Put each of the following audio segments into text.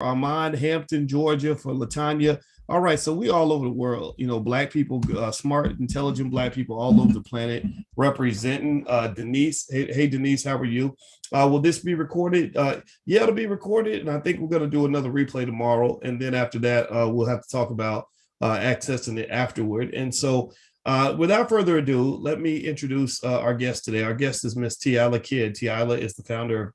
Armand, Hampton, Georgia, for Latanya. All right, so we all over the world. Black people, smart, intelligent Black people all over the planet representing. Denise, hey, Denise, how are you? Will this be recorded? Yeah, it'll be recorded, and I think we're going to do another replay tomorrow, and then after that, we'll have to talk about accessing it afterward. And so, without further ado, let me introduce our guest today. Our guest is Miss Tiala Kidd. Tiala is the founder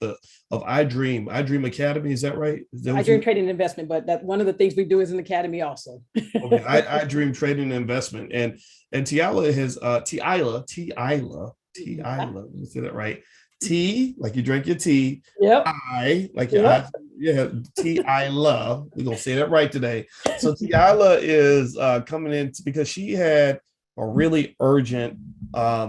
of I Dream Academy. Is that right? I Dream Trading and Investment, but that one of the things we do is an academy also. Okay, I Dream Trading and Investment, and Tiala has Tiala. Let me say that right. T like you drink your tea. Yep. I like your eyes. Yeah, Tiala. We're gonna say that right today. So Tiala is coming in because she had a really urgent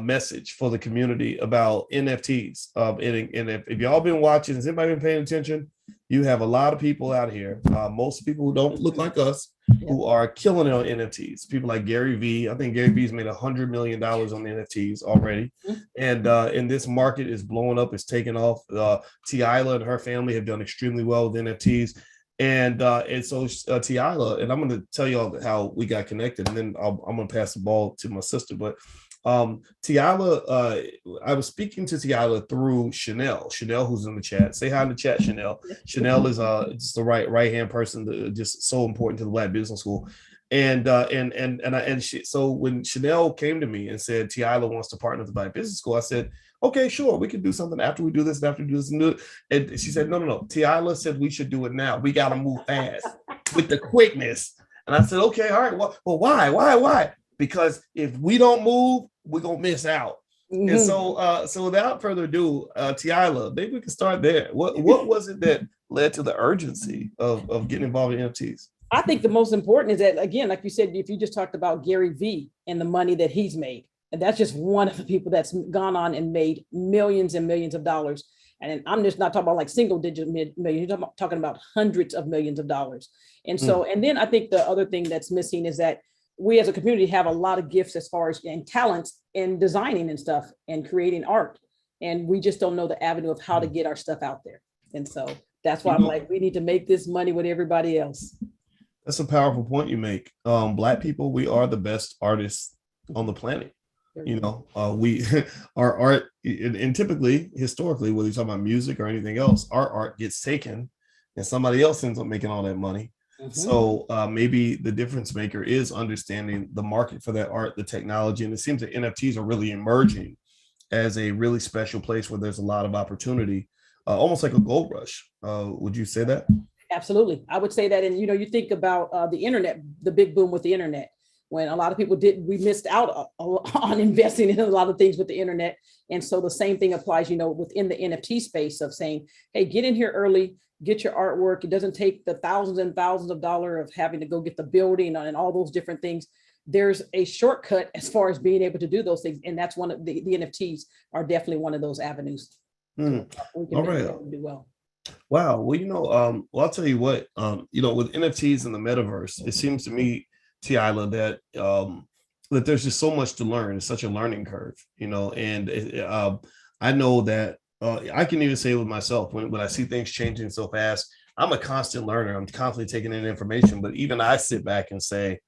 message for the community about NFTs. And if y'all been watching, has anybody been paying attention? You have a lot of people out here, most people who don't look like us, who are killing it on NFTs. People like Gary Vee. I think Gary Vee's made $100 million on NFTs already. And this market is blowing up. It's taking off. Tiala and her family have done extremely well with NFTs. And so Tiala, and I'm going to tell y'all how we got connected, and then I'm going to pass the ball to my sister. But Tiala, I was speaking to Tiala through Chanel, who's in the chat. Say hi in the chat, Chanel. Chanel is just the right hand person, just so important to the Black Business School. So when Chanel came to me and said Tiala wants to partner with the Black Business School, I said, okay, sure, we can do something after we do this, and after we do this, and she said, no. Tiala said we should do it now. We got to move fast with the quickness. And I said, okay, all right. Well, why? Because if we don't move, we're gonna miss out. And so without further ado, Tiala, maybe we can start there. What was it that led to the urgency of getting involved in NFTs? I think the most important is that, again, like you said, if you just talked about Gary Vee and the money that he's made, and that's just one of the people that's gone on and made millions and millions of dollars. And I'm just not talking about like single digit million, you're talking about hundreds of millions of dollars. And so, and then I think the other thing that's missing is that we as a community have a lot of gifts as far as and talents in designing and stuff and creating art. And we just don't know the avenue of how to get our stuff out there. And so that's why I'm like, we need to make this money with everybody else. That's a powerful point you make. Black people, we are the best artists on the planet. We our art, and typically historically, whether you're talking about music or anything else, our art gets taken and somebody else ends up making all that money. So maybe the difference maker is understanding the market for that art, the technology. And it seems that NFTs are really emerging as a really special place where there's a lot of opportunity, almost like a gold rush. Would you say that? Absolutely. I would say that. And, you think about the internet, the big boom with the internet, when a lot of people we missed out on investing in a lot of things with the internet. And so the same thing applies, within the NFT space of saying, hey, get in here early, get your artwork. It doesn't take the thousands and thousands of dollars of having to go get the building and all those different things. There's a shortcut as far as being able to do those things. And that's one of the NFTs are definitely one of those avenues. All right. Do well. Wow. Well, I'll tell you what, with NFTs and the metaverse, it seems to me, Tiala, that there's just so much to learn. It's such a learning curve, and I know that I can even say with myself, when I see things changing so fast, I'm a constant learner. I'm constantly taking in information, but even I sit back and say,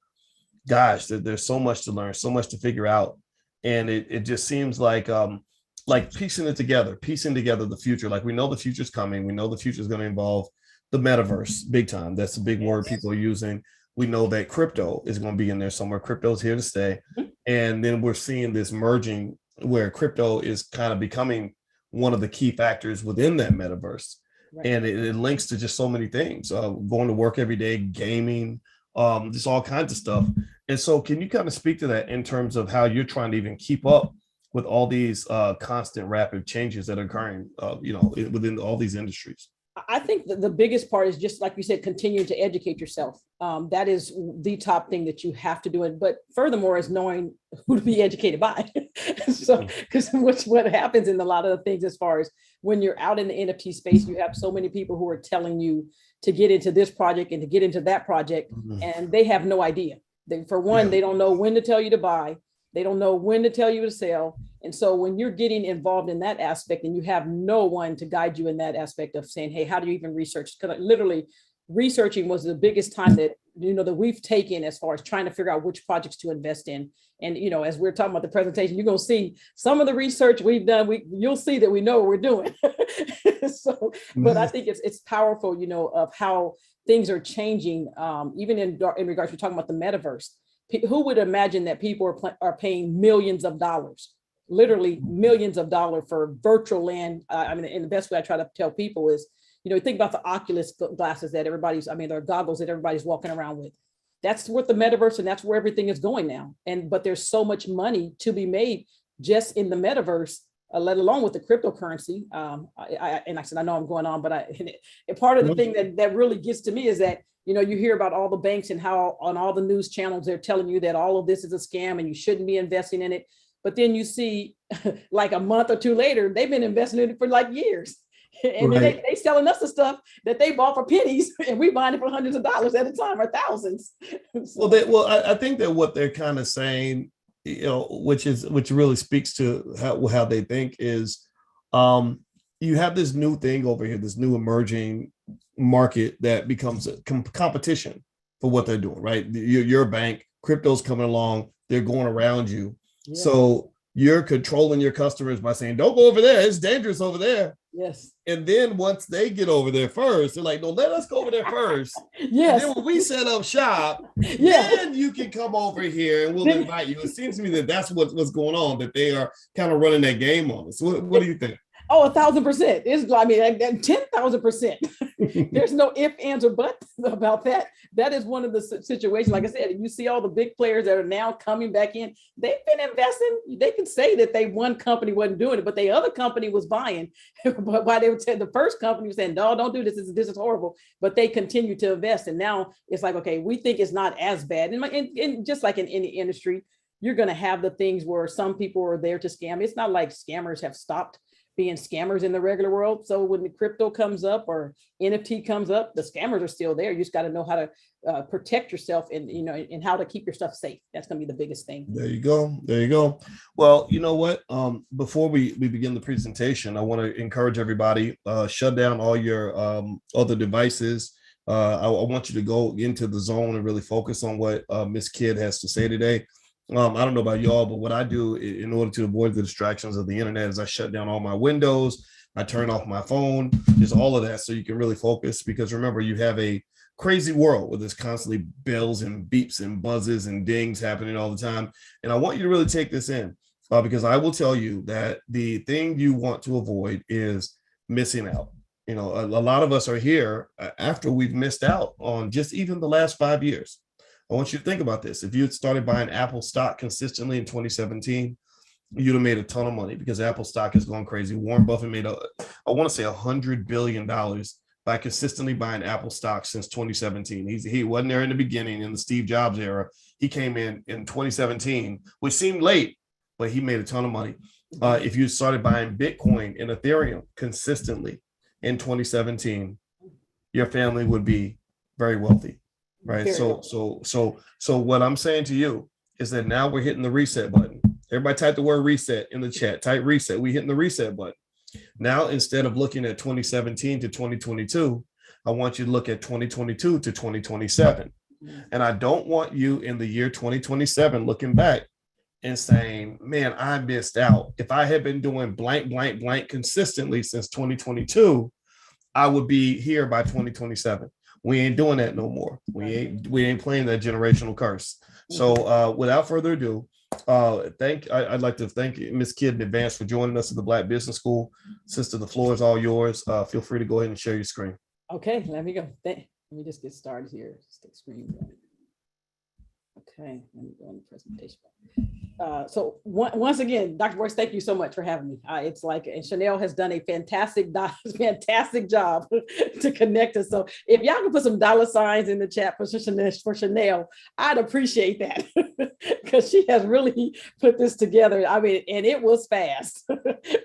gosh, there's so much to learn, so much to figure out. And it just seems like piecing together the future. Like we know the future's coming. We know the future is going to involve the metaverse big time. That's a big word people are using. We know that crypto is going to be in there somewhere. Crypto is here to stay. And then we're seeing this merging where crypto is kind of becoming one of the key factors within that metaverse. Right. And it links to just so many things, going to work every day, gaming, just all kinds of stuff. And so can you kind of speak to that in terms of how you're trying to even keep up with all these constant rapid changes that are occurring, within all these industries? I think the biggest part is just like you said, continue to educate yourself. That is the top thing that you have to do. It, but furthermore, is knowing who to be educated by. So, because what happens in a lot of the things, as far as when you're out in the NFT space, you have so many people who are telling you to get into this project and to get into that project, and they have no idea. They don't know when to tell you to buy. They don't know when to tell you to sell. And so when you're getting involved in that aspect and you have no one to guide you in that aspect of saying, hey, how do you even research? Because literally researching was the biggest time that, that we've taken as far as trying to figure out which projects to invest in. And, as we're talking about the presentation, you're going to see some of the research we've done. You'll see that we know what we're doing. So, but I think it's powerful, of how things are changing, even in regards, we're talking about the metaverse. Who would imagine that people are paying millions of dollars, literally millions of dollars for virtual land? And the best way I try to tell people is, think about the Oculus glasses that they're goggles that everybody's walking around with. That's what the metaverse, and that's where everything is going now. But there's so much money to be made just in the metaverse, let alone with the cryptocurrency. And I said, I know I'm going on, but part of the thing that really gets to me is that, you hear about all the banks and how on all the news channels, they're telling you that all of this is a scam and you shouldn't be investing in it. But then you see like a month or two later, they've been investing in it for like years. And then they selling us the stuff that they bought for pennies, and we buying it for hundreds of dollars at a time or thousands. So. I think that what they're kind of saying, which really speaks to how they think is, you have this new thing over here, this new emerging market that becomes a competition for what they're doing, right? You're a bank, crypto's coming along, they're going around you. Yeah. So you're controlling your customers by saying, don't go over there, it's dangerous over there. Yes. And then once they get over there first, they're like, no, let us go over there first. Yes. And then when we set up shop, then you can come over here and we'll invite you. It seems to me that that's what's going on, that they are kind of running that game on us. What do you think? Oh, 1,000%. It's 10,000%. There's no ifs, ands, or buts about that. That is one of the situations. Like I said, you see all the big players that are now coming back in. They've been investing. They can say that one company wasn't doing it, but the other company was buying. But why they would say the first company was saying, no, don't do this. This is horrible. But they continue to invest. And now it's like, okay, we think it's not as bad. And just like in any industry, you're going to have the things where some people are there to scam. It's not like scammers have stopped being scammers in the regular world. So when the crypto comes up or NFT comes up, the scammers are still there. You just got to know how to protect yourself and how to keep your stuff safe. That's going to be the biggest thing. There you go. Well, you know what? Before we begin the presentation, I want to encourage everybody, shut down all your other devices. I want you to go into the zone and really focus on what Miss Kidd has to say today. I don't know about y'all, but what I do in order to avoid the distractions of the internet is I shut down all my windows. I turn off my phone, just all of that, so you can really focus. Because remember, you have a crazy world where there's constantly bells and beeps and buzzes and dings happening all the time. And I want you to really take this in, because I will tell you that the thing you want to avoid is missing out. A lot of us are here after we've missed out on just even the last 5 years. I want you to think about this. If you had started buying Apple stock consistently in 2017, you'd have made a ton of money, because Apple stock has gone crazy. Warren Buffett made, I want to say $100 billion by consistently buying Apple stock since 2017. He wasn't there in the beginning in the Steve Jobs era. He came in 2017, which seemed late, but he made a ton of money. If you started buying Bitcoin and Ethereum consistently in 2017, your family would be very wealthy. Right. So what I'm saying to you is that now we're hitting the reset button. Everybody type the word reset in the chat. Type reset. We hitting the reset button. Now, instead of looking at 2017 to 2022, I want you to look at 2022 to 2027. And I don't want you in the year 2027 looking back and saying, man, I missed out. If I had been doing blank, blank, blank consistently since 2022, I would be here by 2027. We ain't doing that no more. We ain't playing that generational curse. So without further ado, I'd like to thank Ms. Kidd in advance for joining us at the Black Business School. Sister, the floor is all yours. Feel free to go ahead and share your screen. Okay, let me go. Let me just get started here. Just take screen. Okay, let me go on the presentation. So once again, Dr. Boyce, thank you so much for having me. It's like, and Chanel has done a fantastic job to connect us. So if y'all can put some dollar signs in the chat for Chanel, I'd appreciate that, because she has really put this together. I mean, and it was fast.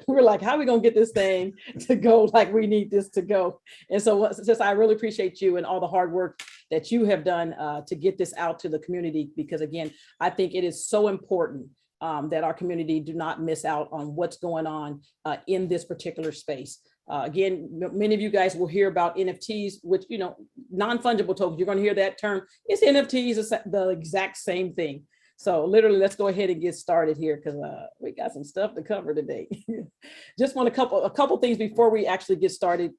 We're like, how are we gonna get this thing to go like we need this to go? And so since I really appreciate you and all the hard work that you have done to get this out to the community, because again, I think it is so important that our community do not miss out on what's going on in this particular space. Again, many of you guys will hear about NFTs, which, non-fungible tokens. You're going to hear that term. It's NFTs, it's the exact same thing. So literally, let's go ahead and get started here because we got some stuff to cover today. Just want a couple things before we actually get started.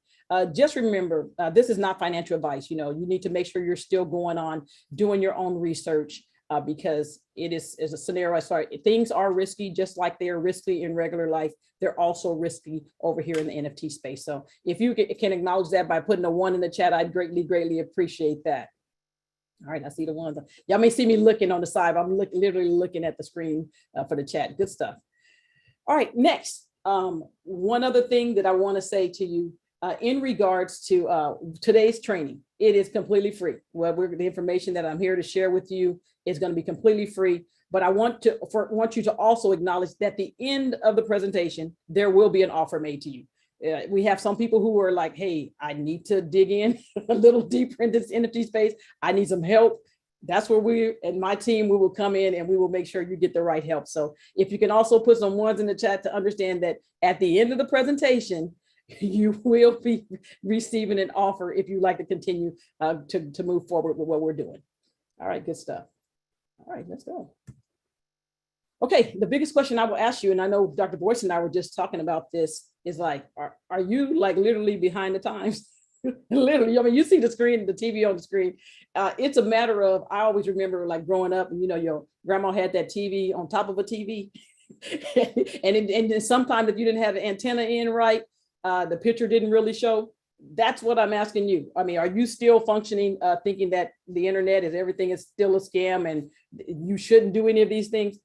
Just remember, this is not financial advice. You need to make sure you're still going on doing your own research because it is a scenario. Sorry, things are risky, just like they are risky in regular life. They're also risky over here in the NFT space. So if you can acknowledge that by putting a 1 in the chat, I'd greatly appreciate that. All right, I see the ones. Y'all may see me looking on the side. I'm literally looking at the screen for the chat. Good stuff. All right, next. One other thing that I want to say to you in regards to today's training, it is completely free. Well, the information that I'm here to share with you is going to be completely free. But I want you to also acknowledge that at the end of the presentation, there will be an offer made to you. We have some people who are like, hey, I need to dig in a little deeper in this NFT space. I need some help. That's where we and my team, we will come in and we will make sure you get the right help. So if you can also put some 1s in the chat to understand that at the end of the presentation, you will be receiving an offer if you'd like to continue to move forward with what we're doing. All right, good stuff. All right, let's go. Okay, the biggest question I will ask you, and I know Dr. Boyce and I were just talking about this, is like, are you like literally behind the times? Literally, I mean, you see the screen, the TV on the screen. It's a matter of, I always remember like growing up, and your grandma had that TV on top of a TV. and then sometimes if you didn't have the antenna in right, the picture didn't really show. That's what I'm asking you. I mean, are you still functioning, thinking that the internet everything is still a scam and you shouldn't do any of these things?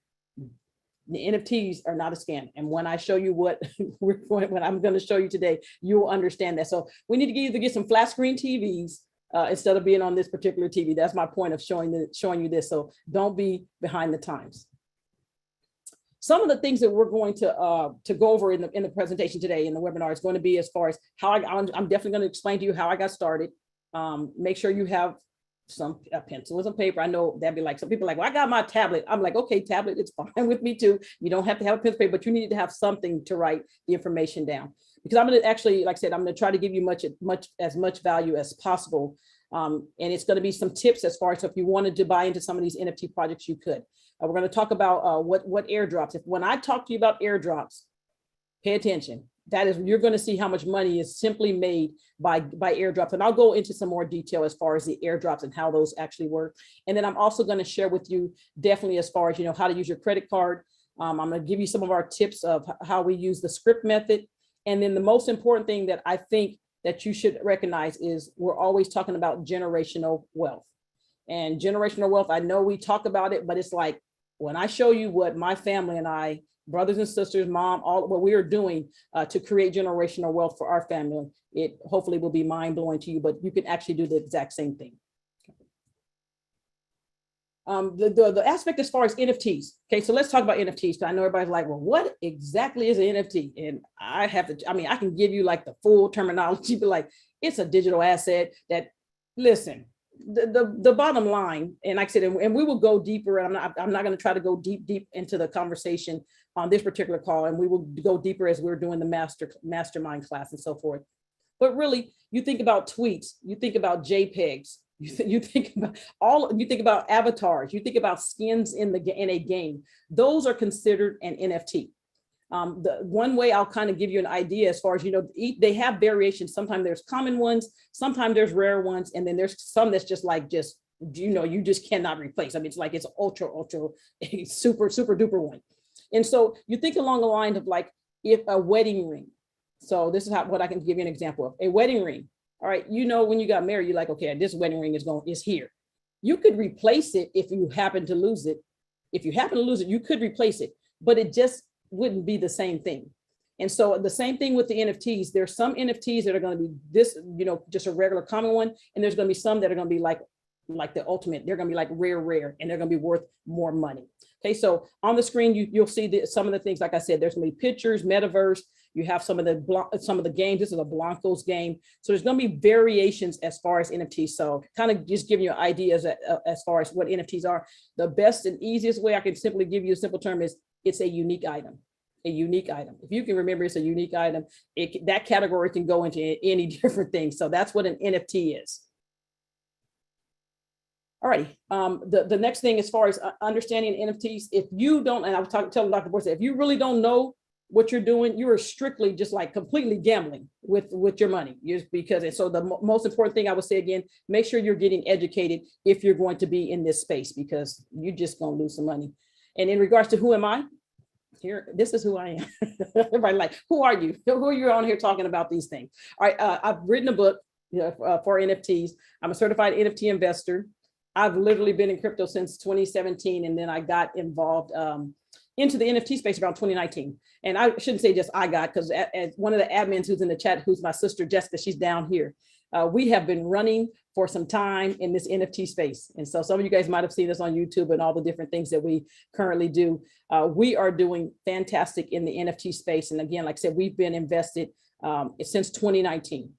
The NFTs are not a scam. And when I show you what I'm going to show you today, you'll understand that. So we need to either get some flat screen TVs instead of being on this particular TV. That's my point of showing you this. So don't be behind the times. Some of the things that we're going to go over in the presentation today in the webinar is going to be as far as how I'm definitely going to explain to you how I got started. Make sure you have some pencil and some paper. I know that'd be like some people like, well, I got my tablet. I'm like, okay, tablet, it's fine with me too. You don't have to have a pencil paper, but you need to have something to write the information down. Because I'm going to actually, like I said, I'm going to try to give you as much value as possible. And it's going to be some tips as far as if you wanted to buy into some of these NFT projects, you could. We're going to talk about what airdrops. When I talk to you about airdrops, pay attention. That is, you're going to see how much money is simply made by airdrops. And I'll go into some more detail as far as the airdrops and how those actually work. And then I'm also going to share with you definitely as far as, how to use your credit card. I'm going to give you some of our tips of how we use the script method. And then the most important thing that I think that you should recognize is we're always talking about generational wealth. And generational wealth, I know we talk about it, but it's like when I show you what my family and I, brothers and sisters, mom, all what we are doing to create generational wealth for our family, it hopefully will be mind-blowing to you, but you can actually do the exact same thing. The aspect as far as NFTs. Okay, so let's talk about NFTs, because I know everybody's like, well, what exactly is an NFT? And I can give you like the full terminology, but like, it's a digital asset that, listen, the bottom line, and like I said, and we will go deeper, and I'm not going to try to go deep into the conversation on this particular call, and we will go deeper as we're doing the mastermind class and so forth. But really, you think about tweets, you think about JPEGs, you think about avatars, you think about skins in a game. Those are considered an NFT. The one way I'll kind of give you an idea as far as, they have variations. Sometimes there's common ones, sometimes there's rare ones, and then there's some that's just you just cannot replace. I mean, it's like it's ultra super duper one. And so you think along the line of like, if a wedding ring. So this is what I can give you an example of. A wedding ring. All right, when you got married, you're like, okay, this wedding ring is here. You could replace it if you happen to lose it. If you happen to lose it, you could replace it, but it just wouldn't be the same thing. And so the same thing with the NFTs. There's some NFTs that are going to be this, just a regular common one, and there's going to be some that are going to be like the ultimate. They're going to be like rare, and they're going to be worth more money. Okay, so on the screen you'll see some of the things. Like I said, there's going to be pictures, metaverse. You have some of the games. This is a Blancos game. So there's going to be variations as far as NFTs. So kind of just giving you ideas as far as what NFTs are. The best and easiest way I can simply give you a simple term is it's a unique item. a unique item. If you can remember it's a unique item, that category can go into any different thing. So that's what an NFT is. All righty. The next thing, as far as understanding NFTs, if you don't, and I was telling Dr. Boyce, if you really don't know what you're doing, you are strictly just like completely gambling with your money. Because, and so the most important thing I would say again, make sure you're getting educated if you're going to be in this space, because you're just going to lose some money. And in regards to who am I? Here, this is who I am. Everybody like, who are you? Who are you on here talking about these things? All right, I've written a book for NFTs. I'm a certified NFT investor. I've literally been in crypto since 2017, and then I got involved into the NFT space around 2019. And I shouldn't say just I got, because as one of the admins who's in the chat, who's my sister Jessica, she's down here. We have been running for some time in this NFT space. And so some of you guys might have seen us on YouTube and all the different things that we currently do. We are doing fantastic in the NFT space. And again, like I said, we've been invested since 2019.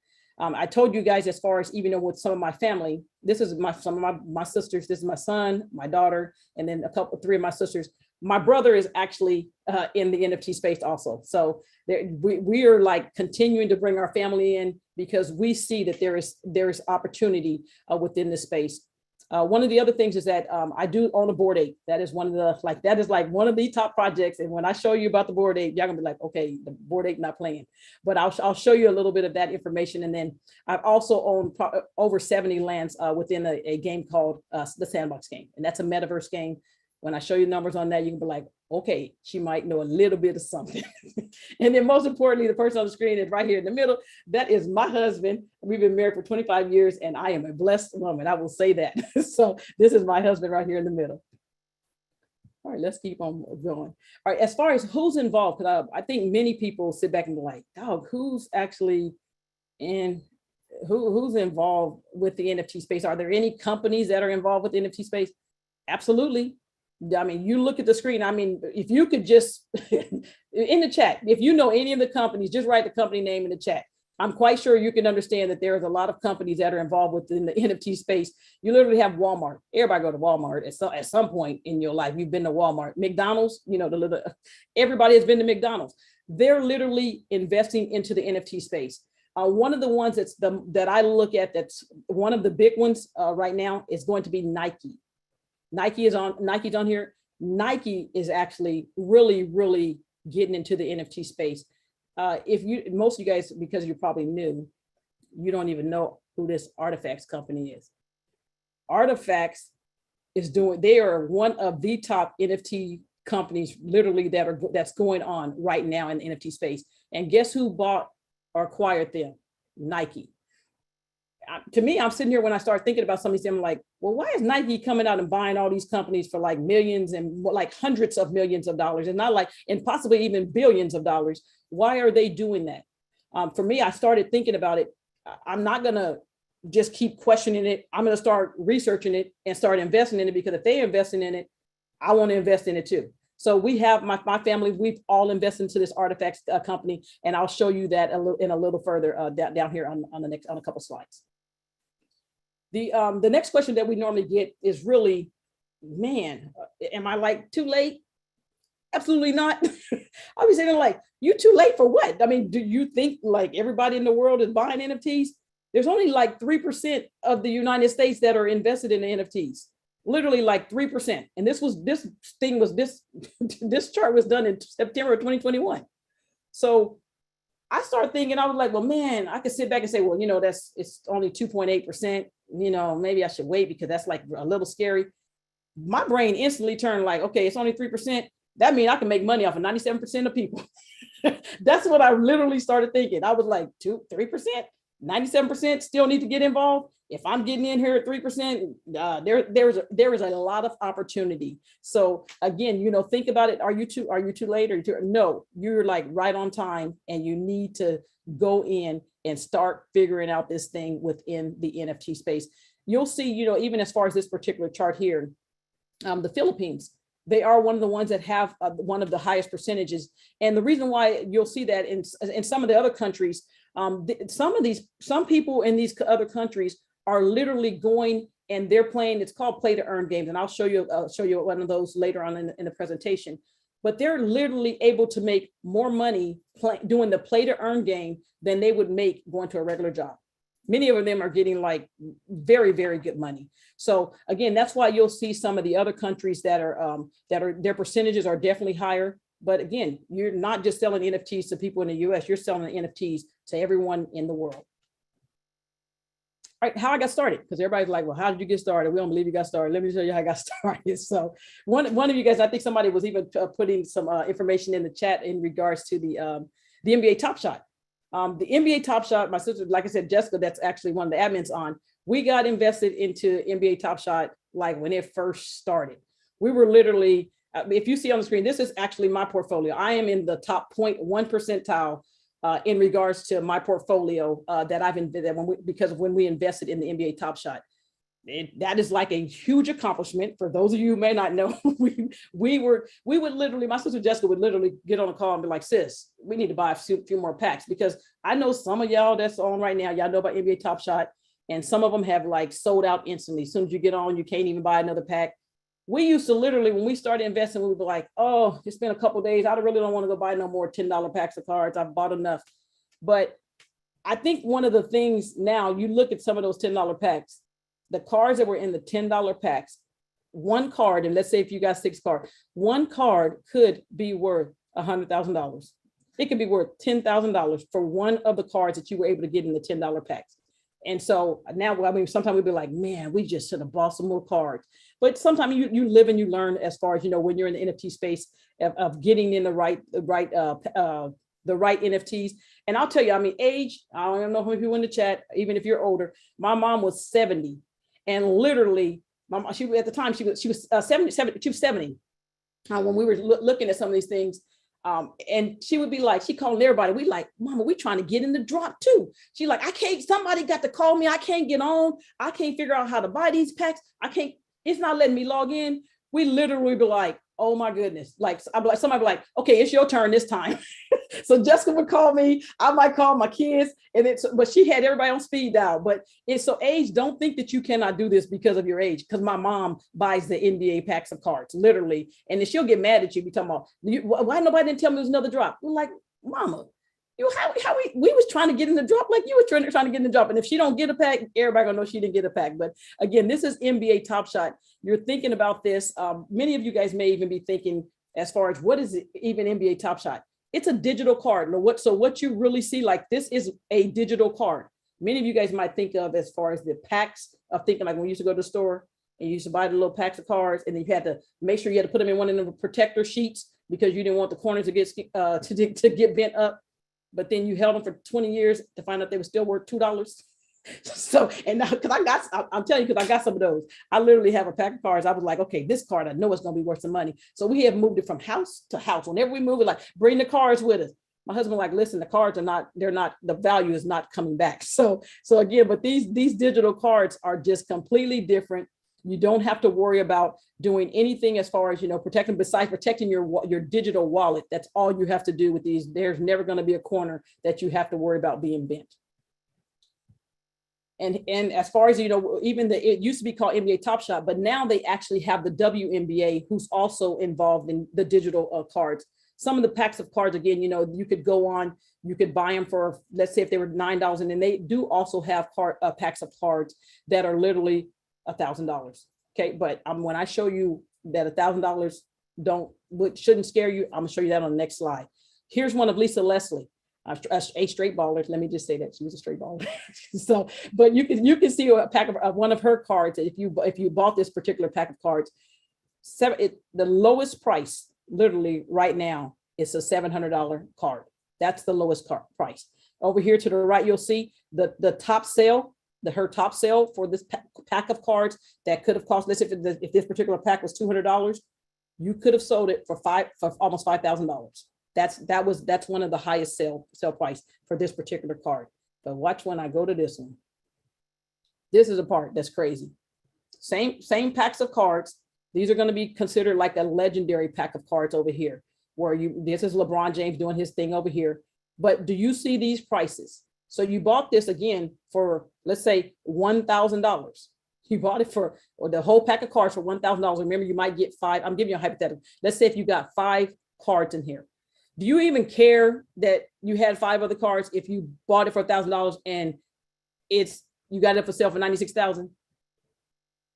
I told you guys, as far as even with some of my family, this is some of my sisters, this is my son, my daughter, and then three of my sisters. My brother is actually in the NFT space also. So we are like continuing to bring our family in, because we see that there is opportunity within this space. One of the other things is that I do own a Bored Ape. That is one of the top projects. And when I show you about the Bored Ape, y'all gonna be like, okay, the Bored Ape not playing. But I'll show you a little bit of that information. And then I've also owned over 70 lands within a game called the Sandbox game. And that's a metaverse game. When I show you numbers on that, you can be like, okay, she might know a little bit of something. And then most importantly, the person on the screen is right here in the middle. That is my husband. We've been married for 25 years, and I am a blessed woman. I will say that. So this is my husband right here in the middle. All right, let's keep on going. All right, as far as who's involved, because I think many people sit back and be like, dog, who's actually in, who's involved with the NFT space? Are there any companies that are involved with the NFT space? Absolutely. I mean, you look at the screen. I mean, if you could just in the chat, if you know any of the companies, just write the company name in the chat. I'm quite sure you can understand that there is a lot of companies that are involved within the NFT space. You literally have Walmart. Everybody go to Walmart at some point in your life. You've been to Walmart. McDonald's, everybody has been to McDonald's. They're literally investing into the NFT space. One of the ones that I look at, that's one of the big ones right now, is going to be Nike. Nike's on here. Nike is actually really, really getting into the NFT space. Most of you guys, because you're probably new, you don't even know who this Artifacts company is. Artifacts they are one of the top NFT companies literally that's going on right now in the NFT space. And guess who bought or acquired them? Nike. To me, I'm sitting here when I start thinking about some of these things, I'm like, well, why is Nike coming out and buying all these companies for like millions and like hundreds of millions of dollars, and and possibly even billions of dollars? Why are they doing that? For me, I started thinking about it. I'm not going to just keep questioning it. I'm going to start researching it and start investing in it, because if they're investing in it, I want to invest in it too. So we have my family, we've all invested into this Artifacts company, and I'll show you that a little further down here on a couple slides. The next question that we normally get is really, man, am I like too late? Absolutely not. I'll be saying like, you too late for what? I mean, do you think like everybody in the world is buying NFTs? There's only like 3% of the United States that are invested in the NFTs. Literally like 3%. And this chart was done in September of 2021. So I started thinking, I was like, well, man, I could sit back and say, well, it's only 2.8%. Maybe I should wait because that's like a little scary. My brain instantly turned like, okay, it's only 3%. That means I can make money off of 97% of people. That's what I literally started thinking. I was like, 3%, 97% still need to get involved. If I'm getting in here at 3%, there is a lot of opportunity. So again, think about it. Are you too late? No, you're like right on time, and you need to go in and start figuring out this thing within the NFT space. You'll see, even as far as this particular chart here, the Philippines, they are one of the ones that have one of the highest percentages. And the reason why you'll see that in some of the other countries, some people in these other countries are literally going and they're playing, it's called play to earn games. And I'll show you one of those later on in the presentation. but they're literally able to make more money doing the play to earn game than they would make going to a regular job. Many of them are getting like very, very good money. So again, that's why you'll see some of the other countries that are their percentages are definitely higher. But again, you're not just selling NFTs to people in the US, you're selling NFTs to everyone in the world. All right, how I got started, because everybody's like, well, how did you get started? We don't believe you got started. Let me tell you how I got started. So one of you guys, I think somebody was even putting some information in the chat in regards to the NBA Top Shot. The NBA Top Shot, my sister, like I said, Jessica, that's actually one of the admins on, we got invested into NBA Top Shot like when it first started. We were literally, if you see on the screen, this is actually my portfolio. I am in the top 0.1 percentile in regards to my portfolio that I've invested because of when we invested in the NBA Top Shot. That is like a huge accomplishment. For those of you who may not know, we would literally, my sister Jessica would literally get on a call and be like, sis, we need to buy a few more packs, because I know some of y'all that's on right now, y'all know about NBA Top Shot, and some of them have like sold out instantly. As soon as you get on, you can't even buy another pack. We used to literally, when we started investing, we would be like, oh, it's been a couple of days. I really don't want to go buy no more $10 packs of cards. I've bought enough. But I think one of the things now, you look at some of those $10 packs, the cards that were in the $10 packs, one card, and let's say if you got 6 cards, one card could be worth $100,000. It could be worth $10,000 for one of the cards that you were able to get in the $10 packs. And so now, I mean, sometimes we'd be like, man, we just should have bought some more cards. But sometimes you live and you learn, as far as, you know, when you're in the NFT space of getting in the right NFTs. And I'll tell you, I mean, age, I don't even know who you in the chat, even if you're older, my mom was 70. And literally, she at the time, she was 70, she was 70 when we were looking at some of these things. And she would be like, she calling everybody. We like, mama, we trying to get in the drop too. She like, I can't, somebody got to call me. I can't get on. I can't figure out how to buy these packs. I can't, it's not letting me log in. We literally be like, oh my goodness. Like, I'd be like, somebody be like, okay, it's your turn this time. So Jessica would call me. I might call my kids, but she had everybody on speed dial. But it's so age, don't think that you cannot do this because of your age. Because my mom buys the NBA packs of cards, literally, and then she'll get mad at you. Be talking about, why nobody didn't tell me there was another drop? We're like, mama, how we was trying to get in the drop like you were trying to get in the drop. And if she don't get a pack, everybody gonna know she didn't get a pack. But again, this is NBA Top Shot. You're thinking about this. Many of you guys may even be thinking, as far as what is it, even NBA Top Shot? It's a digital card. So what you really see, like, this is a digital card. Many of you guys might think of as far as the packs of thinking like when you used to go to the store and you used to buy the little packs of cards, and then you had to make sure you had to put them in one of the protector sheets because you didn't want the corners to get bent up. But then you held them for 20 years to find out they were still worth $2. So, and now, I'm telling you, because I got some of those. I literally have a pack of cards. I was like, okay, this card, I know it's going to be worth some money. So we have moved it from house to house. Whenever we move it, like, bring the cards with us. My husband like, listen, the cards are not, the value is not coming back. So again, but these digital cards are just completely different. You don't have to worry about doing anything as far as, protecting, besides protecting your digital wallet. That's all you have to do with these. There's never going to be a corner that you have to worry about being bent. And as far as, even it used to be called NBA Top Shot, but now they actually have the WNBA, who's also involved in the digital cards. Some of the packs of cards, again, you could go on, you could buy them for, let's say if they were $9, and they do also have packs of cards that are literally $1,000. Okay, but when I show you that $1,000 shouldn't scare you, I'm gonna show you that on the next slide. Here's one of Lisa Leslie. A straight baller. Let me just say that she was a straight baller. So, but you can see a pack of one of her cards. If you bought this particular pack of cards, the lowest price, literally right now, is a $700 card. That's the lowest price. Over here to the right, you'll see the top sale. Her top sale for this pack of cards that could have cost. Let's say if this particular pack was $200, you could have sold it for almost $5,000. That's one of the highest sale price for this particular card. But watch when I go to this one. This is a part that's crazy. Same packs of cards. These are going to be considered like a legendary pack of cards over here, where this is LeBron James doing his thing over here. But do you see these prices? So you bought this again for, let's say, $1,000. You bought it or the whole pack of cards for $1,000. Remember, you might get 5. I'm giving you a hypothetical. Let's say if you got 5 cards in here. Do you even care that you had 5 other cards if you bought it for $1,000 and you got it for sale for 96,000?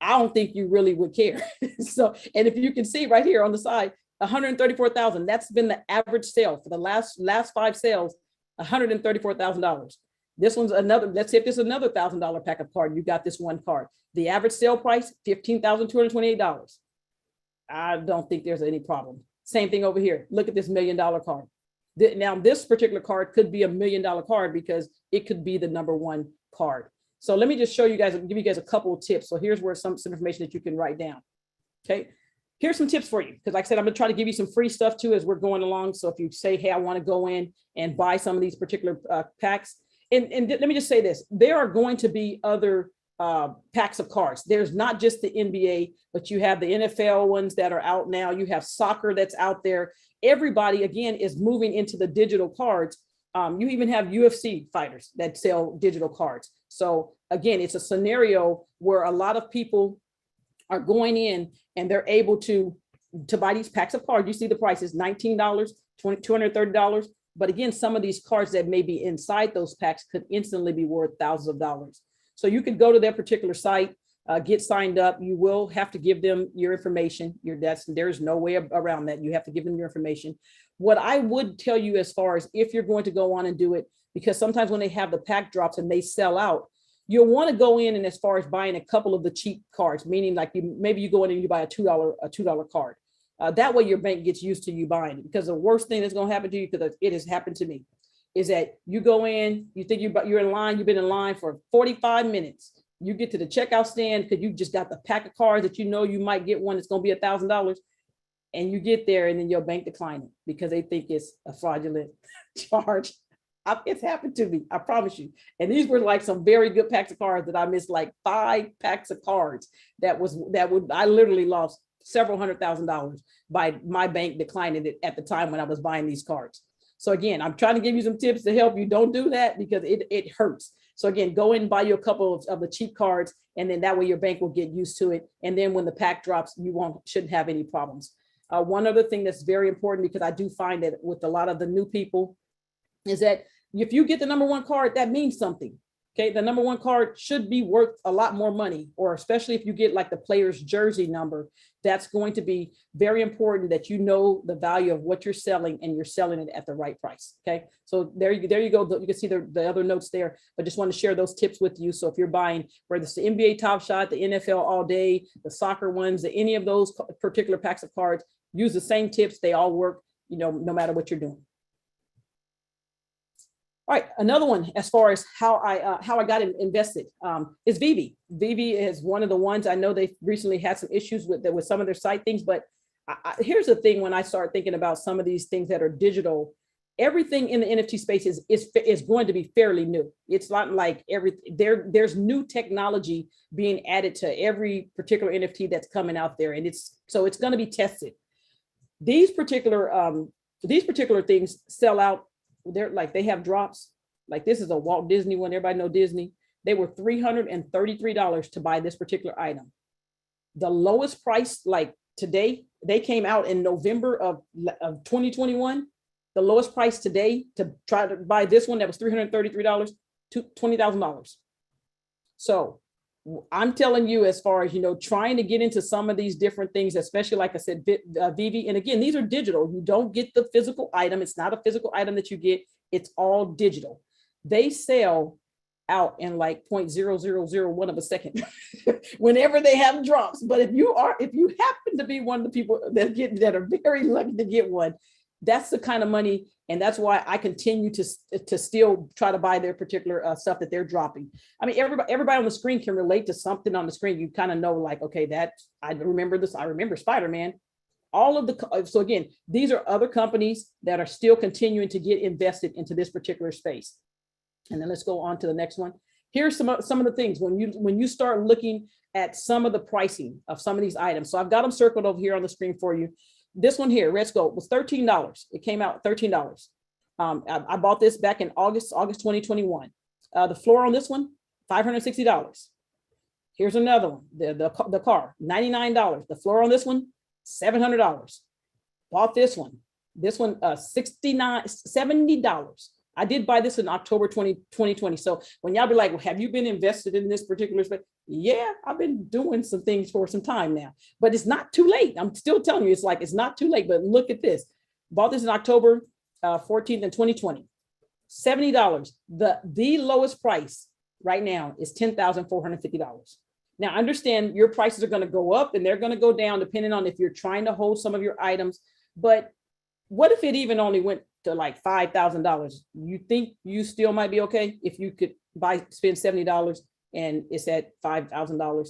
I don't think you really would care. So, and if you can see right here on the side, 134,000, that's been the average sale for the last 5 sales, $134,000. This one's another, let's say if this is another $1,000 pack of card, you got this one card. The average sale price, $15,228. I don't think there's any problem. Same thing over here. Look at this $1 million card. Now, this particular card could be $1 million card because it could be the number 1 card. So let me just show you guys, give you guys a couple of tips. So here's where some information that you can write down. Okay. Here's some tips for you. Because like I said, I'm going to try to give you some free stuff too as we're going along. So if you say, hey, I want to go in and buy some of these particular packs. And let me just say this. There are going to be other packs of cards. There's not just the NBA, but you have the NFL ones that are out now. You have soccer that's out there. Everybody, again, is moving into the digital cards. You even have UFC fighters that sell digital cards. So again, it's a scenario where a lot of people are going in and they're able to buy these packs of cards. You see the prices, $19, $230. But again, some of these cards that may be inside those packs could instantly be worth thousands of dollars. So you could go to their particular site, get signed up. You will have to give them your information. There's no way around that. You have to give them your information. What I would tell you as far as if you're going to go on and do it, because sometimes when they have the pack drops and they sell out, you'll want to go in and as far as buying a couple of the cheap cards, meaning like maybe you go in and you buy a $2 card. That way your bank gets used to you buying it, because the worst thing that's going to happen to you, because it has happened to me, is that you go in, you think you're in line, you've been in line for 45 minutes. You get to the checkout stand because you just got the pack of cards that you know you might get one that's going to be $1,000. And you get there and then your bank decline it because they think it's a fraudulent charge. It's happened to me, I promise you. And these were like some very good packs of cards that I missed, like 5 packs of cards I literally lost several $100,000 by my bank declining it at the time when I was buying these cards. So again, I'm trying to give you some tips to help you. Don't do that because it hurts. So again, go in and buy you a couple of the cheap cards, and then that way your bank will get used to it. And then when the pack drops, you shouldn't have any problems. One other thing that's very important, because I do find that with a lot of the new people, is that if you get the number 1 card, that means something. Okay, the number 1 card should be worth a lot more money, or especially if you get like the player's jersey number, that's going to be very important that you know the value of what you're selling and you're selling it at the right price. Okay, so there you go. You can see the other notes there, but just want to share those tips with you. So if you're buying, whether it's the NBA Top Shot, the NFL All Day, the soccer ones, any of those particular packs of cards, use the same tips. They all work, no matter what you're doing. All right, another one as far as how I got invested is Vivi. Vivi is one of the ones I know they recently had some issues with some of their site things. But here's the thing: when I start thinking about some of these things that are digital, everything in the NFT space is going to be fairly new. It's not like there's new technology being added to every particular NFT that's coming out there, and it's going to be tested. These particular things sell out. They have drops. Like this is a Walt Disney one. Everybody know Disney. They were $333 to buy this particular item. The lowest price, like today, they came out in November of 2021. The lowest price today to try to buy this one that was $333 to $20,000. So I'm telling you, as far as, trying to get into some of these different things, especially like I said, Vivi. And again, these are digital. You don't get the physical item. It's not a physical item that you get. It's all digital. They sell out in like 0.0001 of a second whenever they have drops. But if you happen to be one of the people that are very lucky to get one, that's the kind of money. And that's why I continue to still try to buy their particular stuff that they're dropping. I mean, everybody on the screen can relate to something on the screen. You kind of know, like, okay, I remember this. I remember Spider-Man. So again, these are other companies that are still continuing to get invested into this particular space. And then let's go on to the next one. Here's some of the things when you start looking at some of the pricing of some of these items. So I've got them circled over here on the screen for you. This one here, Red Scope, was $13. It came out $13. I bought this back in August 2021. The floor on this one, $560. Here's another one, the car, $99. The floor on this one, $700. Bought this one. This one, $70. I did buy this in October 2020. So when y'all be like, well, have you been invested in this particular space? Yeah, I've been doing some things for some time now, but it's not too late. I'm still telling you, it's not too late, but look at this. Bought this in October 14th in 2020, $70. The lowest price right now is $10,450. Now, understand your prices are going to go up and they're going to go down depending on if you're trying to hold some of your items. But what if it even only went to like $5,000? You think you still might be okay if you could spend $70 and it's at $5,000?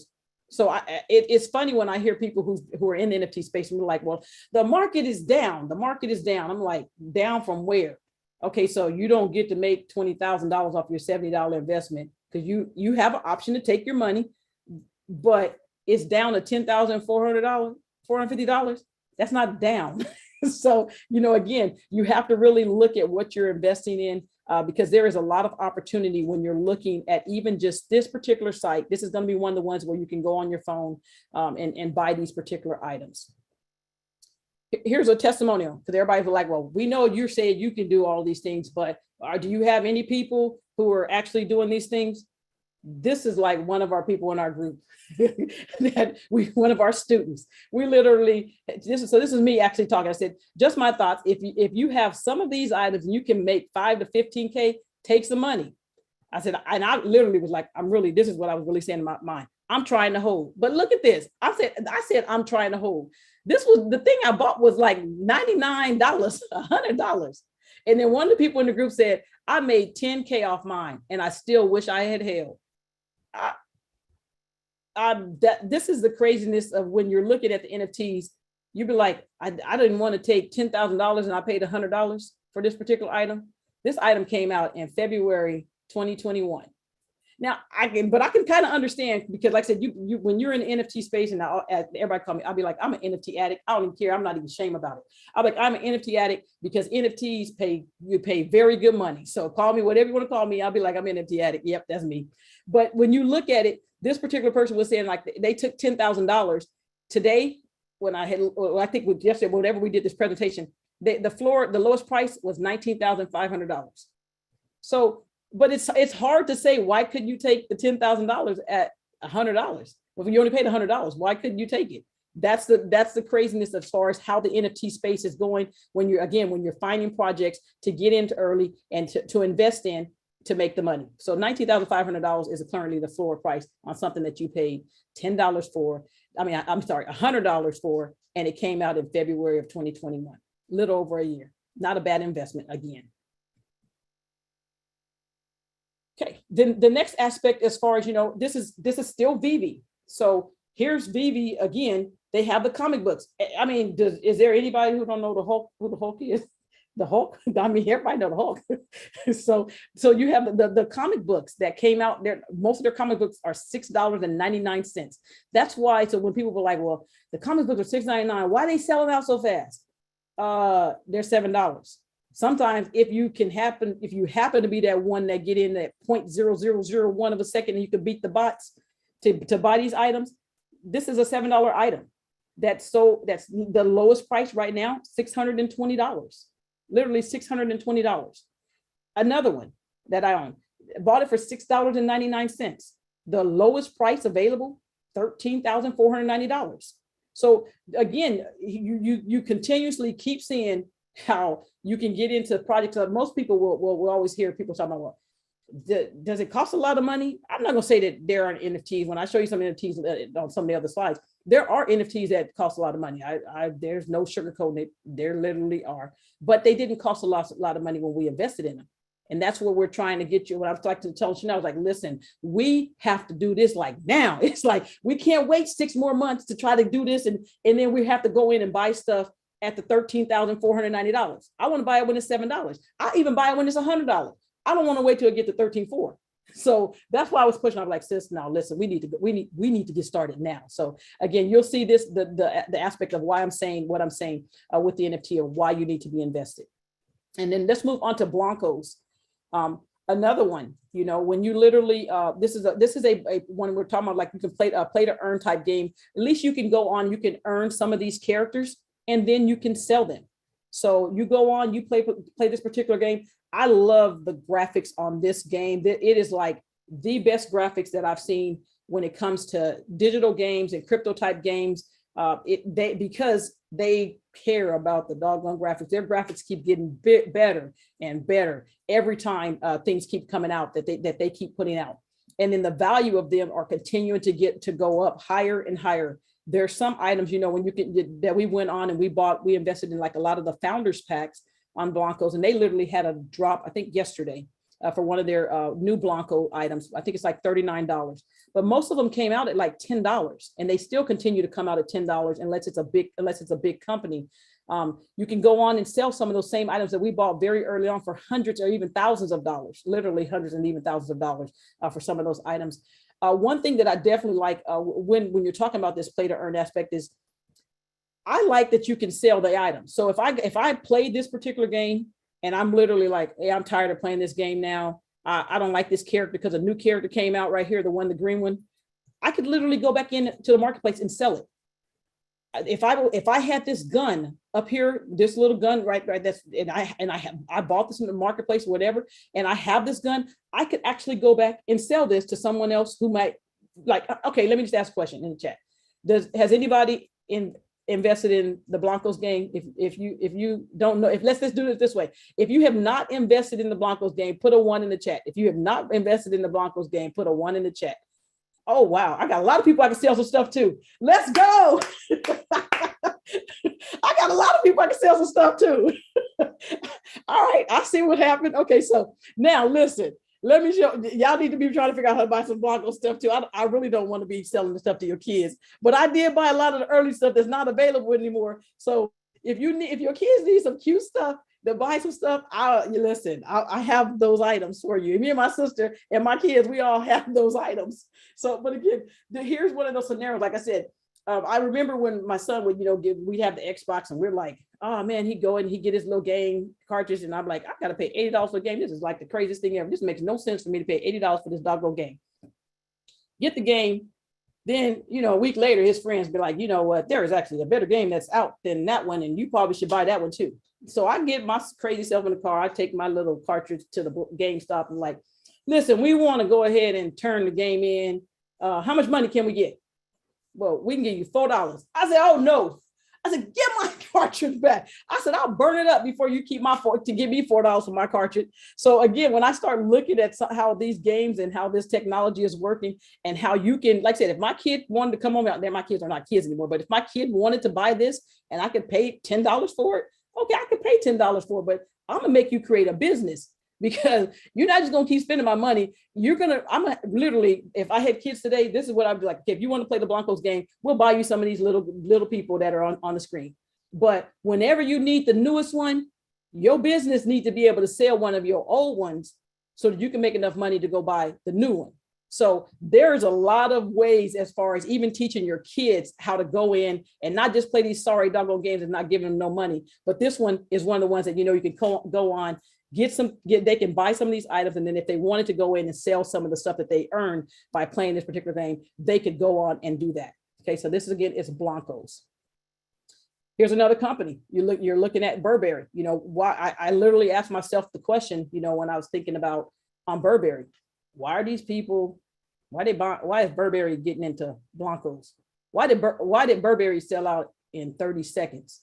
So it's funny when I hear people who are in the NFT space and we're like, well, the market is down. The market is down. I'm like, down from where? Okay, so you don't get to make $20,000 off your $70 investment because you have an option to take your money, but it's down to $10,450. That's not down. So, again, you have to really look at what you're investing in because there is a lot of opportunity when you're looking at even just this particular site. This is going to be one of the ones where you can go on your phone and buy these particular items. Here's a testimonial because everybody's like, well, we know you said you can do all these things, but do you have any people who are actually doing these things? This is like one of our people in our group one of our students, we literally, this is me actually talking. I said, just my thoughts. If you have some of these items and you can make 5 to 15K, take some money. I said, and I literally was like, this is what I was really saying in my mind. I'm trying to hold, but look at this. I said, I'm trying to hold. This was the thing I bought was like $99, $100. And then one of the people in the group said, I made 10K off mine and I still wish I had held. This is the craziness of when you're looking at the NFTs, you'd be like, I didn't want to take $10,000 and I paid $100 for this particular item. This item came out in February 2021. Now I can kind of understand because like I said, you when you're in the NFT space and everybody call me, I'll be like, I'm an NFT addict. I don't even care. I'm not even ashamed about it. I'm like, I'm an NFT addict because NFTs you pay very good money. So call me whatever you want to call me. I'll be like, I'm an NFT addict. Yep, that's me. But when you look at it, this particular person was saying like they took $10,000 today. When I think with yesterday, whenever we did this presentation, the lowest price was $19,500. So, but it's hard to say, why couldn't you take the $10,000 at $100? Well, if you only paid $100, why couldn't you take it? That's the craziness as far as how the NFT space is going when you're finding projects to get into early and to invest in to make the money. So $19,500 is currently the floor price on something that you paid $10 for. $100 for, and it came out in February of 2021, little over a year. Not a bad investment again. Okay, then the next aspect, as far as this is still Vivi. So here's Vivi again. They have the comic books. I mean, is there anybody who don't know who the Hulk is? The Hulk. I mean, everybody know the Hulk. so you have the comic books that came out there. Most of their comic books are $6.99. That's why. So when people were like, well, the comic books are $6.99, why are they selling out so fast? They're $7. Sometimes if you happen to be that one that get in at 0.0001 of a second and you can beat the bots to buy these items, this is a $7 item. That's the lowest price right now, $620. Literally $620. Another one that I own, bought it for $6.99. The lowest price available, $13,490. So again, you continuously keep seeing how you can get into projects. Most people will always hear people talking about, well, does it cost a lot of money? I'm not going to say that there aren't NFTs. When I show you some NFTs on some of the other slides, there are NFTs that cost a lot of money. There's no sugarcoating it. There literally are, but they didn't cost a lot of money when we invested in them. And that's what we're trying to get you. What I was like to tell Chanel, I was like, listen, we have to do this like now. It's like, we can't wait 6 more months to try to do this. And then we have to go in and buy stuff at the $13,490. I want to buy it when it's $7. I even buy it when it's $100. I don't want to wait till it get to $13,400. So that's why I was pushing. I was like, sis, now listen, we need to get started now. So again, you'll see this, the aspect of why I'm saying what I'm saying with the NFT, or why you need to be invested. And then let's move on to Blancos. Another one, when you literally, this is a one we're talking about, like you can play to earn type game. At least you can go on, you can earn some of these characters and then you can sell them. So you go on, you play this particular game. I love the graphics on this game. It is like the best graphics that I've seen when it comes to digital games and crypto type games. Because they care about the doggone graphics. Their graphics keep getting better and better every time things keep coming out that they keep putting out. And then the value of them are continuing to go up higher and higher. There's some items, when you can, that we went on and we invested in like a lot of the founders packs on Blancos, and they literally had a drop, I think yesterday, for one of their new Blanco items. I think it's like $39, but most of them came out at like $10, and they still continue to come out at $10 unless it's a big company. You can go on and sell some of those same items that we bought very early on for hundreds or even thousands of dollars, literally hundreds and even thousands of dollars for some of those items. One thing that I definitely like when you're talking about this play to earn aspect is I like that you can sell the items. So if I play this particular game and I'm literally like, hey, I'm tired of playing this game now. I don't like this character because a new character came out right here, the green one. I could literally go back into the marketplace and sell it. If I had this gun up here, this little gun right, I bought this in the marketplace, whatever, and I have this gun, I could actually go back and sell this to someone else who might like. Okay, let me just ask a question in the chat. Has anybody invested in the Blancos game? If you don't know, let's do it this way. If you have not invested in the Blancos game, put a 1 in the chat. If you have not invested in the Blancos game, put a 1 in the chat. Oh, wow. I got a lot of people I can sell some stuff to. Let's go. I got a lot of people I can sell some stuff to. All right. I see what happened. Okay. So now listen, let me show y'all. Need to be trying to figure out how to buy some Blanco stuff too. I really don't want to be selling the stuff to your kids, but I did buy a lot of the early stuff that's not available anymore. So if your kids need some cute stuff, to buy some stuff, I have those items for you. Me and my sister and my kids, we all have those items. So, but again, here's one of those scenarios. Like I said, I remember when my son would, we'd have the Xbox, and we're like, oh man, he'd go and he'd get his little game cartridge, and I'm like, I gotta pay $80 for a game. This is like the craziest thing ever. This makes no sense for me to pay $80 for this doggone game. Get the game. Then, a week later, his friends be like, you know what, there is actually a better game that's out than that one, and you probably should buy that one too. So I get my crazy self in the car. I take my little cartridge to the GameStop and like, listen, we want to go ahead and turn the game in. How much money can we get? Well, we can give you $4. I said, oh no. I said, get my cartridge back. I said, I'll burn it up before you keep to give me $4 for my cartridge. So again, when I start looking at how these games and how this technology is working and how you can, like I said, if my kid wanted to come home out there, my kids are not kids anymore, but if my kid wanted to buy this and I could pay $10 for it, okay, I could pay $10 for it, but I'm gonna make you create a business, because you're not just gonna keep spending my money. I'm gonna literally, if I had kids today, this is what I'd be like. If you want to play the Blancos game, we'll buy you some of these little people that are on the screen. But whenever you need the newest one, your business needs to be able to sell one of your old ones so that you can make enough money to go buy the new one. So there's a lot of ways as far as even teaching your kids how to go in and not just play these sorry doggone games and not giving them no money. But this one is one of the ones that, you can go on, they can buy some of these items. And then if they wanted to go in and sell some of the stuff that they earned by playing this particular game, they could go on and do that. Okay, so this is, again, it's Blancos. Here's another company. You're looking at Burberry. Why I literally asked myself the question, when I was thinking about Burberry, why are these people, why is Burberry getting into Blancos? Why did Burberry sell out in 30 seconds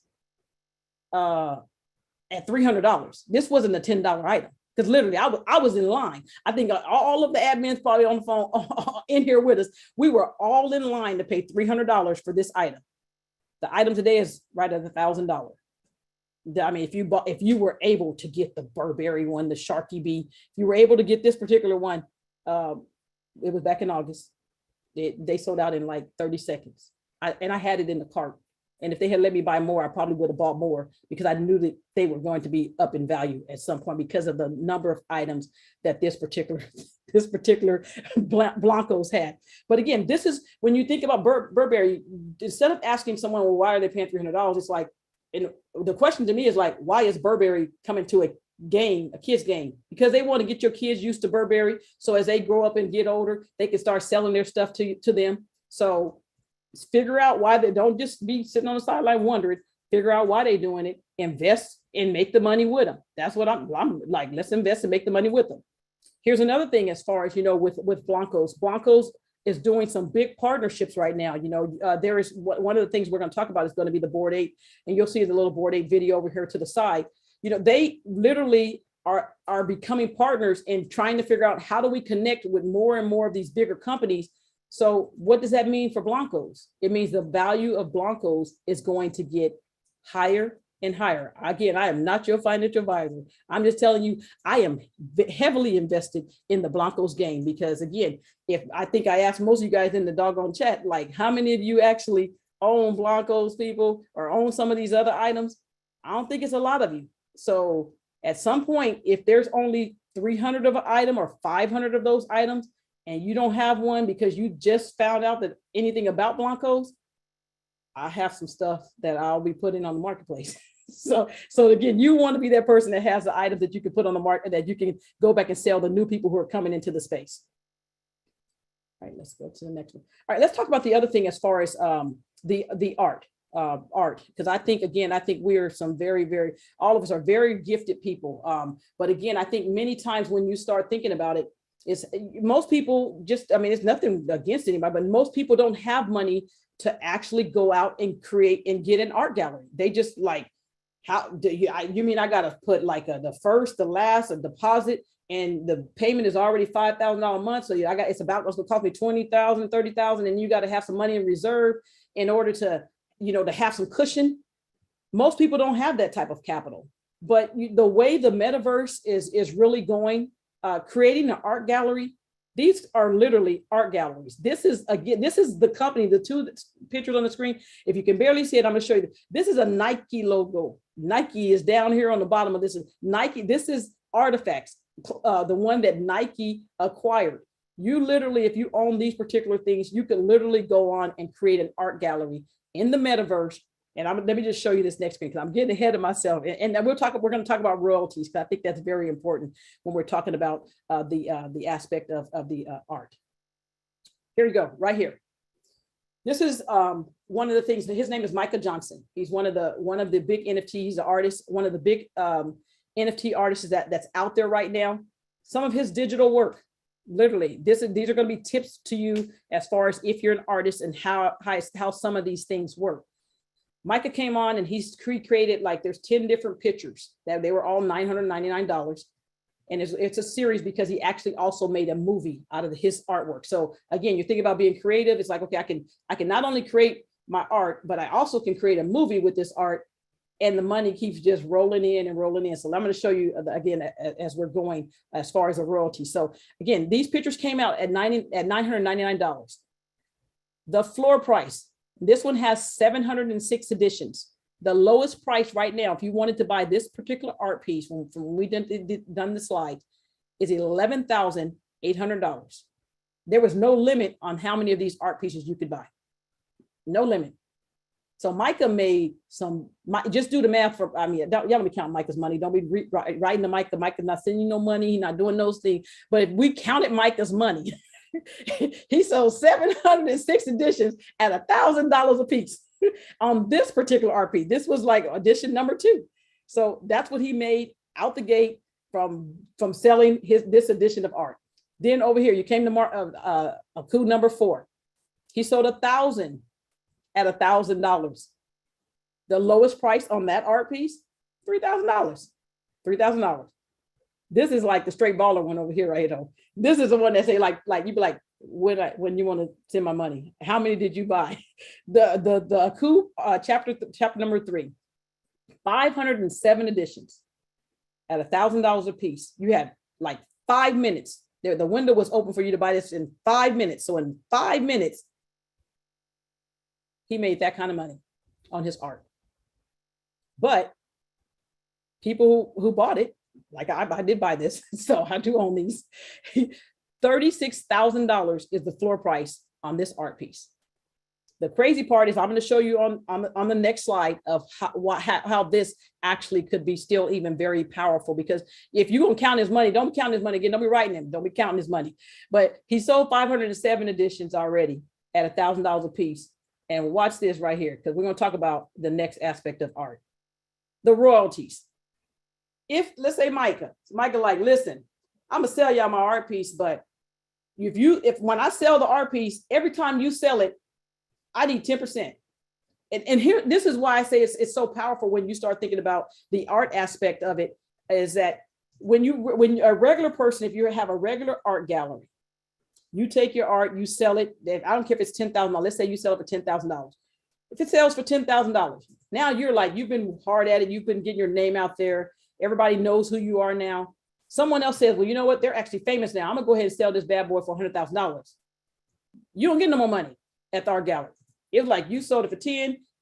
at $300? This wasn't a $10 item, because literally I was in line. I think all of the admins probably on the phone in here with us, we were all in line to pay $300 for this item. The item today is right at $1,000. I mean, if you were able to get the Burberry one, the Sharky B, if you were able to get this particular one, it was back in August. They sold out in like 30 seconds. I had it in the cart. And if they had let me buy more, I probably would have bought more, because I knew that they were going to be up in value at some point because of the number of items that this particular Blancos had. But again, this is when you think about Burberry, instead of asking someone, well, why are they paying $300? It's like, and the question to me is like, why is Burberry coming to a kids game? Because they want to get your kids used to Burberry. So as they grow up and get older, they can start selling their stuff to them. So figure out why they don't just be sitting on the sideline wondering, figure out why they're doing it, invest and make the money with them. That's what I'm like, let's invest and make the money with them. Here's another thing as far as, with Blancos. Blancos is doing some big partnerships right now. There is one of the things we're going to talk about is going to be the Bored Ape, and you'll see the little Bored Ape video over here to the side. They literally are becoming partners and trying to figure out how do we connect with more and more of these bigger companies. So what does that mean for Blancos? It means the value of Blancos is going to get higher and higher. Again, I am not your financial advisor. I'm just telling you, I am heavily invested in the Blancos game because, again, if I think I asked most of you guys in the doggone chat, like, how many of you actually own Blancos, people, or own some of these other items? I don't think it's a lot of you. So at some point, if there's only 300 of an item or 500 of those items, and you don't have one because you just found out that anything about Blancos, I have some stuff that I'll be putting on the marketplace. So again, you want to be that person that has the item that you can put on the market that you can go back and sell the new people who are coming into the space. All right, let's go to the next one. All right, let's talk about the other thing as far as the art, because I think we are some very, all of us are very gifted people. But again, I think many times when you start thinking about it, most people it's nothing against anybody, but most people don't have money to actually go out and create and get an art gallery. They just like, how do you mean I got to put like the first, the last, a deposit, and the payment is already $5,000 a month. So it's going to cost me $20,000, $30,000, and you got to have some money in reserve in order to, to have some cushion. Most people don't have that type of capital. But the way the metaverse is really going, creating an art gallery, these are literally art galleries. This is the company, the two pictures on the screen. If you can barely see it, I'm going to show you. This is a Nike logo. Nike is down here on the bottom of this. Nike. This is Artifacts, the one that Nike acquired. You literally, if you own these particular things, you can literally go on and create an art gallery in the metaverse. And let me just show you this next screen because I'm getting ahead of myself. And we're going to talk about royalties because I think that's very important when we're talking about the aspect of the art. Here we go, right here. This is one of the things. His name is Micah Johnson. He's one of the big NFTs. He's an artist, one of the big NFT artists that's out there right now. Some of his digital work, literally, these are going to be tips to you as far as if you're an artist and how some of these things work. Micah came on and he's created, like, there's 10 different pictures that they were all $999. And it's a series because he actually also made a movie out of his artwork. So again, you think about being creative. It's like, okay, I can not only create my art, but I also can create a movie with this art, and the money keeps just rolling in and rolling in. So I'm going to show you again as we're going as far as the royalty. So again, these pictures came out at $999. The floor price, this one has 706 editions. The lowest price right now, if you wanted to buy this particular art piece from when we done the slide, is $11,800. There was no limit on how many of these art pieces you could buy. No limit. So Micah made just do the math for, y'all don't be counting Micah's money. Don't be writing to Micah. Micah's not sending you no money. He's not doing those things. But if we counted Micah's money, he sold 706 editions at $1,000 a piece on this particular art piece. This was like edition number 2. So that's what he made out the gate from selling this edition of art. Then over here, you came to coup number 4. He sold 1,000 at $1,000. The lowest price on that art piece, $3,000. $3,000. This is like the straight baller one over here, right? This is the one that say like you be like, when you want to send my money, how many did you buy? The coup chapter number 3, 507 editions at $1,000 a piece. You had like 5 minutes. The window was open for you to buy this in 5 minutes. So in 5 minutes, he made that kind of money on his art. But people who bought it, like I did buy this, so I do own these. $36,000 is the floor price on this art piece. The crazy part is I'm going to show you on the next slide of how this actually could be still even very powerful, because if you're going to count his money, don't count his money again. Don't be writing him. Don't be counting his money. But he sold 507 editions already at $1,000 a piece. And watch this right here, because we're going to talk about the next aspect of art, the royalties. If, let's say Micah like, listen, I'm gonna sell y'all my art piece, but if when I sell the art piece, every time you sell it, I need 10%. And here, this is why I say it's so powerful when you start thinking about the art aspect of it, is that when a regular person, if you have a regular art gallery, you take your art, you sell it. I don't care if it's $10,000. Let's say you sell it for $10,000. If it sells for $10,000, now you're like, you've been hard at it. You've been getting your name out there. Everybody knows who you are now. Someone else says, well, you know what? They're actually famous now. I'm gonna go ahead and sell this bad boy for $100,000. You don't get no more money at the art gallery. It was like you sold it for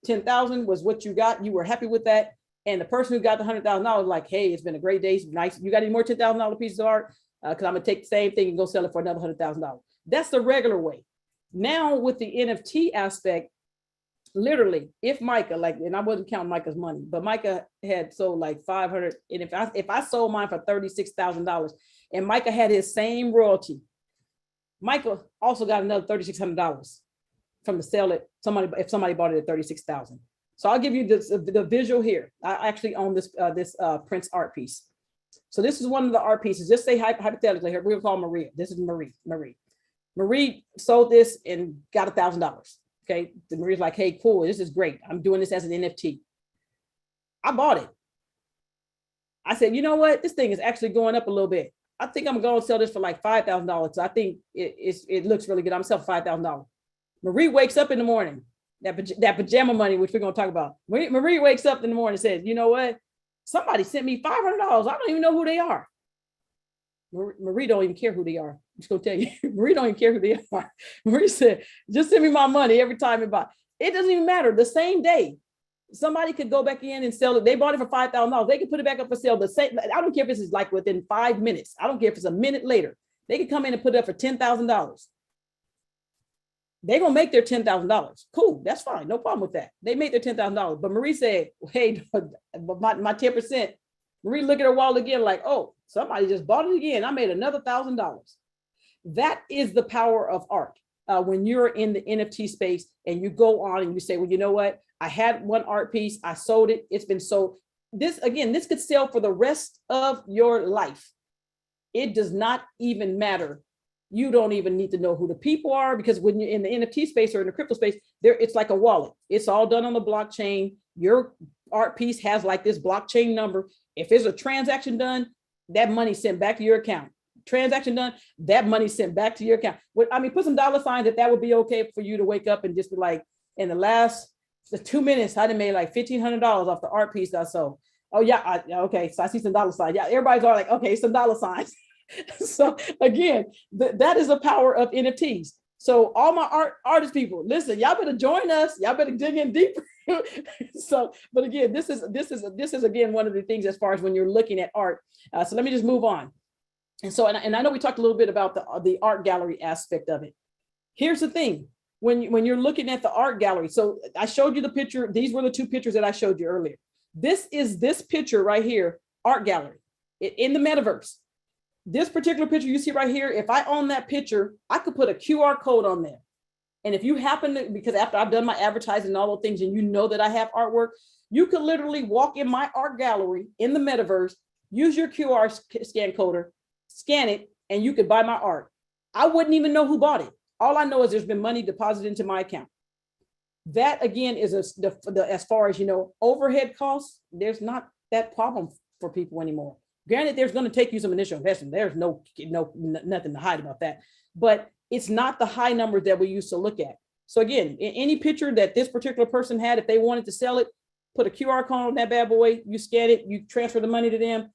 10,000 was what you got. You were happy with that. And the person who got the $100,000 like, hey, it's been a great day. It's nice. You got any more $10,000 pieces of art? Because I'm gonna take the same thing and go sell it for another $100,000. That's the regular way. Now with the NFT aspect, literally, if Micah, like, and I wasn't counting Micah's money, but Micah had sold like 500, and if I sold mine for $36,000, and Micah had his same royalty, Micah also got another $3,600 from the sale it. If somebody bought it at $36,000. So I'll give you the visual here. I actually own this Prince art piece. So this is one of the art pieces. Just say hypothetically here, we're gonna call Maria. This is Marie. Marie sold this and got $1,000. Okay, the Maria's like, hey, cool, this is great. I'm doing this as an NFT. I bought it. I said, you know what? This thing is actually going up a little bit. I think I'm going to sell this for like $5,000. So I think it looks really good. I'm selling $5,000. Marie wakes up in the morning, that pajama money, which we're going to talk about. Marie wakes up in the morning and says, you know what? Somebody sent me $500. I don't even know who they are. Marie don't even care who they are. I'm just gonna tell you, Marie don't even care who they are. Marie said, just send me my money every time it buy. It doesn't even matter. The same day, somebody could go back in and sell it. They bought it for $5,000. They could put it back up for sale. The same. I don't care if this is like within 5 minutes. I don't care if it's a minute later. They could come in and put it up for $10,000. They're gonna make their $10,000. Cool, that's fine, no problem with that. They made their $10,000. But Marie said, hey, my 10%. Marie look at her wallet again, like, oh, somebody just bought it again. I made another $1,000. That is the power of art. When you're in the NFT space and you go on and you say, well, you know what? I had one art piece, I sold it, it's been sold. This could sell for the rest of your life. It does not even matter. You don't even need to know who the people are, because when you're in the NFT space or in the crypto space, it's like a wallet. It's all done on the blockchain. Your art piece has like this blockchain number. If there's a transaction done, that money sent back to your account. Transaction done, that money sent back to your account. I mean, put some dollar signs that would be okay for you to wake up and just be like, in the last 2 minutes, I done made like $1,500 off the art piece that I sold. Oh yeah, okay. So I see some dollar signs. Yeah, everybody's all like, okay, some dollar signs. So again, that is the power of NFTs. So all my artist people, listen, y'all better join us. Y'all better dig in deeper. So, but again, this is again one of the things as far as when you're looking at art. So let me just move on. And so, and I know we talked a little bit about the art gallery aspect of it. Here's the thing: when you're looking at the art gallery. So I showed you the picture. These were the two pictures that I showed you earlier. This picture right here, art gallery in the metaverse. This particular picture you see right here, if I own that picture, I could put a QR code on there. And if you happen to, because after I've done my advertising and all those things, and you know that I have artwork, you could literally walk in my art gallery in the metaverse, use your QR scan coder, scan it, and you could buy my art. I wouldn't even know who bought it. All I know is there's been money deposited into my account. That again is as far as, overhead costs, there's not that problem for people anymore. Granted, there's going to take you some initial investment. There's nothing to hide about that, but it's not the high number that we used to look at. So again, any picture that this particular person had, if they wanted to sell it, put a QR code on that bad boy, you scan it, you transfer the money to them.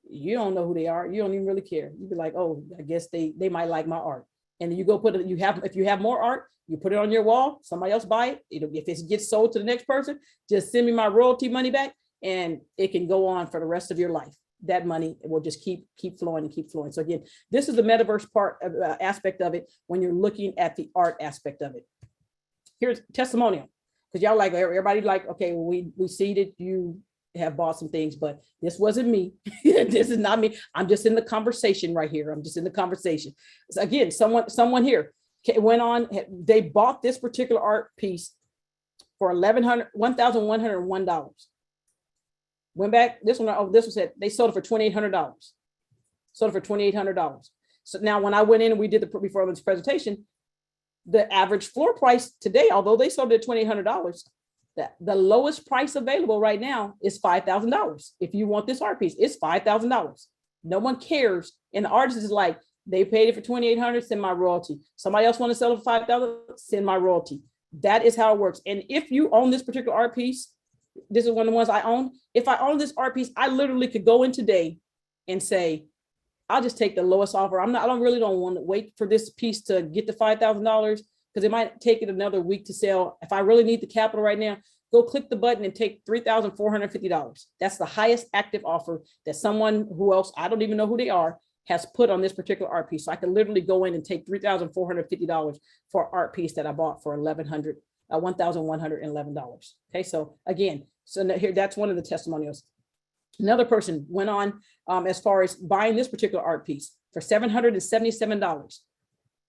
You don't know who they are. You don't even really care. You'd be like, oh, I guess they might like my art. And then you go put it, if you have more art, you put it on your wall, somebody else buy it. If it gets sold to the next person, just send me my royalty money back, and it can go on for the rest of your life. That money will just keep flowing and keep flowing. So again, this is the metaverse part aspect of it when you're looking at the art aspect of it. Here's testimonial, because y'all like, everybody like, okay, well, we see that you have bought some things, but this wasn't me. This is not me. I'm just in the conversation right here. I'm just in the conversation. So again, someone here went on, they bought this particular art piece for $1,101. Went back, this one said they sold it for $2,800. Sold it for $2,800. So now when I went in and we did before this presentation, the average floor price today, although they sold it at $2,800, the lowest price available right now is $5,000. If you want this art piece, it's $5,000. No one cares. And the artist is like, they paid it for $2,800, send my royalty. Somebody else want to sell it for $5,000, send my royalty. That is how it works. And if you own this particular art piece, this is one of the ones I own. If I own this art piece, I literally could go in today and say, I'll just take the lowest offer. I don't want to wait for this piece to get to $5,000 because it might take it another week to sell. If I really need the capital right now, go click the button and take $3,450. That's the highest active offer that someone who else, I don't even know who they are, has put on this particular art piece. So I can literally go in and take $3,450 for an art piece that I bought for $1,111. Okay, so again, here, that's one of the testimonials. Another person went on as far as buying this particular art piece for $777,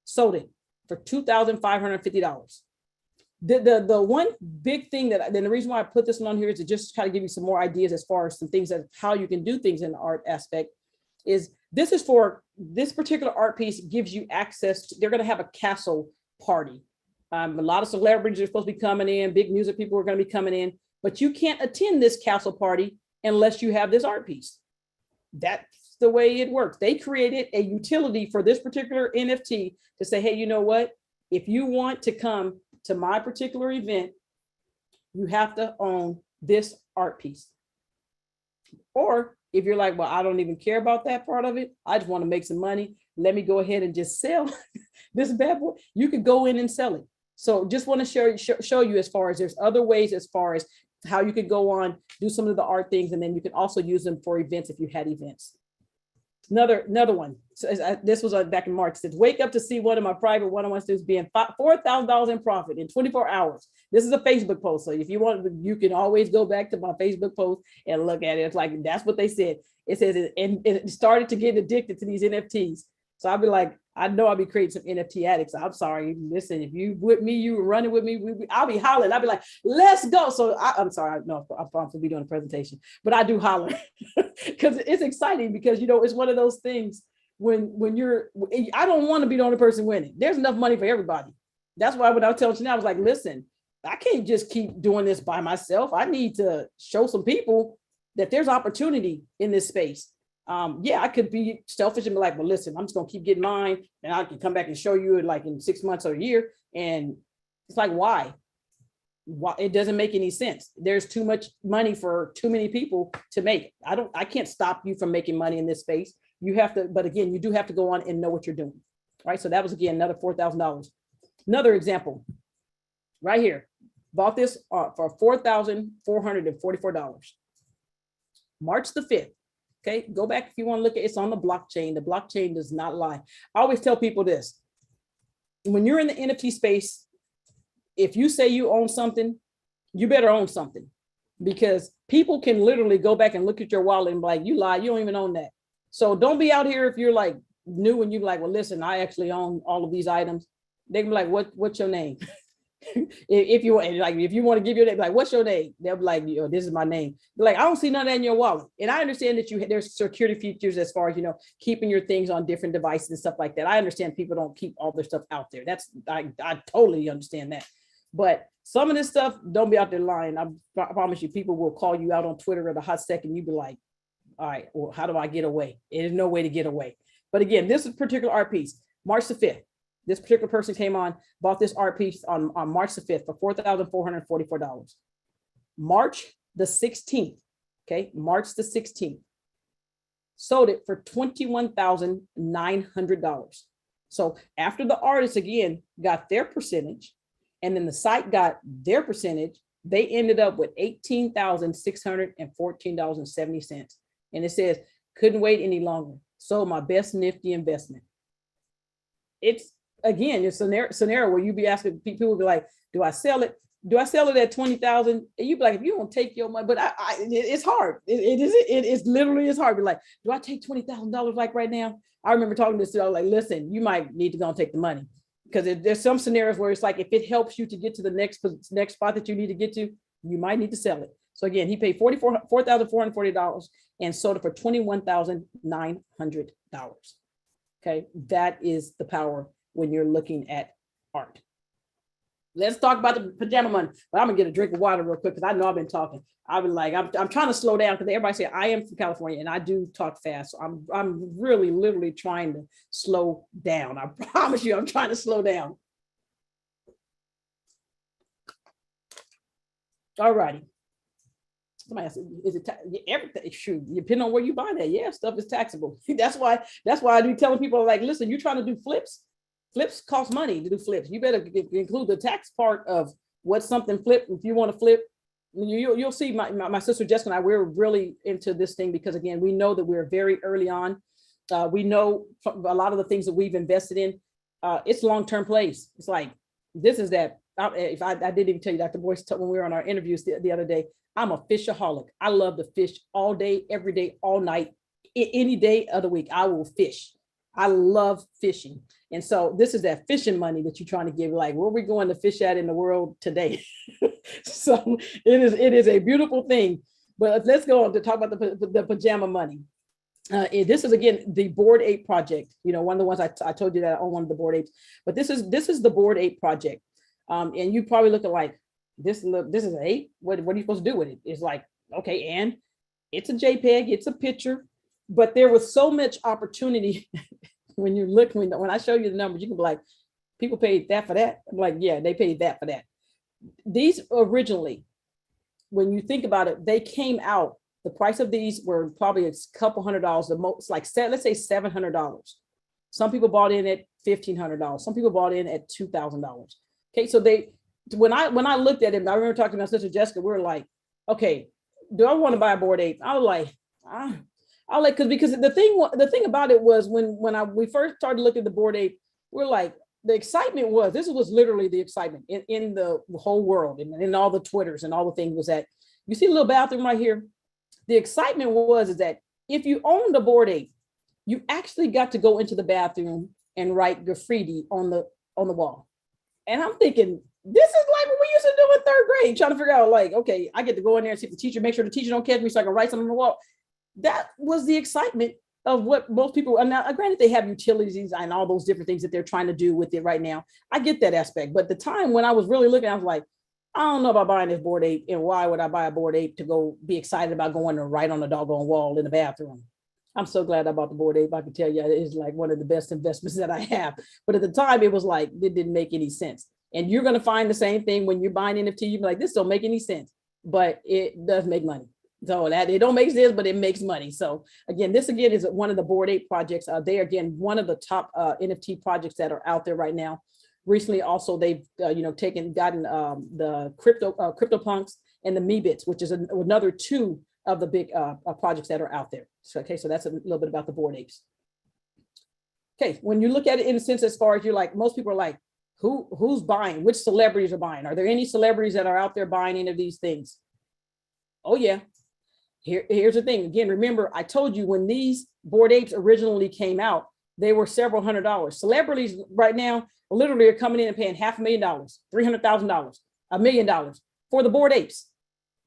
sold it for $2,550. The one big thing then the reason why I put this one on here is to just try to give you some more ideas as far as some things that how you can do things in the art aspect is this is for this particular art piece gives you access to, they're going to have a castle party. A lot of celebrities are supposed to be coming in, big music people are going to be coming in, but you can't attend this castle party unless you have this art piece. That's the way it works. They created a utility for this particular NFT to say, hey, you know what? If you want to come to my particular event, you have to own this art piece. Or if you're like, well, I don't even care about that part of it, I just want to make some money, let me go ahead and just sell this bad boy, you could go in and sell it. So just want to show you as far as there's other ways as far as how you could go on, do some of the art things, and then you can also use them for events if you had events. Another one. So this was back in March. It says, wake up to see one of my private one-on-one students being $4,000 in profit in 24 hours. This is a Facebook post. So if you want, you can always go back to my Facebook post and look at it. It's like, that's what they said. It says, and it started to get addicted to these NFTs. So I'll be like, I know I'll be creating some NFT addicts. I'm sorry. Listen, if you with me, you were running with me, I'll be hollering. I'll be like, let's go. So I'm sorry. No, I'm supposed to be doing a presentation, but I do holler because it's exciting because, you know, it's one of those things when I don't want to be the only person winning. There's enough money for everybody. That's why when I was telling you now, I was like, listen, I can't just keep doing this by myself. I need to show some people that there's opportunity in this space. Yeah, I could be selfish and be like, well, listen, I'm just gonna keep getting mine and I can come back and show you like in 6 months or a year. And it's like, why? It doesn't make any sense. There's too much money for too many people to make. I can't stop you from making money in this space. You have to, but again, you do have to go on and know what you're doing. Right. So that was again another $4,000. Another example right here. Bought this for $4,444. March the 5th. Okay, go back if you want to look at it. It's on the blockchain. The blockchain does not lie. I always tell people this. When you're in the NFT space, if you say you own something, you better own something because people can literally go back and look at your wallet and be like, you lie, you don't even own that. So don't be out here if you're like new and you're like, well, listen, I actually own all of these items. They can be like, what's your name? if you want to give your name, like, what's your name? They'll be like, this is my name. They're like, I don't see none of that in your wallet. And I understand that there's security features as far as, you know, keeping your things on different devices and stuff like that. I understand people don't keep all their stuff out there. I totally understand that. But some of this stuff, don't be out there lying. I promise you, people will call you out on Twitter at a hot second. You'd be like, all right, well, how do I get away? There's no way to get away. But again, this is a particular art piece, March the 5th. This particular person came on, bought this art piece on March the 5th for $4,444. March the 16th, okay, March the 16th, sold it for $21,900. So after the artist, again, got their percentage, and then the site got their percentage, they ended up with $18,614.70. And it says, couldn't wait any longer. Sold my best Nifty investment. It's, again, your scenario where you be asking people will be like, do I sell it? Do I sell it at 20,000? And you be like, if you don't take your money, but it's hard. It's literally, it's hard. Be like, do I take $20,000 like right now? I remember talking to this, I was like, listen, you might need to go and take the money. because there's some scenarios where it's like, if it helps you to get to the next spot that you need to get to, you might need to sell it. So again, he paid $4,440 and sold it for $21,900. Okay, that is the power when you're looking at art. Let's talk about the pajama money. But I'm gonna get a drink of water real quick because I know I've been talking. I've been like, I'm trying to slow down because everybody say I am from California and I do talk fast. So I'm really literally trying to slow down. I promise you, I'm trying to slow down. All righty. Somebody asked, is it everything? Shoot, depending on where you buy that, yeah, stuff is taxable. That's why I do telling people, like, listen, you're trying to do flips. Flips cost money to do flips. You better include the tax part of what something flip. If you want to flip, you'll see my sister Jessica and I, we're really into this thing because, again, we know that we're very early on. We know a lot of the things that we've invested in, it's long-term plays. It's like, this is that. If I didn't even tell you, Dr. Boyce, when we were on our interviews the other day, I'm a fishaholic. I love to fish all day, every day, all night, any day of the week. I will fish. I love fishing. And so this is that fishing money that you're trying to give, like, where are we going to fish at in the world today? So it is a beautiful thing. But let's go on to talk about the pajama money. This is, again, the Bored Ape Project. You know, one of the ones I told you that I own one of the Bored Apes. But this is the Bored Ape Project. And you probably look at like, this is an ape. What are you supposed to do with it? It's like, okay, and it's a JPEG, it's a picture, but there was so much opportunity when you look, when I show you the numbers, you can be like, people paid that for that. I'm like, yeah, they paid that for that. These originally, when you think about it, they came out, the price of these were probably a couple $100, the most, like, let's say $700. Some people bought in at $1,500. Some people bought in at $2,000. Okay, so when I looked at it, I remember talking to my sister Jessica, we were like, okay, do I want to buy a Bored Ape? I was like, because the thing about it was when we first started looking at the Bored Ape, we're like, the excitement was, this was literally the excitement in the whole world and in all the Twitters and all the things was that, you see a little bathroom right here? The excitement is that if you owned a Bored Ape, you actually got to go into the bathroom and write graffiti on the wall. And I'm thinking, this is like what we used to do in third grade, trying to figure out, like, okay, I get to go in there and see the teacher, make sure the teacher don't catch me so I can write something on the wall. That was the excitement of what most people, and now granted they have utilities and all those different things that they're trying to do with it right now. I get that aspect. But the time when I was really looking, I was like, I don't know about buying this Bored Ape, and why would I buy a Bored Ape to go be excited about going to write on the doggone wall in the bathroom? I'm so glad I bought the Bored Ape. I can tell you it's like one of the best investments that I have. But at the time, it was like, it didn't make any sense. And you're going to find the same thing when you're buying NFT. You're like, this don't make any sense, but it does make money. So that it don't make sense, but it makes money. So again, this again is one of the Bored Ape projects. They are, again, one of the top NFT projects that are out there right now. Recently, also they've gotten the CryptoPunks and the Meebits, which is another two of the big projects that are out there. So okay, so that's a little bit about the Bored Apes. Okay, when you look at it in a sense, as far as you're like, most people are like, who's buying? Which celebrities are buying? Are there any celebrities that are out there buying any of these things? Oh yeah. Here's the thing. Again, remember, I told you when these Bored Apes originally came out, they were several $100s. Celebrities right now literally are coming in and paying $500,000, $300,000, $1 million for the Bored Apes.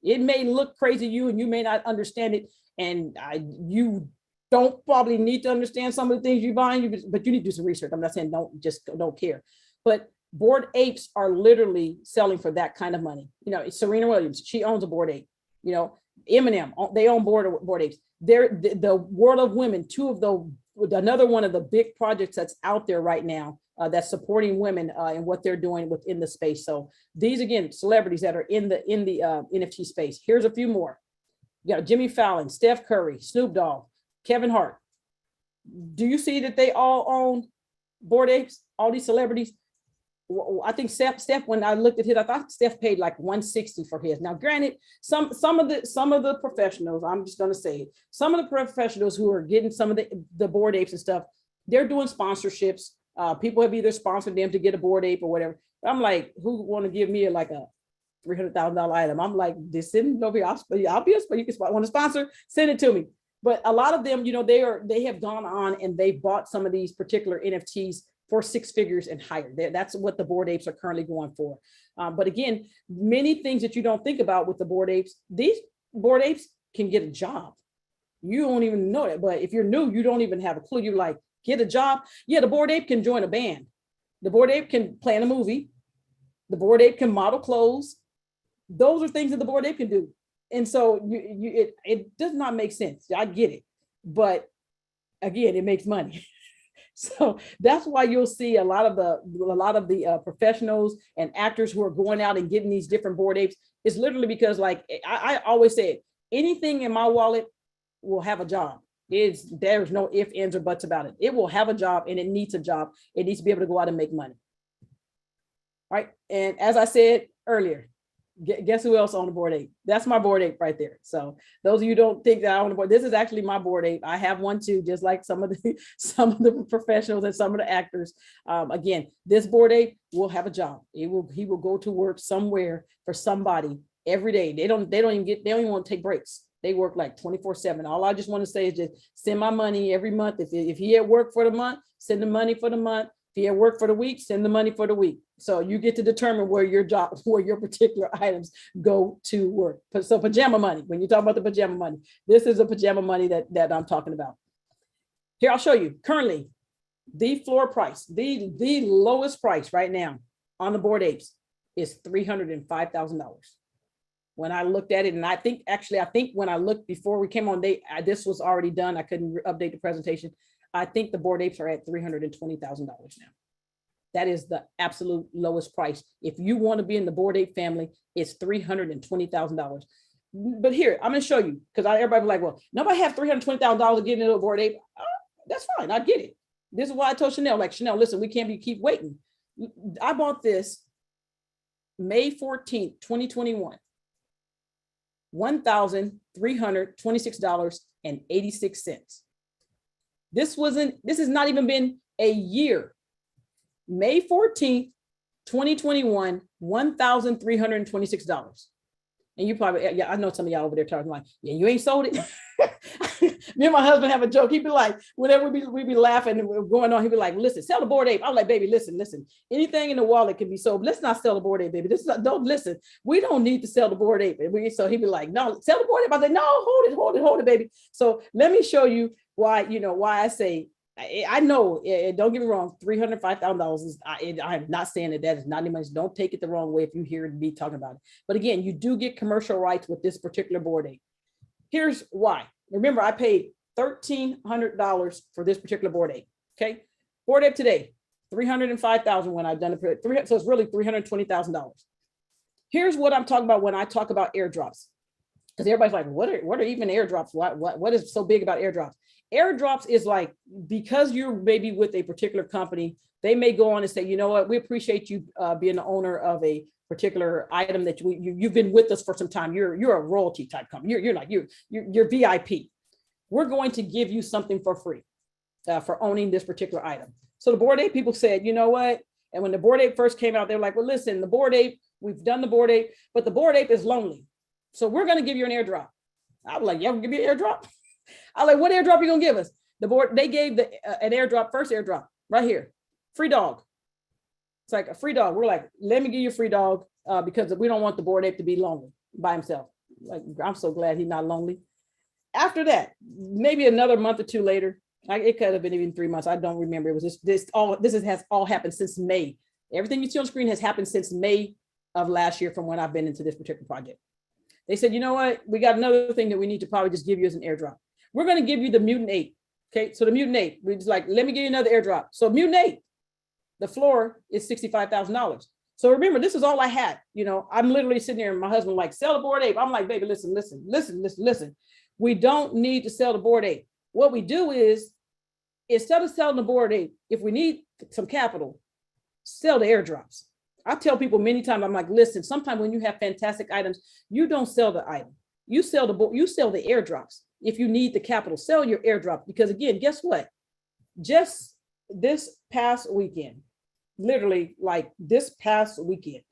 It may look crazy to you and you may not understand it. And you don't probably need to understand some of the things you're buying, but you need to do some research. I'm not saying don't care. But Bored Apes are literally selling for that kind of money. You know, Serena Williams, she owns a Bored Ape. You know, Eminem, they own Bored Apes. They're the World of Women, another one of the big projects that's out there right now that's supporting women and what they're doing within the space. So these, again, celebrities that are in the NFT space. Here's a few more. You got Jimmy Fallon, Steph Curry, Snoop Dogg, Kevin Hart. Do you see that they all own Bored Apes? All these celebrities. I think Steph, when I looked at his, I thought Steph paid like $160 for his. Now, granted, some of the professionals, I'm just going to say it, some of the professionals who are getting some of the Bored Apes and stuff, they're doing sponsorships. People have either sponsored them to get a Bored Ape or whatever. I'm like, who want to give me like a $300,000 item? I'm like, this isn't going to be obvious, but you can want to sponsor, send it to me. But a lot of them, you know, they have gone on and they've bought some of these particular NFTs for 6 figures and higher. That's what the Bored Apes are currently going for. But again, many things that you don't think about with the Bored Apes, these Bored Apes can get a job. You don't even know that. But if you're new, you don't even have a clue. You're like, get a job. Yeah, the Bored Ape can join a band. The Bored Ape can plan a movie. The Bored Ape can model clothes. Those are things that the Bored Ape can do. And so it does not make sense. I get it. But again, it makes money. So that's why you'll see a lot of the professionals and actors who are going out and getting these different Bored Apes. It's literally because, like I always say, anything in my wallet will have a job. There's no ifs, ands, or buts about it. It will have a job, and it needs a job. It needs to be able to go out and make money. All right. And as I said earlier, guess who else on the Bored Ape? That's my Bored Ape right there. So those of you who don't think that I own the board, this is actually my Bored Ape. I have one too, just like some of the professionals and some of the actors. Again, this Bored Ape will have a job. He will go to work somewhere for somebody every day. They don't even want to take breaks. They work like 24/7. All I just want to say is just send my money every month. If he at work for the month, send the money for the month. If he at work for the week, send the money for the week. So you get to determine where your particular items go to work. So pajama money, when you talk about the pajama money, this is a pajama money that I'm talking about. Here, I'll show you currently the floor price, the lowest price right now on the Bored Apes is $305,000. When I looked at it, and I think when I looked before we came on, this was already done. I couldn't update the presentation. I think the Bored Apes are at $320,000 now. That is the absolute lowest price. If you want to be in the Bored Ape family, it's $320,000. But here, I'm going to show you, because everybody was like, well, nobody have $320,000 to get into a Bored Ape. Oh, that's fine. I get it. This is why I told Chanel, listen, we can't keep waiting. I bought this May 14th, 2021. $1,326.86. This has not even been a year. May 14th, 2021, $1,326. And you probably, yeah, I know some of y'all over there talking like, yeah, you ain't sold it. Me and my husband have a joke. He'd be like, whenever we be laughing and going on, he'd be like, listen, sell the Bored Ape. I'm like, baby, listen. Anything in the wallet can be sold. Let's not sell the Bored Ape, baby. Don't listen. We don't need to sell the Bored Ape. So he'd be like, no, sell the Bored Ape. I said, no, hold it, baby. So let me show you why I say, I know, don't get me wrong, $305,000 is, I'm not saying that is not any money. Don't take it the wrong way if you hear me talking about it. But again, you do get commercial rights with this particular Bored Ape. Here's why. Remember, I paid $1,300 for this particular Bored Ape. Okay. Bored Ape today, $305,000 when I've done it. So it's really $320,000. Here's what I'm talking about when I talk about airdrops. Because everybody's like, what are even airdrops? What is so big about airdrops? Airdrops is like, because you're maybe with a particular company, they may go on and say, you know what, we appreciate you being the owner of a particular item that you've been with us for some time. You're a royalty type company. You're VIP. We're going to give you something for free for owning this particular item. So the Bored Ape people said, you know what? And when the Bored Ape first came out, they were like, well, listen, the Bored Ape, we've done the Bored Ape, but the Bored Ape is lonely. So we're going to give you an airdrop. I was like, yeah, give me an airdrop. I was like, what airdrop you going to give us? They gave an airdrop, first airdrop right here. Free dog. It's like a free dog. We're like, let me give you a free dog because we don't want the Bored Ape to be lonely by himself. Like, I'm so glad he's not lonely. After that, maybe another month or two later, it could have been even 3 months. I don't remember. It was this has all happened since May. Everything you see on screen has happened since May of last year from when I've been into this particular project. They said, you know what? We got another thing that we need to probably just give you as an airdrop. We're going to give you the Mutant Ape. Okay. So the Mutant Ape, we just like, let me give you another airdrop. So Mutant Ape, the floor is $65,000. So remember, this is all I had. You know, I'm literally sitting there and my husband like, sell the Bored Ape. I'm like, baby, listen. We don't need to sell the Bored Ape. What we do is, instead of selling the Bored Ape, if we need some capital, sell the airdrops. I tell people many times, I'm like, listen, sometimes when you have fantastic items, you don't sell the item. You sell the airdrops. If you need the capital, sell your airdrop. Because again, guess what? Just this past weekend, literally like this past weekend.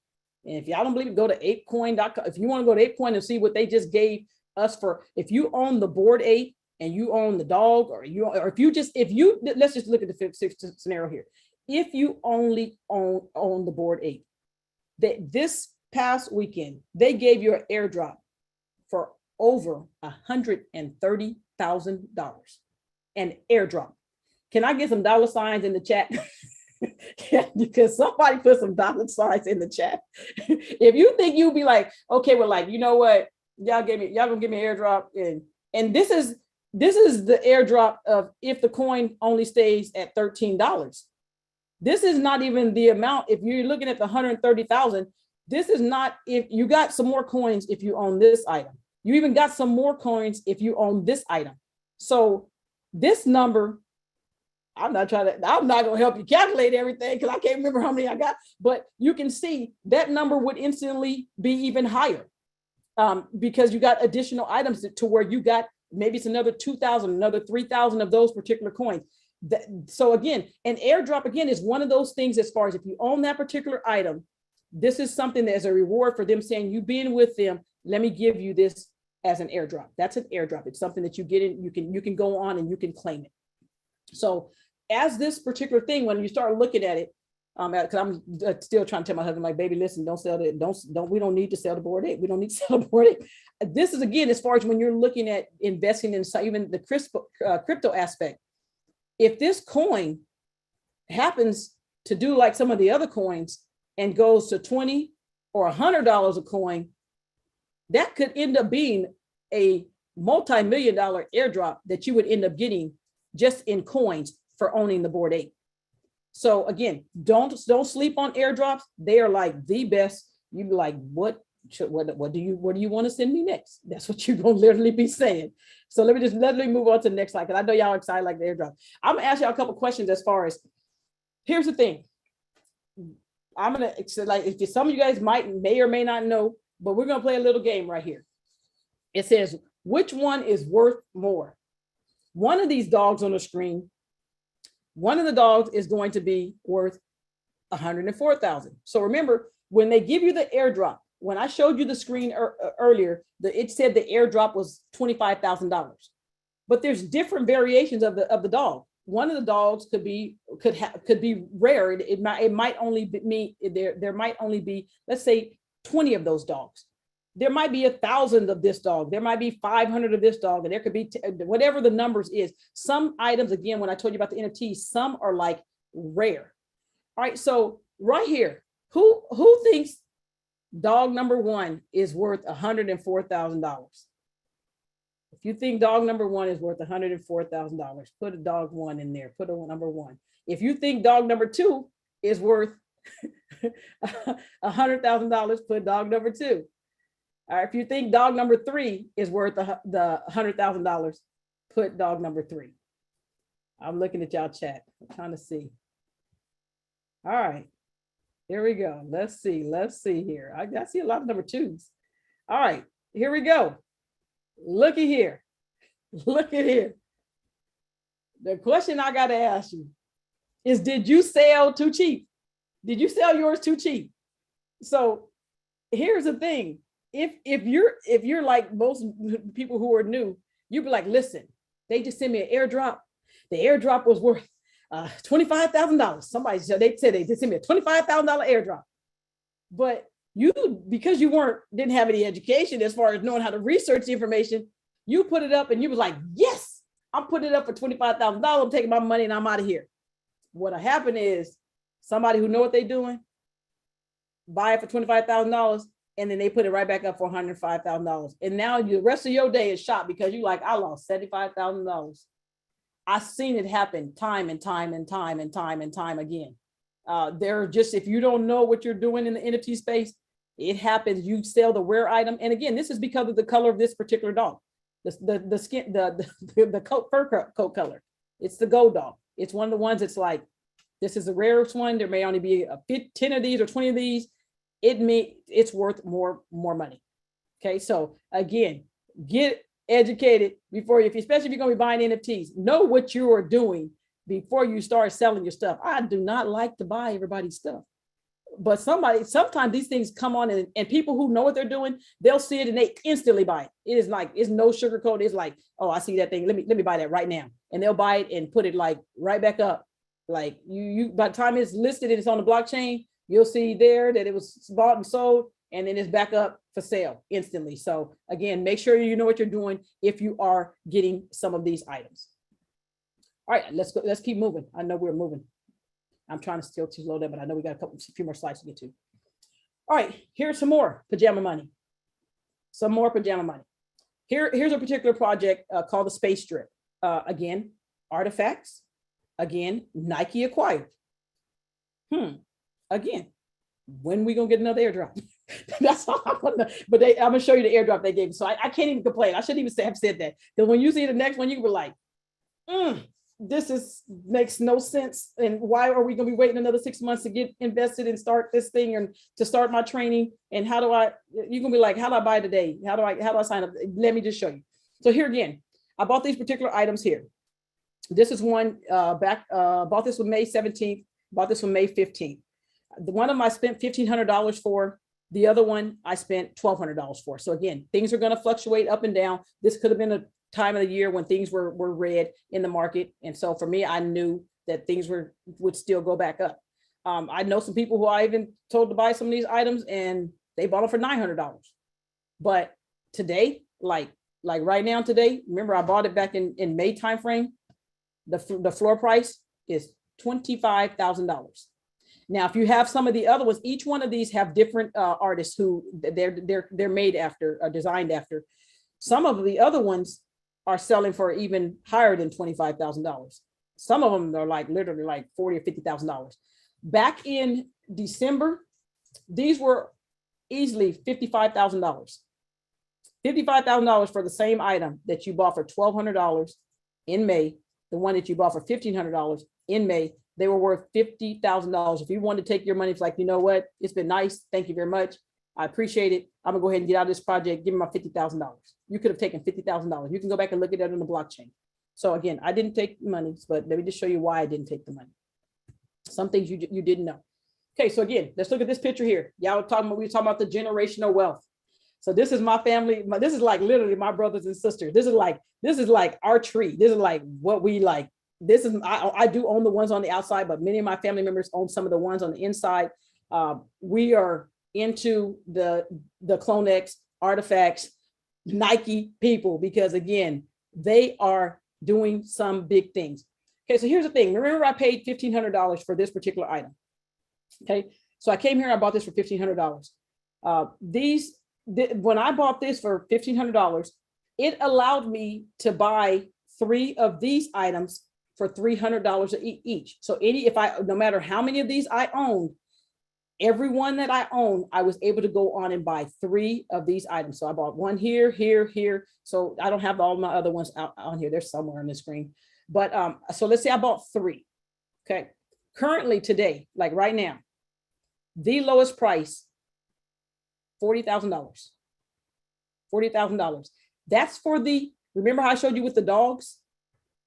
And if y'all don't believe it, go to apecoin.com. If you want to go to apecoin and see what they just gave us for, if you own the Bored Ape and you own the dog, let's just look at the scenario here. if you only own the Bored Ape. This past weekend, they gave you an airdrop for over $130,000. An airdrop. Can I get some dollar signs in the chat? Because somebody put some dollar signs in the chat. If you think you'll be like, okay, well, like, you know what, y'all gonna give me an airdrop, and this is the airdrop of if the coin only stays at $13. This is not even the amount. If you're looking at the 130,000, this is not, if you got some more coins if you own this item. You even got some more coins if you own this item. So this number, I'm not going to help you calculate everything because I can't remember how many I got, but you can see that number would instantly be even higher because you got additional items to where you got, maybe it's another 2,000, another 3,000 of those particular coins. So again, an airdrop again is one of those things as far as if you own that particular item, this is something that is a reward for them saying you being with them, let me give you this as an airdrop. That's an airdrop. It's something that you get in, you can go on and you can claim it. So as this particular thing, when you start looking at it, because I'm still trying to tell my husband, like, baby, listen, don't sell it. We don't need to sell the Bored Ape. We don't need to sell the Bored Ape. This is again, as far as when you're looking at investing in even the crypto aspect. If this coin happens to do like some of the other coins and goes to $20 or $100 a coin, that could end up being a multi-million-dollar airdrop that you would end up getting just in coins for owning the Bored Ape. So again, don't sleep on airdrops. They are like the best. You'd be like, what do you want to send me next? That's what you're gonna literally be saying. So let me move on to the next slide, because I know y'all are excited like the airdrop. I'm gonna ask y'all a couple questions as far as, here's the thing. I'm gonna, like, if some of you guys may or may not know, but we're gonna play a little game right here. It says, which one is worth more? One of these dogs on the screen, one of the dogs is going to be worth 104,000. So remember, when they give you the airdrop, when I showed you the screen earlier, it said the airdrop was $25,000. But there's different variations of the dog. One of the dogs could be rare. It might only be there might only be, let's say, 20 of those dogs. There might be 1,000 of this dog. There might be 500 of this dog, and there could be whatever the numbers is. Some items, again, when I told you about the NFTs, some are like rare. All right, so right here, who thinks dog number one is worth $104,000? If you think dog number one is worth $104,000, put a dog one in there. Put a number one. If you think dog number two is worth $100,000, put dog number two. All right, if you think dog number three is worth the $100,000, put dog number three. I'm looking at y'all chat. I'm trying to see. All right, here we go. Let's see here. I see a lot of number twos. All right, here we go. Looky here. Look at here. The question I got to ask you is, did you sell too cheap? Did you sell yours too cheap? So here's the thing. If you're like most people who are new, you'd be like, listen, they just sent me an airdrop. The airdrop was worth $25,000. They said they just sent me a $25,000 airdrop. But because you didn't have any education as far as knowing how to research the information, you put it up and you was like, yes, I'm putting it up for $25,000. I'm taking my money and I'm out of here. What happened is somebody who know what they're doing, buy it for $25,000. And then they put it right back up for $105,000. And now the rest of your day is shot because you like, I lost $75,000. I've seen it happen time and time again. They're just, if you don't know what you're doing in the NFT space, it happens. You sell the rare item. And again, this is because of the color of this particular dog. The skin, the coat, fur coat color. It's the gold dog. It's one of the ones that's like, this is the rarest one. There may only be 10 of these or 20 of these. It's worth more money. Okay, so again, get educated especially if you're going to be buying NFTs. Know what you are doing before you start selling your stuff. I do not like to buy everybody's stuff, but sometimes these things come on and people who know what they're doing, they'll see it and they instantly buy it. It is like, it's no sugarcoat. It's like, oh, I see that thing. Let me buy that right now. And they'll buy it and put it like right back up. Like you by the time it's listed and it's on the blockchain, you'll see there that it was bought and sold, and then it's back up for sale instantly. So again, make sure you know what you're doing if you are getting some of these items. All right, let's go. Let's keep moving. I know we're moving. I'm trying to still slow down, but I know we got a few more slides to get to. All right, here's some more pajama money. Some more pajama money. Here's a particular project called the Space Strip. Again, artifacts. Again, Nike acquired. Again, when we gonna get another airdrop? That's all I want to know. But I'm gonna show you the airdrop they gave me. So I can't even complain. I shouldn't even have said that. Because when you see the next one, you can be like, this makes no sense. And why are we gonna be waiting another 6 months to get invested and start this thing and to start my training? And how do you're gonna be like, how do I buy today? How do I sign up? Let me just show you. So here again, I bought these particular items here. This is one bought this on May 17th, bought this on May 15th. The one of them I spent $1,500 for. The other one I spent $1,200 for. So again, things are going to fluctuate up and down. This could have been a time of the year when things were red in the market. And so for me, I knew that things would still go back up. I know some people who I even told to buy some of these items and they bought them for $900. But today, like right now today, remember I bought it back in May timeframe. The floor price is $25,000. Now, if you have some of the other ones, each one of these have different artists who they're made after, designed after. Some of the other ones are selling for even higher than $25,000. Some of them are like literally like $40,000 or $50,000. Back in December, these were easily $55,000. $55,000 for the same item that you bought for $1,200 in May. The one that you bought for $1,500 in May, they were worth $50,000. If you wanted to take your money, it's like, you know what? It's been nice. Thank you very much. I appreciate it. I'm gonna go ahead and get out of this project. Give me my $50,000. You could have taken $50,000. You can go back and look at that on the blockchain. So again, I didn't take money, but let me just show you why I didn't take the money. Some things you didn't know. Okay, so again, let's look at this picture here. Y'all were talking about the generational wealth. So this is my family. This is like literally my brothers and sisters. This is like our tree. This is like what we like. This is I do own the ones on the outside, but many of my family members own some of the ones on the inside. We are into the CloneX, artifacts, Nike people, because again, they are doing some big things. Okay, so here's the thing. Remember, I paid $1,500 for this particular item. Okay, so I came here and I bought this for $1,500. When I bought this for $1,500, it allowed me to buy 3 of these items for $300 each. So no matter how many of these I owned, every one that I own, I was able to go on and buy 3 of these items. So I bought one here, here, here. So I don't have all my other ones out on here. They're somewhere on the screen. But so let's say I bought 3. Okay. Currently today, like right now, the lowest price, $40,000. $40,000. That's for remember how I showed you with the dogs?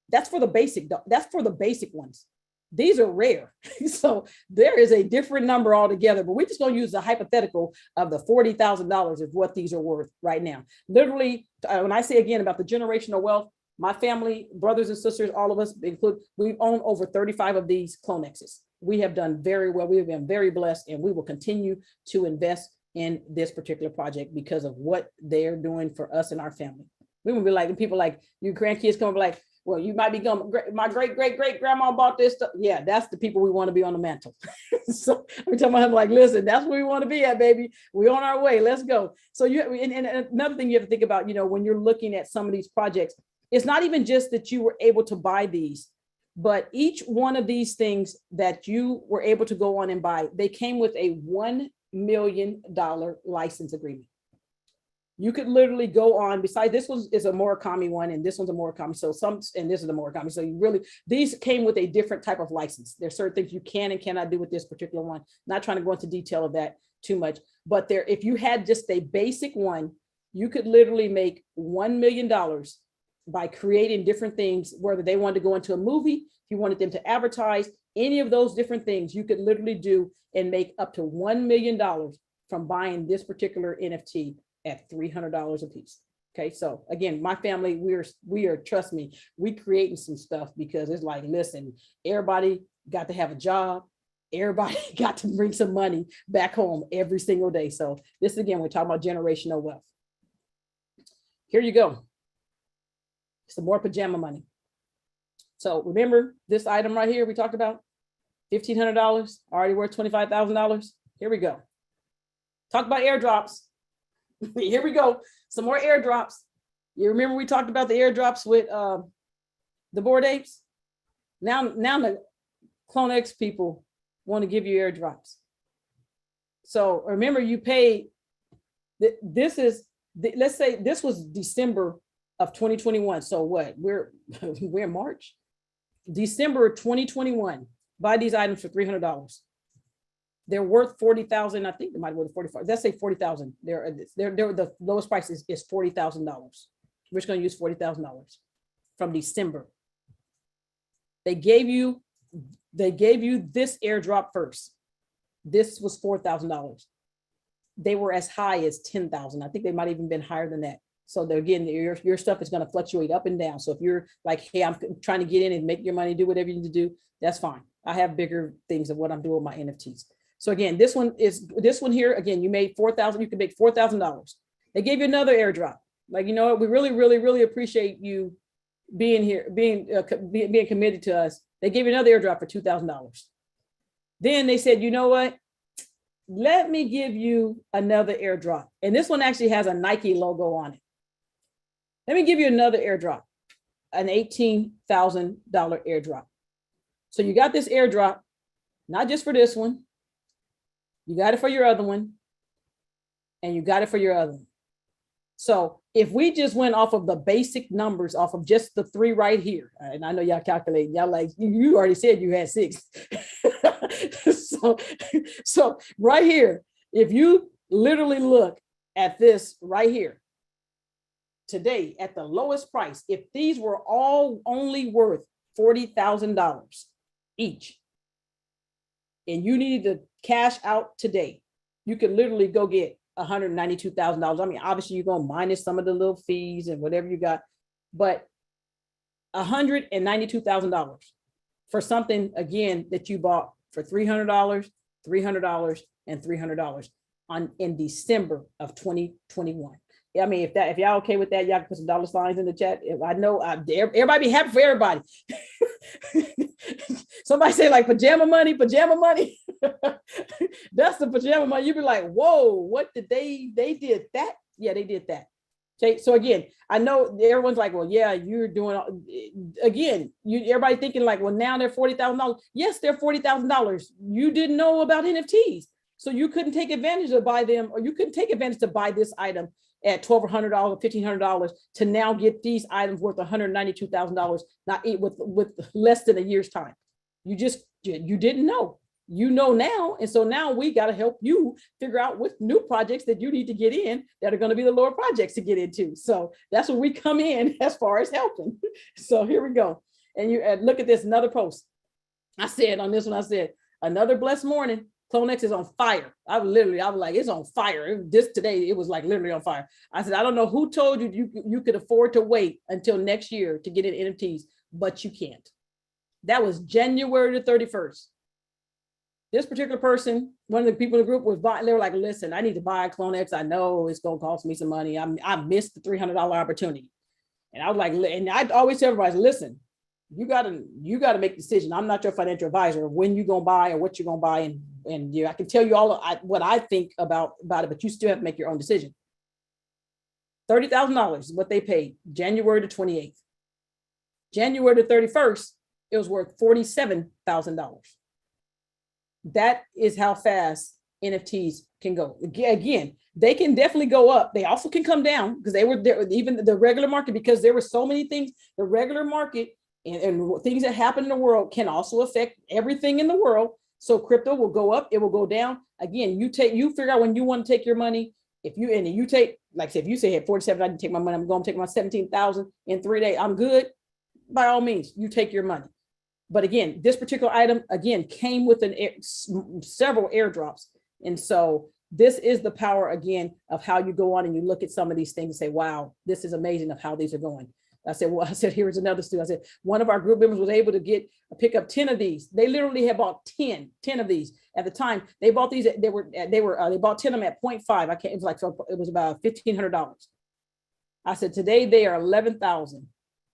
That's for the basic ones. These are rare. So there is a different number altogether, but we're just going to use the hypothetical of the $40,000 of what these are worth right now. Literally, when I say again about the generational wealth, my family, brothers and sisters, all of us, we own over 35 of these CloneXs. We have done very well. We have been very blessed, and we will continue to invest in this particular project because of what they're doing for us and our family. We will be like, people like your grandkids come up like, well, you might be going, my great grandma bought this stuff. Yeah, that's the people we want to be on the mantle. So I'm telling my husband, like, listen, that's where we want to be at, baby. We're on our way. Let's go. So and another thing you have to think about, when you're looking at some of these projects, it's not even just that you were able to buy these, but each one of these things that you were able to go on and buy, they came with a $1 million license agreement. You could literally go on, besides this one is a Murakami one, and this one's a Murakami. And this is a Murakami. So these came with a different type of license. There's certain things you can and cannot do with this particular one. Not trying to go into detail of that too much, but if you had just a basic one, you could literally make $1 million by creating different things, whether they wanted to go into a movie, if you wanted them to advertise, any of those different things you could literally do and make up to $1 million from buying this particular NFT at $300 a piece. Okay, so again, my family, we are, trust me, we creating some stuff because it's like, listen, everybody got to have a job. Everybody got to bring some money back home every single day. So this, again, we're talking about generational wealth. Here you go. Some more pajama money. So remember this item right here we talked about? $1,500, already worth $25,000. Here we go. Talk about airdrops. Here we go. Some more airdrops. You remember we talked about the airdrops with the Bored Apes? Now the CloneX people want to give you airdrops. So remember, you paid. This is, let's say this was December of 2021. So what? We're in March. December 2021. Buy these items for $300. They're worth 40,000. I think they might be worth 45. Let's say 40,000. They're the lowest price is $40,000. We're just going to use $40,000 from December. They gave you this airdrop first. This was $4,000. They were as high as 10,000. I think they might even been higher than that. So again, your stuff is going to fluctuate up and down. So if you're like, hey, I'm trying to get in and make your money, do whatever you need to do, that's fine. I have bigger things of what I'm doing with my NFTs. So again, this one here, again, you made 4,000, you can make $4,000. They gave you another airdrop. Like, you know what, we really, really, really appreciate you being here, being committed to us. They gave you another airdrop for $2,000. Then they said, you know what? Let me give you another airdrop. And this one actually has a Nike logo on it. Let me give you another airdrop, an $18,000 airdrop. So you got this airdrop, not just for this one. You got it for your other one. And you got it for your other one. So if we just went off of the basic numbers, off of just the three right here, and I know y'all calculating, y'all like, you already said you had 6. So right here, if you literally look at this right here, today at the lowest price, if these were all only worth $40,000 each, and you needed to cash out today, you could literally go get $192,000. I mean, obviously you're going to minus some of the little fees and whatever you got, but $192,000 for something, again, that you bought for $300, $300, and $300 in December of 2021. I mean, if y'all okay with that, y'all can put some dollar signs in the chat. If I know, everybody be happy for everybody. Somebody say like pajama money. That's the pajama money. You'd be like, whoa, what did they did that? Yeah, they did that. Okay, so again, I know everyone's like, well, yeah, you're doing, again, everybody thinking like, well, now they're $40,000. Yes, they're $40,000. You didn't know about NFTs. So you couldn't take advantage to buy them, or you couldn't take advantage to buy this item at $1,200, $1,500 to now get these items worth $192,000, not with less than a year's time. You didn't know. You know now, and so now we got to help you figure out what new projects that you need to get in that are going to be the lower projects to get into. So that's where we come in as far as helping. So here we go. And you look at this, another post. I said on this one, I said, another blessed morning. CloneX is on fire. I was like, it's on fire. Today, it was like literally on fire. I said, I don't know who told you you could afford to wait until next year to get in NFTs, but you can't. That was January the 31st. This particular person, one of the people in the group was buying, they were like, listen, I need to buy CloneX. I know it's going to cost me some money. I missed the $300 opportunity. And I was like, and I always tell everybody, listen, you gotta make a decision. I'm not your financial advisor of when you're gonna buy or what you're gonna buy, and I can tell you all what I think about it, but you still have to make your own decision. $30,000 is what they paid January the 28th. January the 31st, it was worth $47,000. That is how fast NFTs can go. Again, they can definitely go up. They also can come down because they were there, even the regular market, because there were so many things. The regular market and things that happen in the world can also affect everything in the world. So crypto will go up, it will go down. Again, you figure out when you want to take your money. If you take, like I said, if you say, hey, 47, I can take my money, I'm going to take my 17,000 in 3 days, I'm good. By all means, you take your money. But again, this particular item, again, came with several airdrops. And so this is the power, again, of how you go on and you look at some of these things and say, wow, this is amazing of how these are going. I said, well, I said, here's another student. I said, one of our group members was able to pick up 10 of these. They literally had bought 10 of these at the time. They bought these. They bought 10 of them at 0.5. I can't, it was like, so it was about $1,500. I said, today they are 11,000.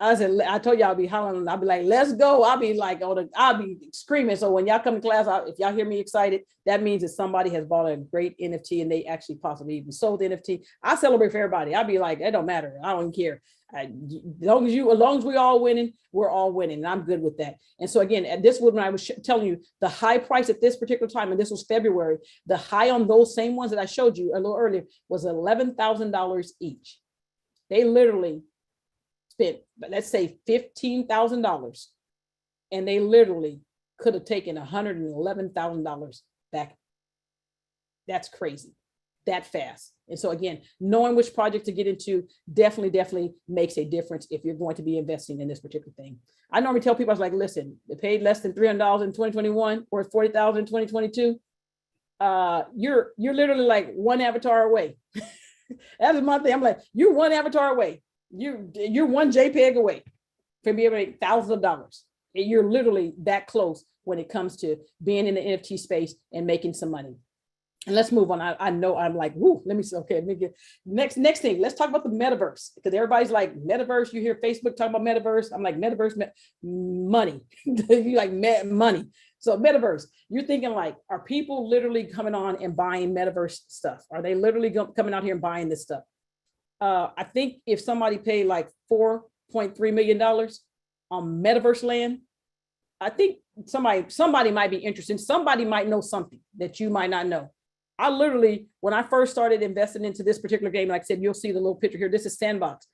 I said, I told you I'll be hollering. I'll be like, let's go. I'll be like, I'll be screaming. So when y'all come to class, if y'all hear me excited, that means that somebody has bought a great NFT and they actually possibly even sold the NFT. I celebrate for everybody. I'll be like, it don't matter. I don't care. As long as we all winning, we're all winning. And I'm good with that. And so again, at this one, when I was telling you the high price at this particular time, and this was February, the high on those same ones that I showed you a little earlier was $11,000 each. They literally spent, let's say $15,000, and they literally could have taken $111,000 back. That's crazy, that fast. And so again, knowing which project to get into definitely makes a difference if you're going to be investing in this particular thing. I normally tell people, I was like, listen, they paid less than $300 in 2021 or $40,000 in 2022. You're literally like one avatar away. That is my thing. I'm like, you're one avatar away. You're one JPEG away from being able to make thousands of dollars. And you're literally that close when it comes to being in the NFT space and making some money. And let's move on. I know I'm like, whoo, let me see. Okay, let me get next thing. Let's talk about the metaverse, because everybody's like, metaverse. You hear Facebook talking about metaverse. I'm like, metaverse, money. You like money. So metaverse, you're thinking like, are people literally coming on and buying metaverse stuff? Are they literally coming out here and buying this stuff? I think if somebody paid like $4.3 million on metaverse land, I think somebody might be interested. Somebody might know something that you might not know. I literally, when I first started investing into this particular game, like I said, you'll see the little picture here. This is Sandbox.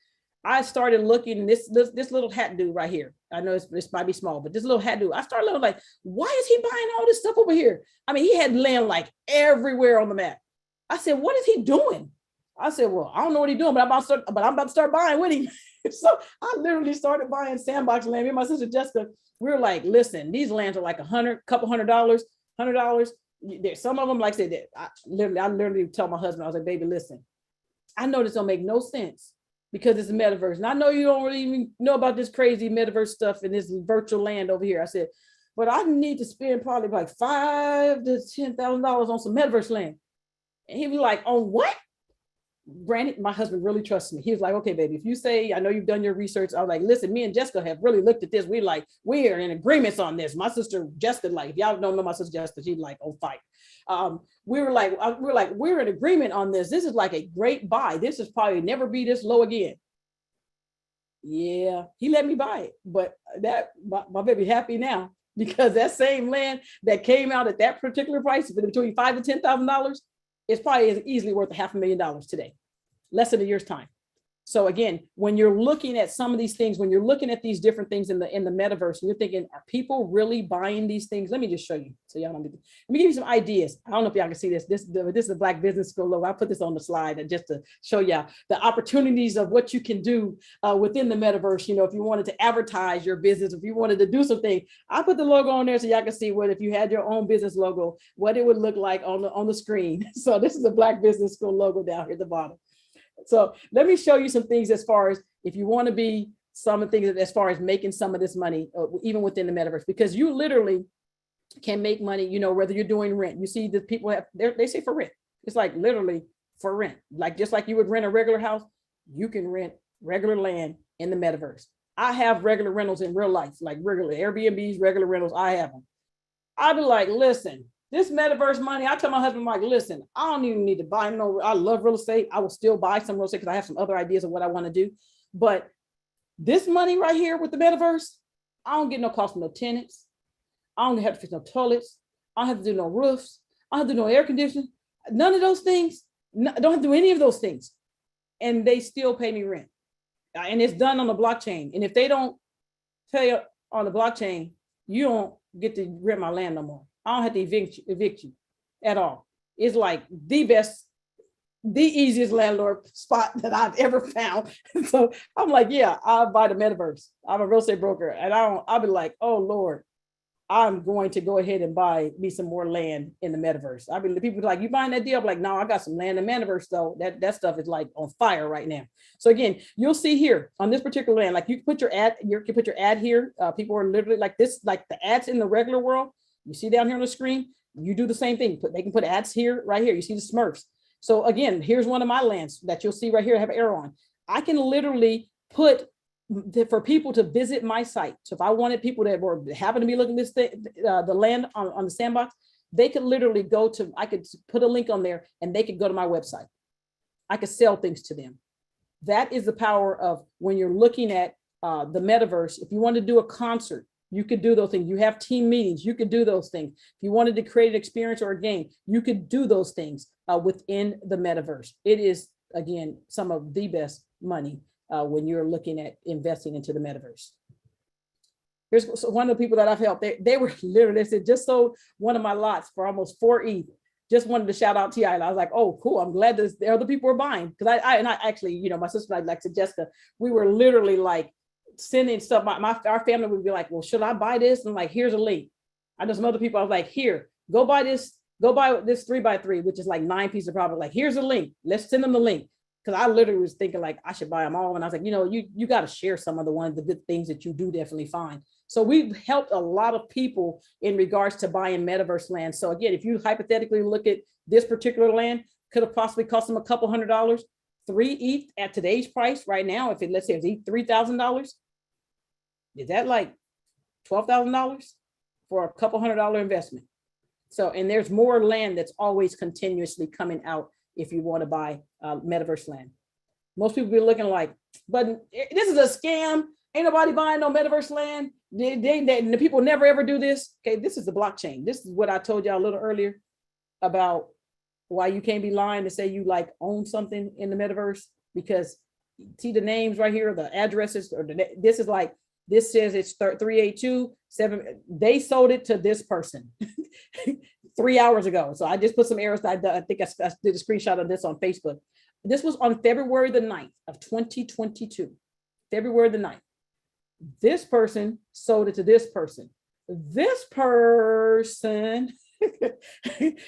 I started looking, this little hat dude right here. I know this might be small, but this little hat dude, I started looking like, why is he buying all this stuff over here? I mean, he had land like everywhere on the map. I said, what is he doing? I said, well, I don't know what he's doing, but I'm about to start buying with him. So I literally started buying Sandbox land. Me and my sister Jessica, we were like, listen, these lands are like couple $100. There's some of them, like I said, I literally tell my husband, I was like, baby, listen, I know this don't make no sense because it's a metaverse. And I know you don't really even know about this crazy metaverse stuff and this virtual land over here. I said, but I need to spend probably like $5,000 to $10,000 on some metaverse land. And he'd be like, on what? Brandon, my husband really trusts me. He was like, okay, baby, if you say, I know you've done your research. I was like, listen, me and Jessica have really looked at this. We are in agreements on this. My sister Jessica, like, if y'all don't know my sister Jessica, she's like, oh, fight. We're in agreement on this. This is like a great buy. This is probably never be this low again. Yeah, he let me buy it, but my baby happy now because that same land that came out at that particular price between $5,000 to $10,000. It's probably easily worth $500,000 today, less than a year's time. So again, when you're looking at some of these things, when you're looking at these different things in the metaverse, and you're thinking, are people really buying these things? Let me just show you. So y'all don't let me give you some ideas. I don't know if y'all can see this. This is the Black Business School logo. I put this on the slide just to show y'all the opportunities of what you can do within the metaverse. You know, if you wanted to advertise your business, if you wanted to do something, I put the logo on there so y'all can see what, if you had your own business logo, what it would look like on the screen. So this is the Black Business School logo down here at the bottom. So let me show you some things as far as if you want to be some of the things as far as making some of this money, even within the metaverse, because you literally can make money, you know, whether you're doing rent. You see the people they say for rent. It's like literally for rent, like just like you would rent a regular house, you can rent regular land in the metaverse. I have regular rentals in real life, like regular Airbnbs, regular rentals. I have them. I'd be like, listen, this metaverse money, I tell my husband, like, listen, I don't even need to buy no, I love real estate. I will still buy some real estate because I have some other ideas of what I want to do. But this money right here with the metaverse, I don't get no cost from no tenants. I don't have to fix no toilets. I don't have to do no roofs. I don't have to do no air conditioning. None of those things. I don't have to do any of those things. And they still pay me rent. And it's done on the blockchain. And if they don't pay on the blockchain, you don't get to rent my land no more. I don't have to evict you at all. It's like the best, the easiest landlord spot that I've ever found. So I'm like, yeah, I'll buy the metaverse. I'm a real estate broker. And I'll be like, oh Lord, I'm going to go ahead and buy me some more land in the metaverse. I mean, the people are like, you buying that deal? I'm like, no, I got some land in the metaverse though. That stuff is like on fire right now. So again, you'll see here on this particular land, like you can put your ad, you can put your ad here. People are literally like this, like the ads in the regular world. You see down here on the screen, you do the same thing. They can put ads here, right here. You see the Smurfs. So again, here's one of my lands that you'll see right here. I have an arrow on. I can literally put for people to visit my site. So if I wanted people that were happen to be looking at this thing, the land on the sandbox, they could literally go to, I could put a link on there and they could go to my website. I could sell things to them. That is the power of when you're looking at the metaverse. If you want to do a concert, you could do those things. You have team meetings, you could do those things. If you wanted to create an experience or a game, you could do those things within the metaverse. It is, again, some of the best money when you're looking at investing into the metaverse. Here's one of the people that I've helped. They were literally, they said, just sold one of my lots for almost 4 ETH. Just wanted to shout out TI. I was like, oh, cool. I'm glad the other people are buying. Because I actually, you know, my sister and I, like to Jessica, we were literally like sending stuff. Our family would be like, well, should I buy this? And I'm like, here's a link. I know some other people, I was like, here, go buy this 3x3, which is like 9 pieces of property. Like, here's a link. Let's send them the link. Because I literally was thinking like I should buy them all. And I was like, you know, you got to share some of the good things that you do definitely find. So we've helped a lot of people in regards to buying metaverse land. So again, if you hypothetically look at this particular land, could have possibly cost them a couple $100, 3 ETH at today's price right now. If it, let's say it's $3,000, is that like $12,000 for a couple $100 investment? So, and there's more land that's always continuously coming out if you want to buy metaverse land. Most people be looking like, but this is a scam. Ain't nobody buying no metaverse land. The people never ever do this. Okay, this is the blockchain. This is what I told y'all a little earlier about why you can't be lying to say you like own something in the metaverse, because see the names right here, the addresses, or this is like, this says it's 3827. They sold it to this person 3 hours ago. So I just put some errors. I think I did a screenshot of this on Facebook. This was on February the 9th of 2022. February the 9th. This person sold it to this person. This person,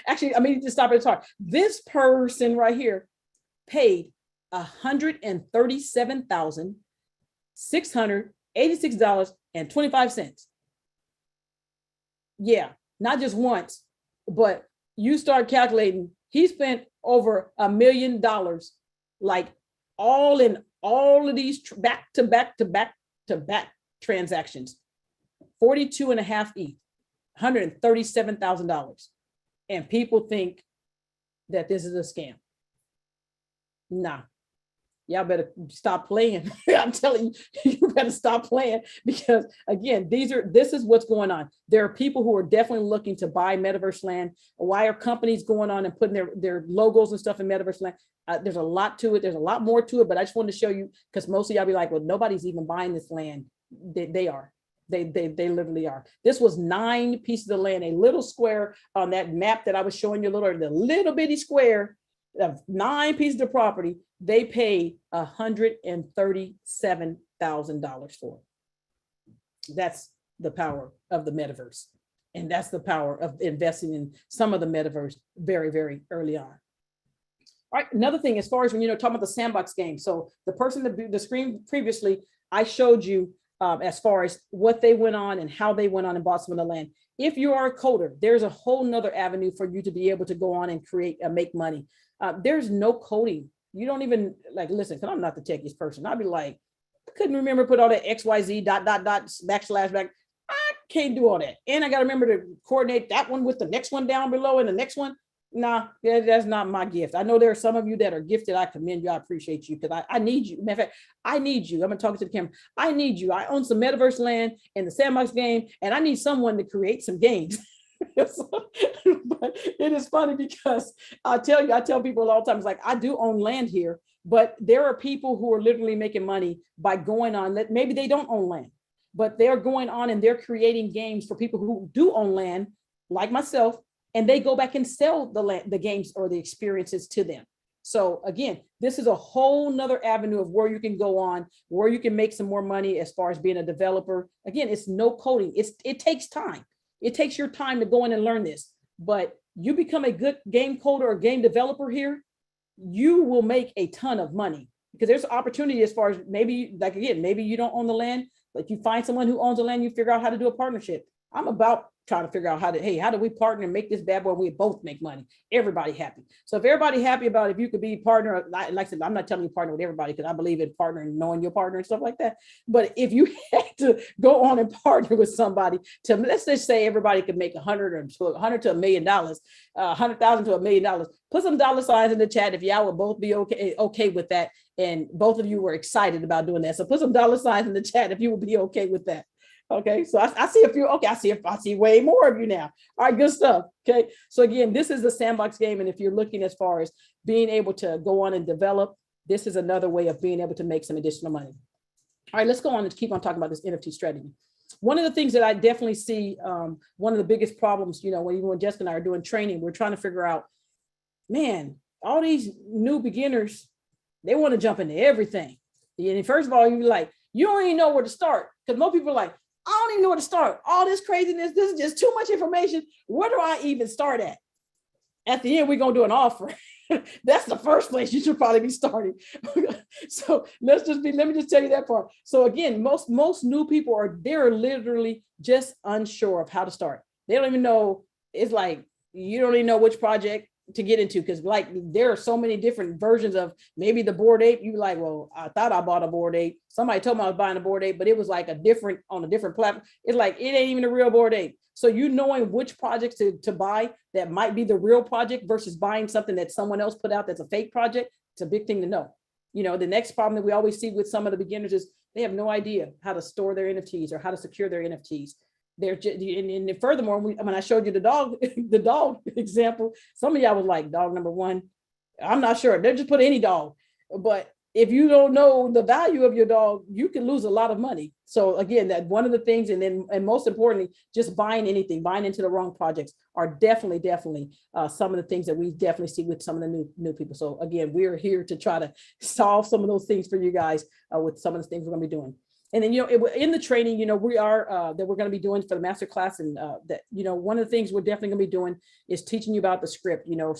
actually, I mean, just stop at the top. This person right here paid $137,686.25. Yeah, not just once, but you start calculating, he spent over $1 million, like all in all of these back to back transactions, 42.5 ETH, $137,000. And people think that this is a scam. Nah, y'all better stop playing. I'm telling you, you better stop playing, because again, this is what's going on. There are people who are definitely looking to buy metaverse land. Why are companies going on and putting their logos and stuff in metaverse land? There's a lot to it. There's a lot more to it, but I just wanted to show you, because most of y'all be like, well, nobody's even buying this land. They are. They literally are. This was 9 pieces of land, a little square on that map that I was showing you, the little bitty square of 9 pieces of property. They paid $137,000 for it. That's the power of the metaverse. And that's the power of investing in some of the metaverse very, very early on. All right, another thing, as far as when talking about the sandbox game. So the person that the screen previously, I showed you as far as what they went on and how they went on and bought some of the land. If you are a coder, there's a whole nother avenue for you to be able to go on and create and make money. There's no coding. You don't even listen, because I'm not the techiest person. I'd be like, I couldn't remember put all that XYZ ... backslash. I can't do all that. And I got to remember to coordinate that one with the next one down below and the next one. Nah, that's not my gift. I know there are some of you that are gifted. I commend you. I appreciate you, because I need you. Matter of fact, I need you. I'm gonna talk to the camera. I need you. I own some metaverse land in the sandbox game, and I need someone to create some games. But it is funny, because I tell people all the time, it's like, I do own land here, but there are people who are literally making money by going on that maybe they don't own land, but they're going on and they're creating games for people who do own land, like myself. And they go back and sell the games or the experiences to them. So again, this is a whole nother avenue of where you can go on, where you can make some more money as far as being a developer. Again, it's no coding. It takes time. It takes your time to go in and learn this, but you become a good game coder or game developer here, you will make a ton of money, because there's opportunity as far as maybe, like, again, maybe you don't own the land, but you find someone who owns the land, you figure out how to do a partnership. I'm about trying to figure out how do we partner and make this bad boy, we both make money, everybody happy. So if everybody happy about it, if you could be partner, like I said, I'm not telling you partner with everybody, because I believe in partnering, knowing your partner and stuff like that. But if you had to go on and partner with somebody to, let's just say everybody could make 100 to $1 million, 100,000 to $1 million, put some dollar signs in the chat if y'all would both be okay with that. And both of you were excited about doing that. So put some dollar signs in the chat if you would be okay with that. Okay, so I see a few. Okay, I see way more of you now. All right, good stuff. Okay, so again, this is the sandbox game, and if you're looking as far as being able to go on and develop, this is another way of being able to make some additional money. All right, let's go on and keep on talking about this NFT strategy. One of the things that I definitely see, one of the biggest problems, you know, when Jessica and I are doing training, we're trying to figure out, man, all these new beginners, they want to jump into everything. And first of all, you're like, you don't even know where to start, because most people are like, I don't even know where to start. All this craziness, this is just too much information. Where do I even start at? At the end, we're going to do an offer. That's the first place you should probably be starting. So let me just tell you that part. So again, most new people they're literally just unsure of how to start. They don't even know. It's like, you don't even know which project to get into, because like there are so many different versions of maybe the Bored Ape. You like, well, I thought I bought a Bored Ape. Somebody told me I was buying a Bored Ape, but it was like on a different platform. It's like, it ain't even a real Bored Ape. So you knowing which projects to buy that might be the real project versus buying something that someone else put out that's a fake project, it's a big thing to know. You know, the next problem that we always see with some of the beginners is they have no idea how to store their NFTs or how to secure their NFTs. They're just, and furthermore, when I showed you the dog example, some of y'all was like, dog number one, I'm not sure. They just put any dog. But if you don't know the value of your dog, you can lose a lot of money. So again, that one of the things, and most importantly, just buying into the wrong projects are definitely some of the things that we definitely see with some of the new people. So again, we're here to try to solve some of those things for you guys with some of the things we're going to be doing. And then, you know, in the training, you know, we're going to be doing for the master class, and that, you know, one of the things we're definitely going to be doing is teaching you about the script, you know,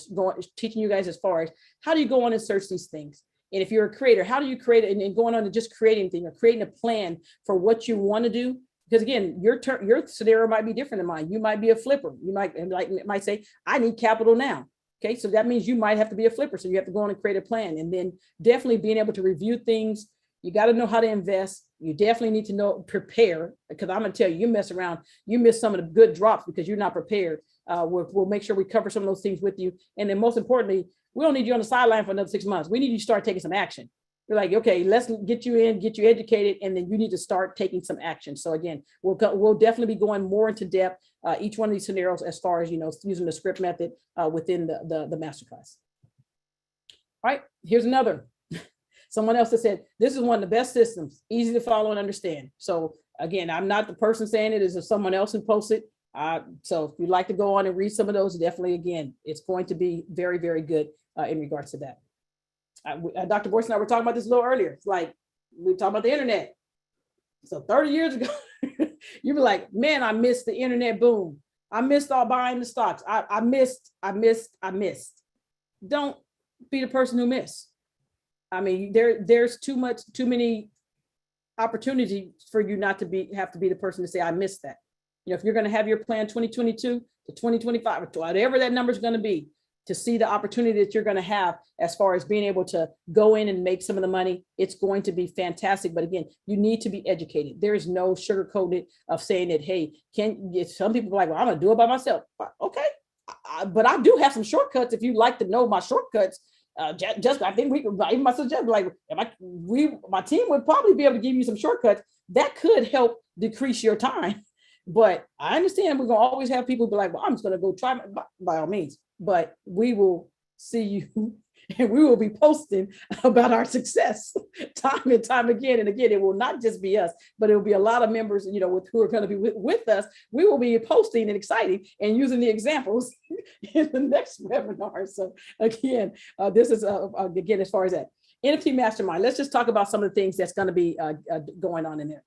teaching you guys as far as how do you go on and search these things. And if you're a creator, how do you create it, and going on and just creating anything or creating a plan for what you want to do? Because again, your scenario might be different than mine. You might be a flipper. You might say, I need capital now. Okay, so that means you might have to be a flipper. So you have to go on and create a plan, and then definitely being able to review things. You got to know how to invest. You definitely need to prepare, because I'm going to tell you, you mess around, you miss some of the good drops because you're not prepared. We'll make sure we cover some of those things with you. And then most importantly, we don't need you on the sideline for another 6 months. We need you to start taking some action. We're like, okay, let's get you in, get you educated, and then you need to start taking some action. So again, we'll definitely be going more into depth, each one of these scenarios as far as, you know, using the script method within the masterclass. All right, here's another. Someone else that said, this is one of the best systems, easy to follow and understand. So again, I'm not the person saying it, is someone else who posted. So if you'd like to go on and read some of those, definitely, again, it's going to be very, very good in regards to that. Dr. Boyce and I were talking about this a little earlier. It's like, we talking about the internet. So 30 years ago, you'd be like, man, I missed the internet boom. I missed all buying the stocks. I missed. Don't be the person who missed. I mean, there's too many opportunities for you not to have to be the person to say, I missed that. You know, if you're going to have your plan 2022 to 2025, or whatever that number is going to be, to see the opportunity that you're going to have as far as being able to go in and make some of the money, it's going to be fantastic. But again, you need to be educated. There is no sugarcoated of saying that, hey, some people are like, well, I'm going to do it by myself. Okay. But I do have some shortcuts if you'd like to know my shortcuts. Just, I think we could, even myself, like, my team would probably be able to give you some shortcuts that could help decrease your time. But I understand we're going to always have people be like, well, I'm just going to go try by all means. But we will see you, and we will be posting about our success time and time again. And again, it will not just be us, but it will be a lot of members, you know, who are going to be with us. We will be posting and exciting and using the examples in the next webinar. So again, this is again, as far as that NFT mastermind, let's just talk about some of the things that's going to be going on in there.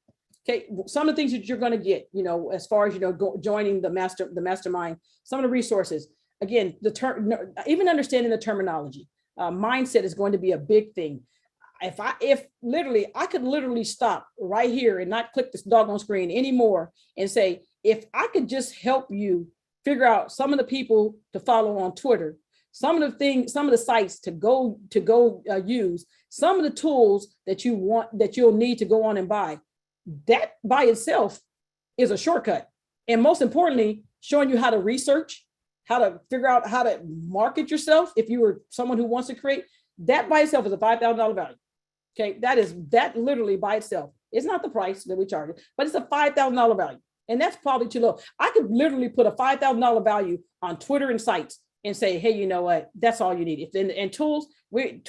Okay, some of the things that you're going to get, as far as joining the mastermind, some of the resources. Again, even understanding the terminology, mindset is going to be a big thing. If literally, I could literally stop right here and not click this doggone screen anymore and say, if I could just help you figure out some of the people to follow on Twitter, some of the sites to go use, some of the tools that you'll need to go on and buy. That by itself is a shortcut. And most importantly, showing you how to research, how to figure out how to market yourself. If you were someone who wants to create, that by itself is a $5,000 value. Okay, that literally by itself. It's not the price that we charge, but it's a $5,000 value. And that's probably too low. I could literally put a $5,000 value on Twitter and sites and say, hey, you know what? That's all you need. And tools, we ain't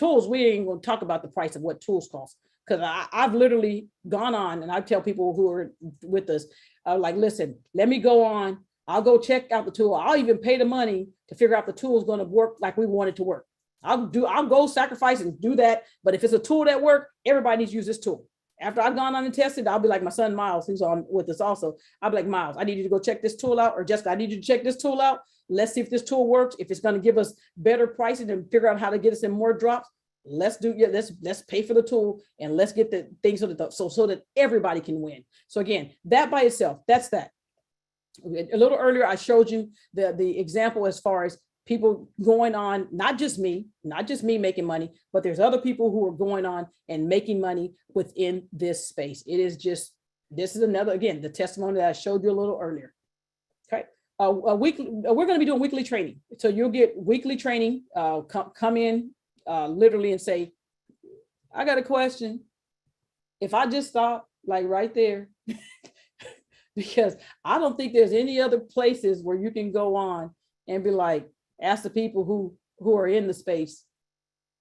going to talk about the price of what tools cost. Because I've literally gone on and I tell people who are with us, like, listen, let me go on. I'll go check out the tool. I'll even pay the money to figure out the tool is going to work like we want it to work. I'll go sacrifice and do that. But if it's a tool that works, everybody needs to use this tool. After I've gone on and tested, I'll be like my son, Miles, who's on with us also. I'll be like, Miles, I need you to go check this tool out, or Jessica, I need you to check this tool out. Let's see if this tool works. If it's going to give us better pricing and figure out how to get us in more drops, let's pay for the tool and let's get the thing so that everybody can win. So again, that by itself, that's that. A little earlier, I showed you the example as far as people going on, not just me making money, but there's other people who are going on and making money within this space. This is another, again, the testimony that I showed you a little earlier. Okay. We're going to be doing weekly training. So you'll get weekly training, come in literally and say, I got a question. If I just stop like right there, because I don't think there's any other places where you can go on and be like, ask the people who are in the space,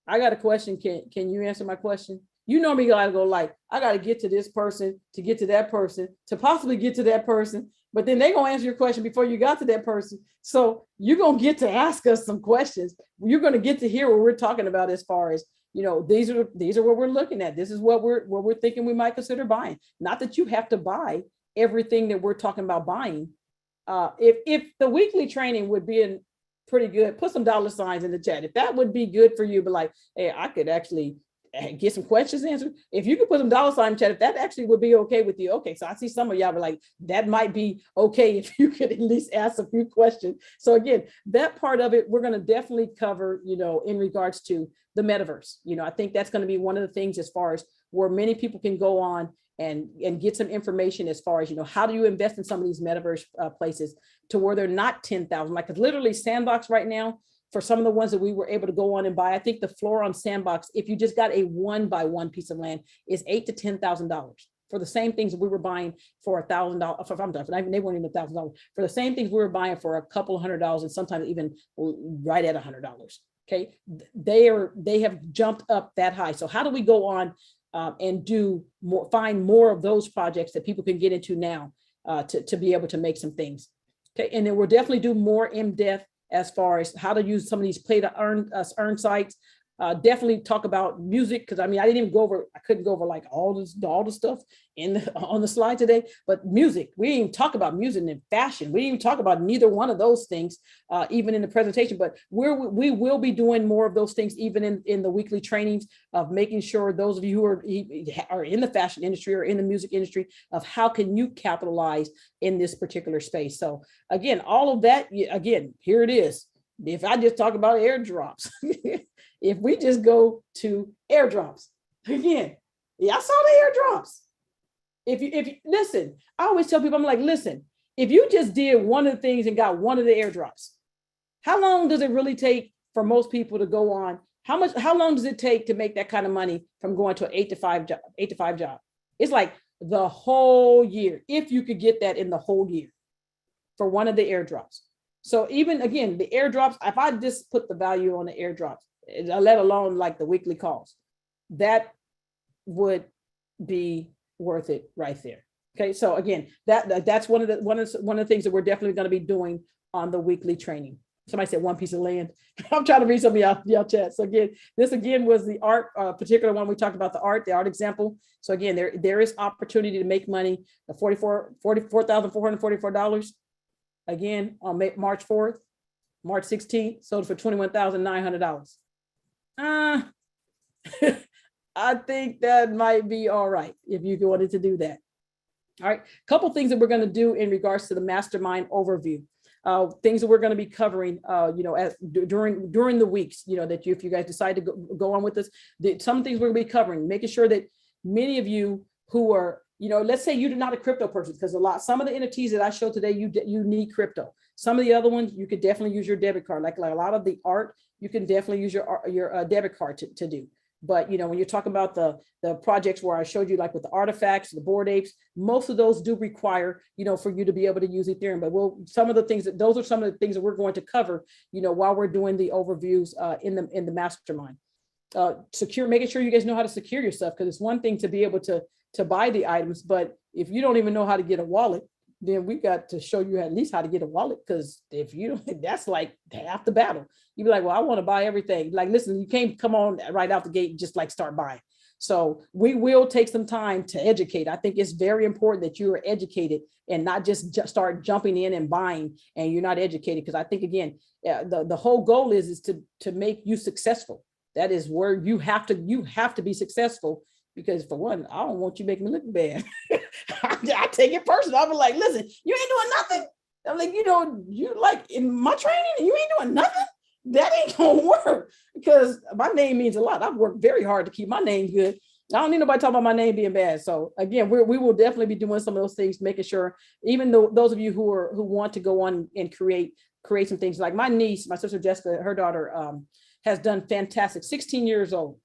I got a question. Can you answer my question? You normally gotta go like, I gotta get to this person to get to that person to possibly get to that person, but then they're gonna answer your question before you got to that person. So you're gonna get to ask us some questions. You're gonna get to hear what we're talking about as far as, these are what we're looking at. This is what we're thinking we might consider buying. Not that you have to buy everything that we're talking about buying. If the weekly training would be in pretty good, put some dollar signs in the chat. If that would be good for you, but like, hey, I could actually get some questions answered. If you could put some dollar sign in chat, if that actually would be okay with you. Okay, so I see some of y'all were like, that might be okay if you could at least ask a few questions. So again, that part of it, we're going to definitely cover, in regards to the metaverse. I think that's going to be one of the things as far as where many people can go on and get some information as far as, how do you invest in some of these metaverse places to where they're not 10,000, like literally Sandbox right now, for some of the ones that we were able to go on and buy. I think the floor on Sandbox, if you just got a 1-by-1 piece of land, is $8,000 to $10,000 for the same things that we were buying for $1,000. They weren't even $1,000 for the same things we were buying for a couple $100 and sometimes even right at $100. Okay, they have jumped up that high. So how do we go on and find more of those projects that people can get into now to be able to make some things. Okay, and then we'll definitely do more in depth as far as how to use some of these play to earn sites. Definitely talk about music, because I couldn't go over like all the stuff on the slide today, but music, we didn't even talk about music and fashion. We didn't even talk about neither one of those things, even in the presentation, but we will be doing more of those things, even in the weekly trainings of making sure those of you who are in the fashion industry or in the music industry of how can you capitalize in this particular space. So again, all of that, again, here it is. If I just talk about airdrops, if we just go to airdrops again, I saw the airdrops. If you listen, I always tell people, I'm like, listen, if you just did one of the things and got one of the airdrops, how long does it really take for most people to go on? How long does it take to make that kind of money from going to an 8 to 5 job? It's like the whole year, if you could get that in the whole year for one of the airdrops. So even again, the airdrops, if I just put the value on the airdrops, let alone like the weekly calls, that would be worth it right there. Okay, so again, that's one of the things that we're definitely going to be doing on the weekly training. Somebody said one piece of land. I'm trying to read some of y'all chat. So again, this again was the art, particular one we talked about, the art example. So again, there is opportunity to make money. The $44,444. Again, on March 4th, March 16th, sold for $21,900. I think that might be all right if you wanted to do that. All right, a couple things that we're going to do in regards to the mastermind overview. Things that we're going to be covering, during the weeks, that if you guys decide to go on with this, some things we're going to be covering, making sure that many of you who are, let's say you're not a crypto person, because some of the NFTs that I showed today, you need crypto. Some of the other ones, you could definitely use your debit card. Like a lot of the art, you can definitely use your debit card to do. But, when you're talking about the projects where I showed you, like with the artifacts, the Bored Apes, most of those do require, for you to be able to use Ethereum. But those are some of the things that we're going to cover, while we're doing the overviews in the mastermind. Making sure you guys know how to secure yourself, because it's one thing to be able to buy the items, but if you don't even know how to get a wallet, then we got to show you at least how to get a wallet, because if you don't, that's like half the battle. You'd be like, well, I want to buy everything. Like, listen, you can't come on right out the gate and just like start buying. So we will take some time to educate. I think it's very important that you are educated and not just start jumping in and buying and you're not educated. Because I think, again, the whole goal is to make you successful. That is where you have to be successful. Because for one, I don't want you making me look bad. I take it personal. I'm like, listen, you ain't doing nothing. I'm like, you like in my training, you ain't doing nothing. That ain't gonna work, because my name means a lot. I've worked very hard to keep my name good. I don't need nobody talking about my name being bad. So again, we will definitely be doing some of those things, making sure, even though those of you who want to go on and create some things, like my niece, my sister Jessica, her daughter has done fantastic. 16 years old.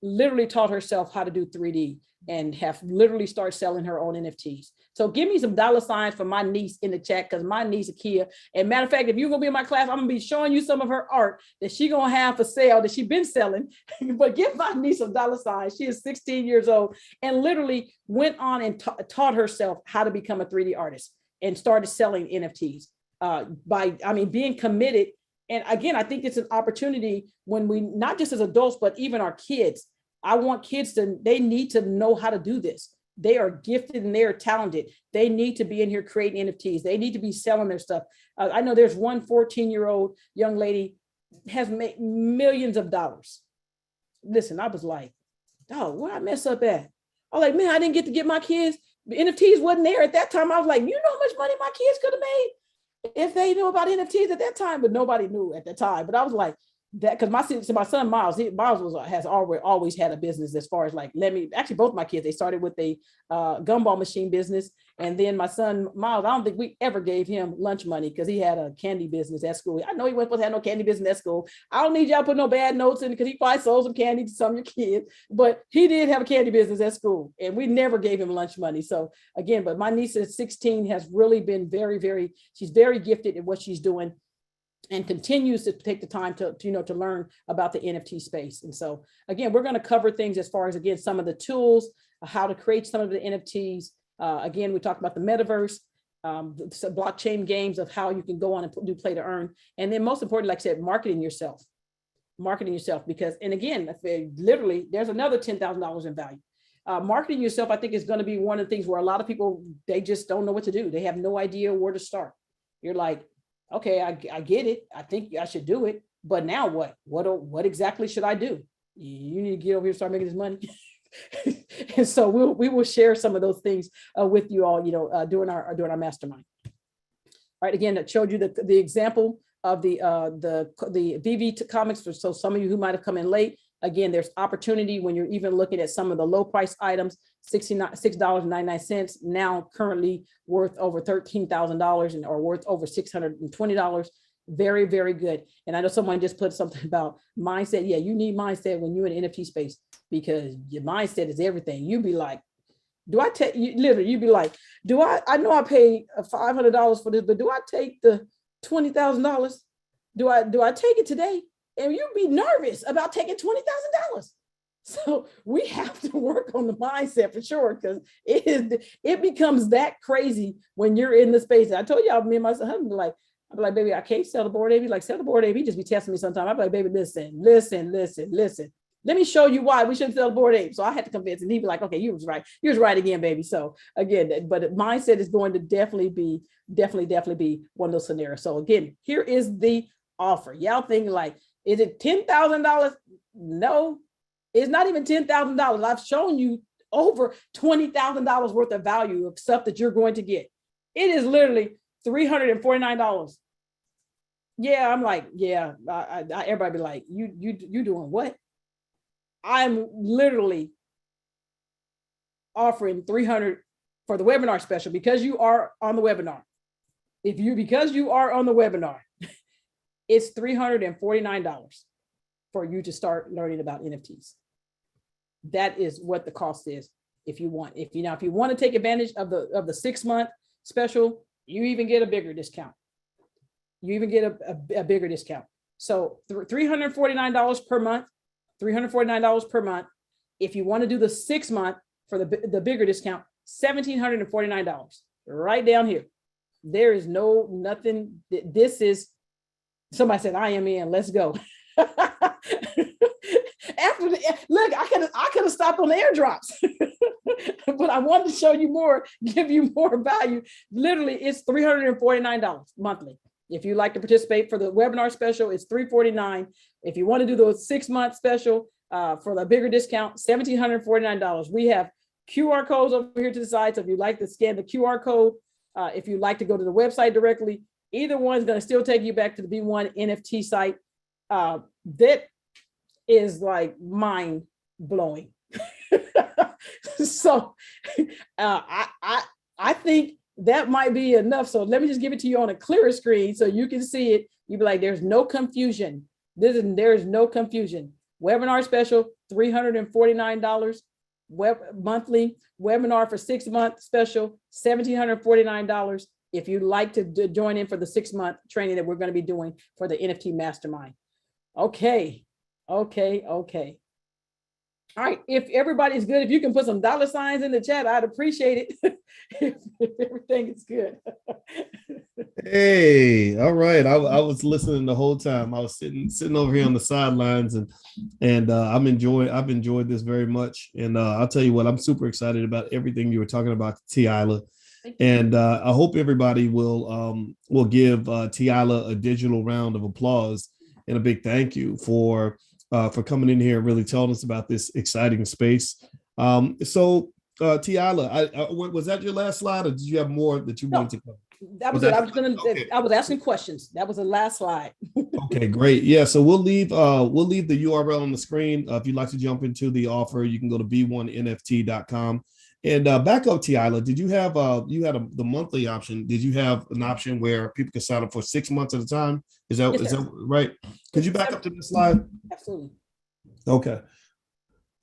Literally taught herself how to do 3D and have literally started selling her own NFTs. So give me some $ for my niece in the chat, because my niece, Akia, and matter of fact, if you're gonna be in my class, I'm gonna be showing you some of her art that she gonna have for sale that she been selling. But give my niece some $. She is 16 years old and literally went on and taught herself how to become a 3D artist and started selling NFTs being committed. And again, I think it's an opportunity when we, not just as adults, but even our kids. I want kids they need to know how to do this. They are gifted and they are talented. They need to be in here creating NFTs. They need to be selling their stuff. I know there's one 14-year-old young lady has made millions of dollars. Listen, I was like, oh, where I mess up at? I was like, man, I didn't get my kids. The NFTs wasn't there at that time. I was like, you know how much money my kids could have made if they knew about NFTs at that time, but nobody knew at the time. But I was like, that, because my son Miles has always had a business, as far as like, actually both my kids, they started with a gumball machine business, and then my son Miles, I don't think we ever gave him lunch money because he had a candy business at school. I know he wasn't supposed to have no candy business at school. I don't need y'all put no bad notes in, because he probably sold some candy to some of your kids, but he did have a candy business at school, and we never gave him lunch money. So again, but my niece at 16 has really been she's very gifted at what she's doing, and continues to take the time to learn about the NFT space. And so again, we're going to cover things as far as, again, some of the tools, how to create some of the NFTs. Again, we talked about the metaverse, blockchain games of how you can go on and do play to earn. And then most importantly, like I said, marketing yourself, because, and again, literally there's another $10,000 in value. Marketing yourself, I think, is going to be one of the things where a lot of people, they just don't know what to do. They have no idea where to start. You're like, okay, I get it. I think I should do it. But now what? What exactly should I do? You need to get over here and start making this money. And so we will share some of those things with you all, during our mastermind. All right. Again, I showed you the example of the VV comics. So some of you who might have come in late, again, there's opportunity when you're even looking at some of the low price items, $6.99, now currently worth over $13,000 or worth over $620. Very, very good. And I know someone just put something about mindset. Yeah, you need mindset when you're in the NFT space, because your mindset is everything. You'd be like, do I take, you'd be like, I know I paid $500 for this, but do I take the $20,000? Do I take it today? And you'd be nervous about taking $20,000. So we have to work on the mindset for sure, because it becomes that crazy when you're in the space. I told y'all, me and my husband, like, I'd be like, baby, I can't sell the Bored Ape. Like, sell the Bored Ape. He just be testing me sometimes. I'd be like, baby, listen. Let me show you why we shouldn't sell the Bored Ape. So I had to convince him. He'd be like, okay, you was right. You was right again, baby. So again, but mindset is going to definitely be one of those scenarios. So again, here is the offer. Y'all thinking like, is it $10,000? No, it's not even $10,000. I've shown you over $20,000 worth of value of stuff that you're going to get. It is literally $349. Yeah, I'm like, yeah, everybody be like, you doing what? I'm literally offering $300 for the webinar special because you are on the webinar. Because you are on the webinar, it's $349 for you to start learning about NFTs. That is what the cost is. If you want to take advantage of the 6-month special, you even get a bigger discount. A bigger discount. So $349 per month, $349 per month. If you want to do the 6-month for the bigger discount, $1,749 right down here. There is nothing. This is, somebody said, I am in, let's go. Look, I could have stopped on the airdrops, but I wanted to show you more, give you more value. Literally, it's $349 monthly. If you like to participate for the webinar special, it's $349. If you want to do the 6-month special for the bigger discount, $1,749. We have QR codes over here to the side. So if you like to scan the QR code, if you like to go to the website directly, either one's going to still take you back to the B1 NFT site. That is like mind blowing. So I think that might be enough. So let me just give it to you on a clearer screen so you can see it. You'd be like, there's no confusion. There's no confusion. Webinar special, $349. Monthly webinar for 6-month special, $1,749. If you'd like to join in for the 6-month training that we're going to be doing for the NFT Mastermind. Okay. All right, if everybody's good, if you can put some $signs in the chat, I'd appreciate it. if everything is good. Hey, all right. I was listening the whole time. I was sitting over here on the sidelines, and I've enjoyed this very much. And I'll tell you what, I'm super excited about everything you were talking about, Tiala. And I hope everybody will give Tiala a digital round of applause and a big thank you for coming in here and really telling us about this exciting space. So Tiala, was that your last slide, or did you have more that you wanted to cover? That was it. I was asking questions. That was the last slide. Okay, great. Yeah, so we'll leave the URL on the screen. If you'd like to jump into the offer, you can go to b1nft.com. And back up, Tiala, did you have the monthly option? Did you have an option where people can sign up for 6 months at a time? Is that right? Could you back up to this slide? Absolutely. Okay.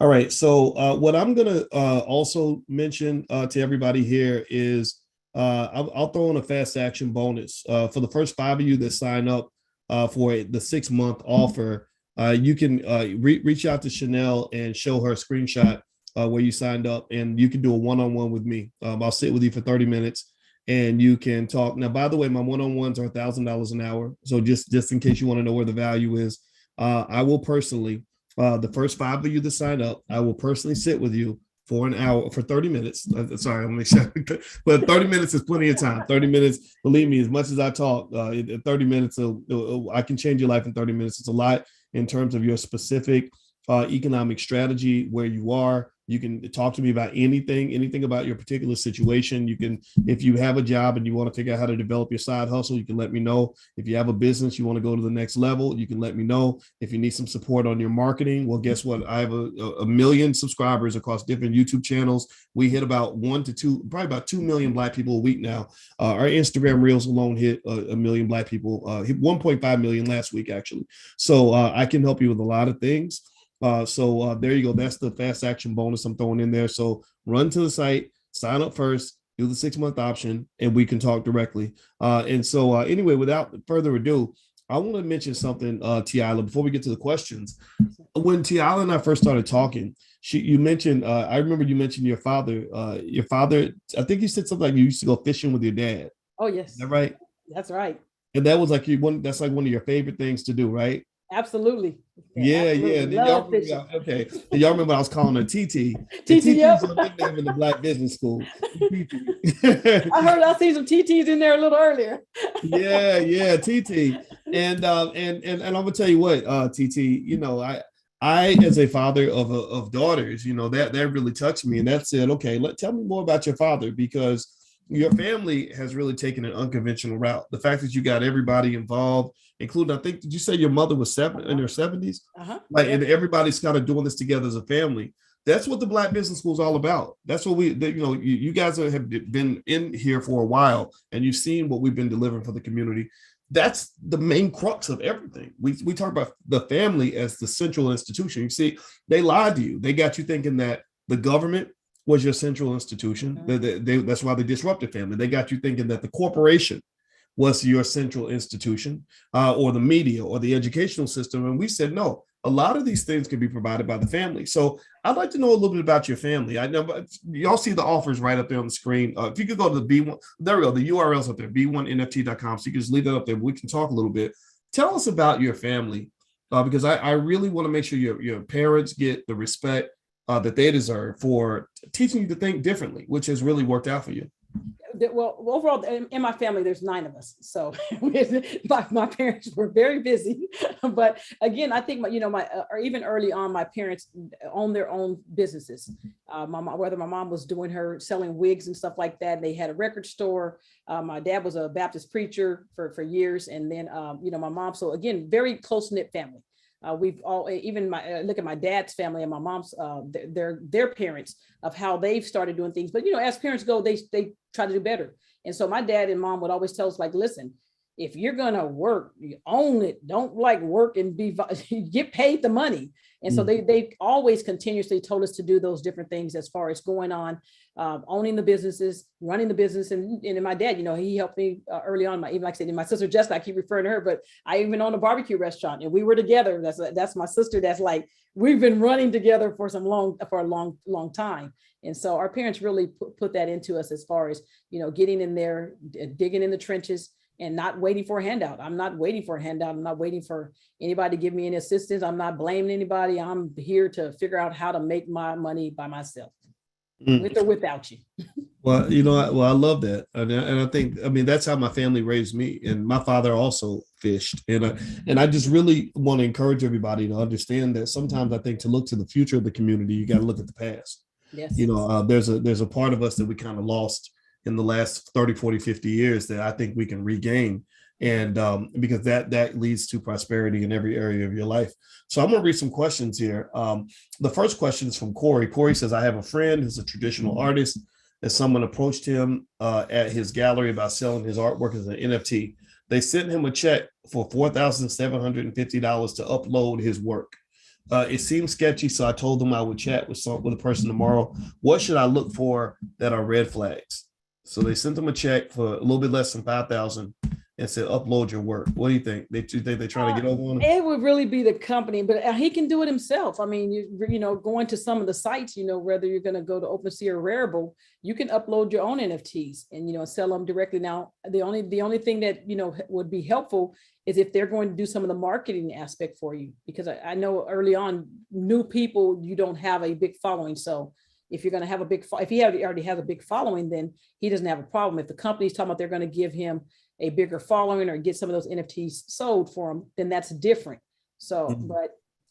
All right. So what I'm going to also mention to everybody here is I'll throw in a fast action bonus for the first 5 of you that sign up for the 6-month offer. You can reach out to Chanel and show her a screenshot where you signed up, and you can do a one-on-one with me. I'll sit with you for 30 minutes and you can talk. Now, by the way, my one-on-ones are $1,000 an hour. So just in case you want to know where the value is, I will personally, the first 5 of you that sign up, I will personally sit with you for an hour, for 30 minutes. Sorry, I'm make sure, but 30 minutes is plenty of time. 30 minutes, believe me, as much as I talk, 30 minutes, I can change your life in 30 minutes. It's a lot in terms of your specific economic strategy, where you are. You can talk to me about anything about your particular situation. You can, if you have a job and you want to figure out how to develop your side hustle, you can let me know. If you have a business, you want to go to the next level, you can let me know. If you need some support on your marketing, well, guess what? I have a million subscribers across different YouTube channels. We hit about 1 to 2, probably about 2 million Black people a week now. Our Instagram Reels alone hit a million Black people, hit 1.5 million last week, actually. So I can help you with a lot of things. So there you go. That's the fast action bonus I'm throwing in there. So run to the site, sign up first, do the 6-month option, and we can talk directly. And so anyway, without further ado, I want to mention something, Tiala, before we get to the questions. When Tiala and I first started talking, you mentioned, I remember you mentioned your father, I think you said something like you used to go fishing with your dad. Oh, yes. Is that right? That's right. And that was like that's like one of your favorite things to do, right? Absolutely. Yeah, Absolutely. yeah. Then y'all Love remember, fishing. Okay. And y'all remember I was calling her TT. And TT, TT yep. is your nickname in the Black Business School. TT. I see some TTs in there a little earlier. Yeah, yeah, TT. And I'm gonna tell you what, TT, I as a father of daughters, that really touched me. And that said, okay, tell me more about your father, because your family has really taken an unconventional route. The fact that you got everybody involved, including, I think, did you say your mother was in her 70s? Like, Yep. and everybody's kind of doing this together as a family. That's what the Black Business School is all about. That's what you guys have been in here for a while, and you've seen what we've been delivering for the community. That's the main crux of everything. We talk about the family as the central institution. You see, they lied to you. They got you thinking that the government was your central institution. That's why they disrupted family. They got you thinking that the corporation was your central institution, or the media or the educational system. And we said, no, a lot of these things can be provided by the family. So I'd like to know a little bit about your family. I know y'all see the offers right up there on the screen. If you could go to the B1, there we go, the URL's up there, b1nft.com. So you can just leave that up there. We can talk a little bit. Tell us about your family, because I really want to make sure your parents get the respect that they deserve for teaching you to think differently, which has really worked out for you. Well, overall, in my family, there's 9 of us. So my parents were very busy. But again, I think or even early on, my parents owned their own businesses. Whether my mom was doing her selling wigs and stuff like that, they had a record store. My dad was a Baptist preacher for years, and then my mom. So again, very close knit family. We've all, even look at my dad's family and my mom's, their parents, of how they've started doing things. But as parents go, they try to do better. And so my dad and mom would always tell us, like, listen, if you're gonna work, you own it. Don't like work and get paid the money. And so they always continuously told us to do those different things as far as going on, owning the businesses, running the business. And my dad, he helped me early on. Even like I said, my sister Jessica, I keep referring to her, but I even own a barbecue restaurant, and we were together. That's my sister. That's like, we've been running together for a long time. And so our parents really put that into us as far as, getting in there, digging in the trenches, and not waiting for a handout. I'm not waiting for a handout. I'm not waiting for anybody to give me any assistance. I'm not blaming anybody. I'm here to figure out how to make my money by myself, with or without you. Well, I love that, and I think, that's how my family raised me. And my father also fished, and I just really want to encourage everybody to understand that sometimes I think to look to the future of the community, you got to look at the past. Yes. There's a part of us that we kind of lost in the last 30, 40, 50 years that I think we can regain. And because that leads to prosperity in every area of your life. So I'm going to read some questions here. The first question is from Corey. Corey says, I have a friend who's a traditional artist, and someone approached him at his gallery about selling his artwork as an NFT. They sent him a check for $4,750 to upload his work. It seemed sketchy, so I told them I would chat with a person tomorrow. What should I look for that are red flags? So they sent him a check for a little bit less than $5,000 and said, upload your work. What do you think? They think they're trying to get over on him? It would really be the company, but he can do it himself. I mean, going to some of the sites, whether you're going to go to OpenSea or Rarible, you can upload your own NFTs and, sell them directly. Now, the only thing that, would be helpful is if they're going to do some of the marketing aspect for you, because I know early on, new people, you don't have a big following. So if you're going to have if he already has a big following, then he doesn't have a problem. If the company's talking about they're going to give him a bigger following or get some of those NFTs sold for him, then that's different. So, but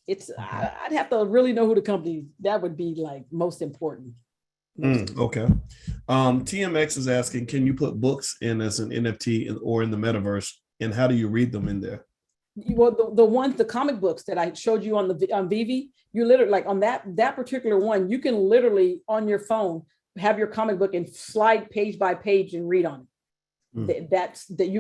I'd have to really know who the company, that would be like most important. Okay. TMX is asking, can you put books in as an NFT or in the metaverse, and how do you read them in there? Well, the comic books that I showed you on Vivi, you literally, like on that particular one, you can literally on your phone have your comic book and slide page by page and read on it.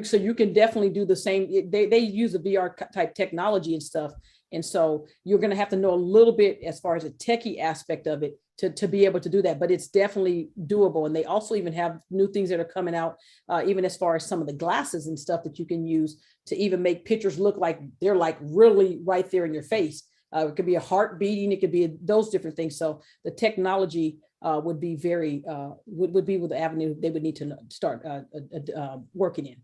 So you can definitely do the same. They use the VR type technology and stuff. And so you're going to have to know a little bit as far as the techie aspect of it to be able to do that, but it's definitely doable. And they also even have new things that are coming out, even as far as some of the glasses and stuff that you can use to even make pictures look like they're like really right there in your face. It could be a heart beating, it could be those different things. So the technology would be would be with the avenue they would need to start working in.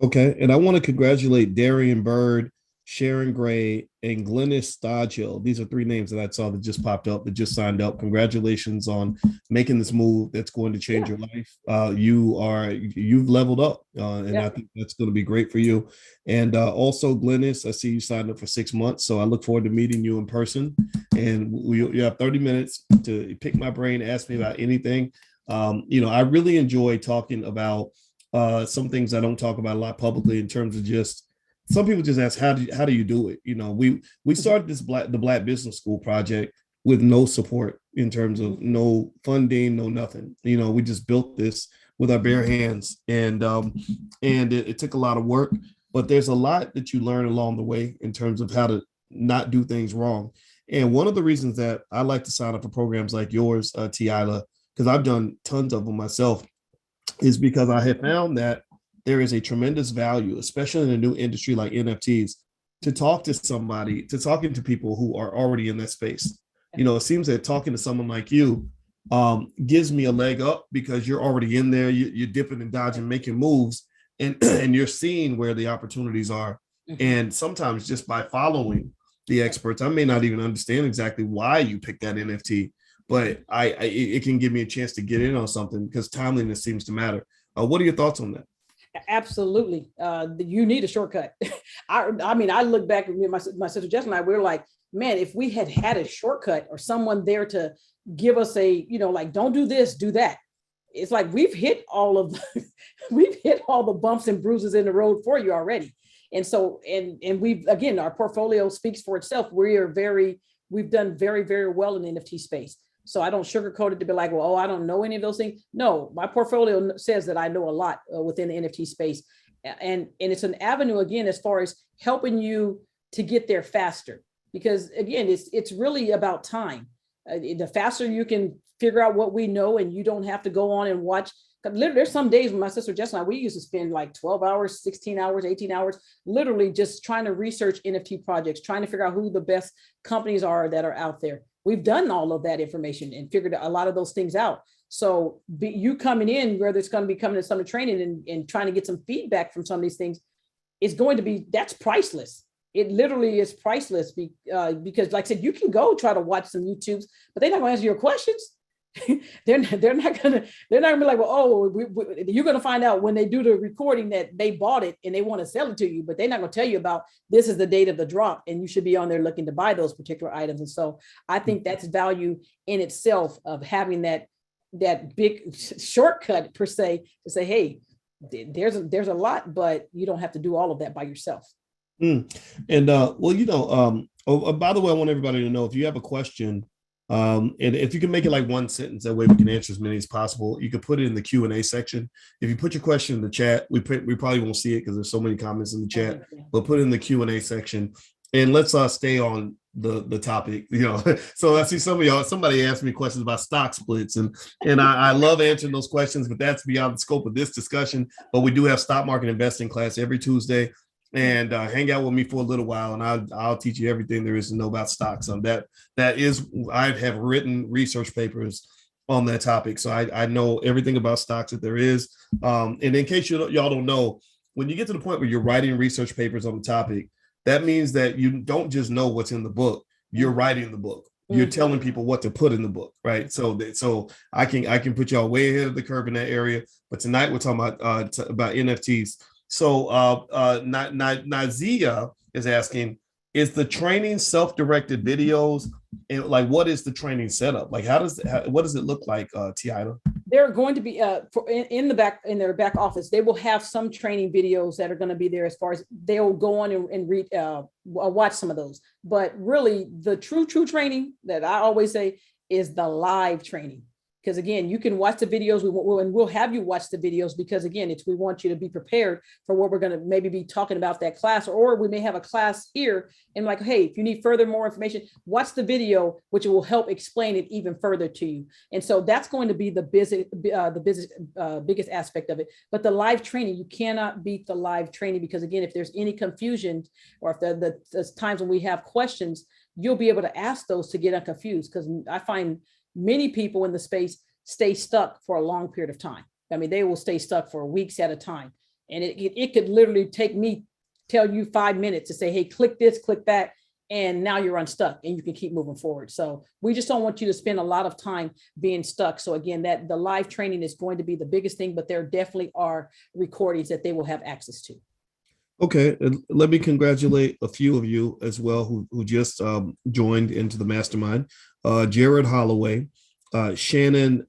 Okay. And I want to congratulate Darian Bird, Sharon Gray, and Glennis Stodgill. These are three names that I saw that just popped up, that just signed up. Congratulations on making this move that's going to change Yeah, your life. You've leveled up, and I yeah. think that's going to be great for you. And also, Glennis, I see you signed up for 6 months, so I look forward to meeting you in person. And you have 30 minutes to pick my brain, ask me about anything. I really enjoy talking about some things I don't talk about a lot publicly, in terms of just, some people just ask, how do you do it? We started the Black Business School project with no support, in terms of no funding, no nothing. We just built this with our bare hands, and it took a lot of work, but there's a lot that you learn along the way in terms of how to not do things wrong. And one of the reasons that I like to sign up for programs like yours, Tiala, because I've done tons of them myself, is because I have found that there is a tremendous value, especially in a new industry like NFTs, to talking to people who are already in that space. It seems that talking to someone like you gives me a leg up, because you're already in there, you're dipping and dodging, making moves, and and you're seeing where the opportunities are. And sometimes just by following the experts, I may not even understand exactly why you picked that NFT, but it can give me a chance to get in on something, because timeliness seems to matter. What are your thoughts on that? Absolutely. You need a shortcut. I mean, I look back at me, my sister Jess and I, we were like, man, if we had had a shortcut or someone there to give us like, don't do this, do that. It's like we've hit all of we've hit all the bumps and bruises in the road for you already. And so, and we've, again, our portfolio speaks for itself. We've done very, very well in the NFT space. So I don't sugarcoat it to be like, well, oh, I don't know any of those things. No, my portfolio says that I know a lot within the NFT space. And it's an avenue, again, as far as helping you to get there faster. Because again, it's really about time. The faster you can figure out what we know, and you don't have to go on and watch. There's some days when my sister Jess and I, we used to spend like 12 hours, 16 hours, 18 hours, literally just trying to research NFT projects, trying to figure out who the best companies are that are out there. We've done all of that information and figured a lot of those things out. So you coming in, whether it's going to be coming to summer training and trying to get some feedback from some of these things, is going to be, that's priceless. It literally is priceless because, like I said, you can go try to watch some YouTubes, but they're not going to answer your questions. they're not gonna be like, well, you're gonna find out when they do the recording that they bought it and they want to sell it to you, but they're not gonna tell you about, this is the date of the drop and you should be on there looking to buy those particular items. And so I think that's value in itself, of having that big shortcut per se, to say, hey, there's a lot, but you don't have to do all of that by yourself. And by the way, I want everybody to know, if you have a question, and if you can make it like one sentence, that way we can answer as many as possible. You can put it in the Q&A section. If you put your question in the chat, we probably won't see it because there's so many comments in the chat, but put it in the Q&A section, and let's stay on the topic. So I see some of y'all, somebody asked me questions about stock splits, and I love answering those questions, but that's beyond the scope of this discussion. But we do have stock market investing class every Tuesday, and hang out with me for a little while, and I'll teach you everything there is to know about stocks. That is, I have written research papers on that topic, so I know everything about stocks that there is. And in case y'all don't know, when you get to the point where you're writing research papers on the topic, that means that you don't just know what's in the book, you're writing the book. You're telling people what to put in the book, right? So I can put y'all way ahead of the curve in that area. But tonight we're talking about NFTs. So Nazia is asking, is the training self-directed videos, and like, what is the training setup? Like, what does it look like, Tiana? They're going to be in their back office. They will have some training videos that are going to be there, as far as they'll go on and read, watch some of those. But really, the true training that I always say is the live training. Because again, you can watch the videos, we'll have you watch the videos, because again, we want you to be prepared for what we're going to maybe be talking about that class, or we may have a class here and like, hey, if you need more information, watch the video, which will help explain it even further to you. And so that's going to be the biggest aspect of it. But the live training, you cannot beat the live training, because again, if there's any confusion, or if there's times when we have questions, you'll be able to ask those to get unconfused. Because I find many people in the space stay stuck for a long period of time. I mean, they will stay stuck for weeks at a time. And it could literally tell you 5 minutes to say, hey, click this, click that. And now you're unstuck and you can keep moving forward. So we just don't want you to spend a lot of time being stuck. So again, that the live training is going to be the biggest thing, but there definitely are recordings that they will have access to. Okay, and let me congratulate a few of you as well who just joined into the mastermind. Jared Holloway, Shannon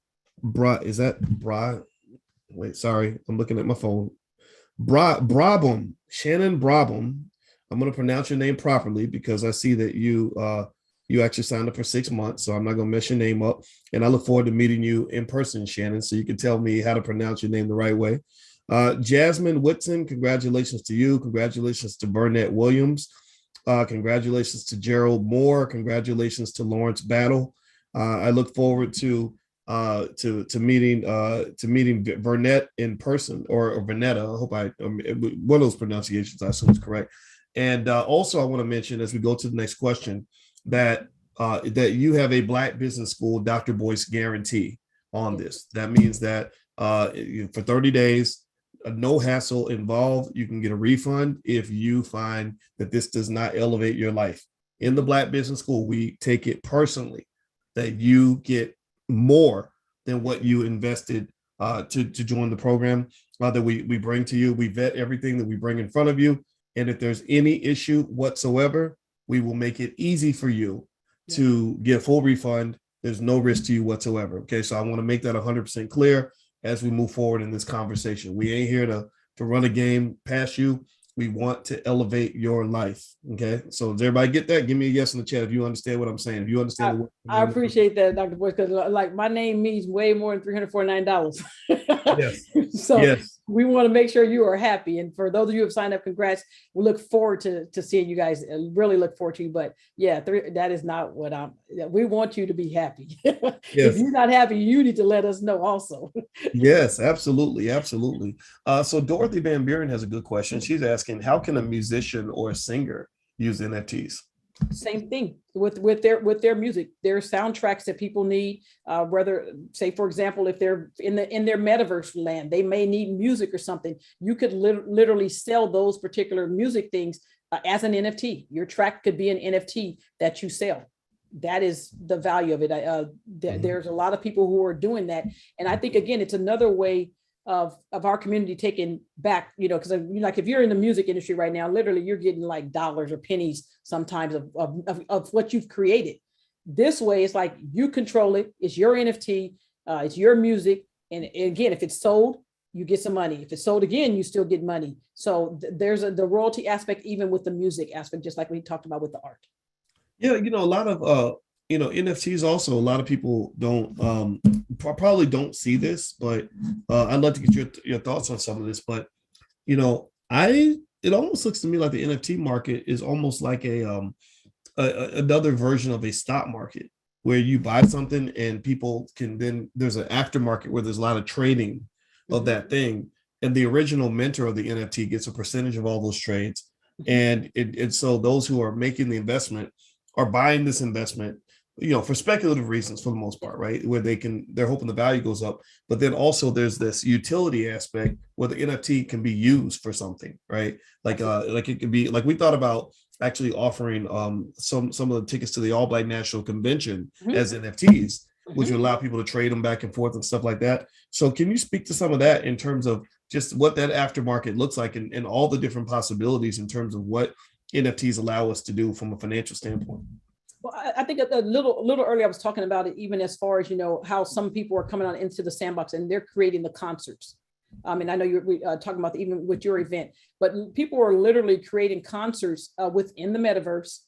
is that Bra? Wait, sorry, I'm looking at my phone. Brabham, Shannon Brabham. I'm going to pronounce your name properly because I see that you actually signed up for 6 months, so I'm not going to mess your name up. And I look forward to meeting you in person, Shannon, so you can tell me how to pronounce your name the right way. Jasmine Whitson, congratulations to you. Congratulations to Burnett Williams. Congratulations to Gerald Moore. Congratulations to Lawrence Battle. I look forward to meeting Burnett in person or Vernetta. I hope one of those pronunciations I assume is correct. And also I want to mention as we go to the next question that you have a Black Business School Dr. Boyce guarantee on this. That means that for 30 days, no hassle involved. You can get a refund if you find that this does not elevate your life. In the Black Business School, we take it personally that you get more than what you invested to join the program that we bring to you. We vet everything that we bring in front of you. And if there's any issue whatsoever, we will make it easy for you to get a full refund. There's no risk to you whatsoever. Okay, so I want to make that 100% clear as we move forward in this conversation. We ain't here to run a game past you. We want to elevate your life. Okay, so does everybody get that? Give me a yes in the chat if you understand what I'm saying. If you understand I appreciate that, Dr. Boyce, because like my name means way more than $349. Yes. So yes. We want to make sure you are happy. And for those of you who have signed up, congrats. We look forward to seeing you guys. Really look forward to you. But yeah, that is not what we want you to be happy. Yes. If you're not happy, you need to let us know also. Yes, absolutely. Absolutely. So Dorothy Van Buren has a good question. She's asking, how can a musician or a singer use NFTs? Same thing with their music. There are soundtracks that people need, whether, say, for example, if they're in their metaverse land, they may need music or something. You could literally sell those particular music things as an NFT. Your track could be an NFT that you sell. That is the value of it. There's a lot of people who are doing that. And I think, again, it's another way of our community taking back, because like if you're in the music industry right now, literally you're getting like dollars or pennies sometimes of what you've created. This way, it's like you control it. It's your NFT. It's your music. And again, if it's sold, you get some money. If it's sold again, you still get money. So there's the royalty aspect, even with the music aspect, just like we talked about with the art. Yeah, a lot of NFTs also, a lot of people probably don't see this, but I'd love to get your thoughts on some of this. But it almost looks to me like the NFT market is almost like another version of a stock market where you buy something and people can then there's an aftermarket where there's a lot of trading of that thing, and the original mentor of the NFT gets a percentage of all those trades, and so those who are making the investment are buying this investment, for speculative reasons for the most part, right? Where they're hoping the value goes up. But then also there's this utility aspect where the NFT can be used for something, right? Like it could be like we thought about actually offering some of the tickets to the All Black National Convention as NFTs, which would allow people to trade them back and forth and stuff like that. So can you speak to some of that in terms of just what that aftermarket looks like and all the different possibilities in terms of what NFTs allow us to do from a financial standpoint? Well, I think a little earlier I was talking about it, even as far as, how some people are coming on into the sandbox and they're creating the concerts. And I know you're talking about even with your event, but people are literally creating concerts within the metaverse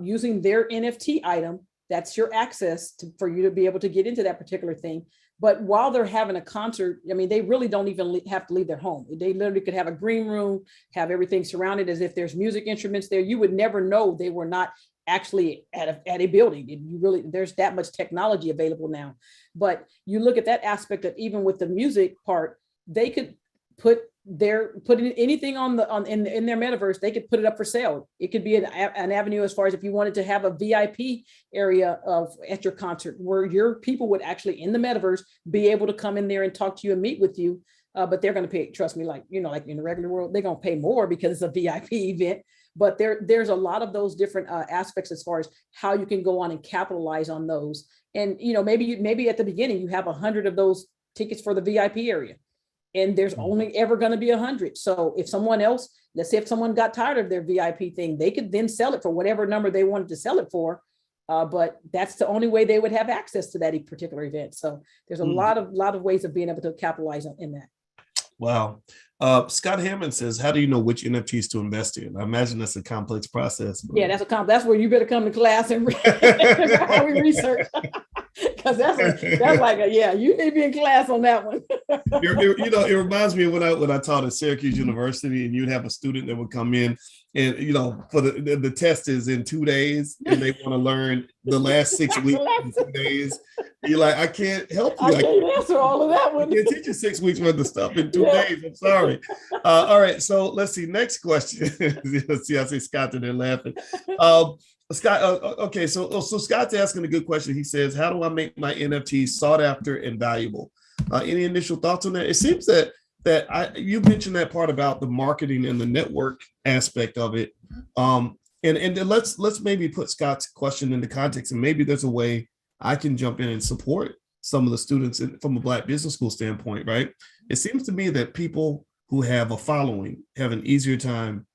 using their NFT item. That's your access for you to be able to get into that particular thing. But while they're having a concert, they really don't even have to leave their home. They literally could have a green room, have everything surrounded as if there's music instruments there. You would never know they were not actually at a building. There's that much technology available now. But you look at that aspect of even with the music part, they could put anything in their metaverse. They could put it up for sale. It could be an avenue as far as if you wanted to have a VIP area at your concert where your people would actually in the metaverse be able to come in there and talk to you and meet with you. but they're going to pay, trust me, like, like in the regular world, they're going to pay more because it's a VIP event. But there's a lot of those different aspects as far as how you can go on and capitalize on those. And, maybe at the beginning you have 100 of those tickets for the VIP area, and there's only ever going to be 100. So if someone else, let's say if someone got tired of their VIP thing, they could then sell it for whatever number they wanted to sell it for. But that's the only way they would have access to that particular event. So there's a lot of ways of being able to capitalize in that. Wow. Scott Hammond says, how do you know which NFTs to invest in? I imagine that's a complex process. But... Yeah, that's where you better come to class and how we research. Because that's like you need to be in class on that one. It reminds me of when I taught at Syracuse University, and you'd have a student that would come in, and for the test is in 2 days, and they want to learn the last 6 weeks in 2 days. You're like, I can't help you. I can't answer all of that one. I can't teach you 6 weeks worth of stuff in 2 days. I'm sorry. All right, so let's see. Next question. Let's see. I see Scott in there laughing. Scott, okay, so Scott's asking a good question. He says, how do I make my NFTs sought after and valuable? Any initial thoughts on that? It seems that you mentioned that part about the marketing and the network aspect of it. And let's maybe put Scott's question into context, and maybe there's a way I can jump in and support some of the students from a Black business school standpoint, right? It seems to me that people who have a following have an easier time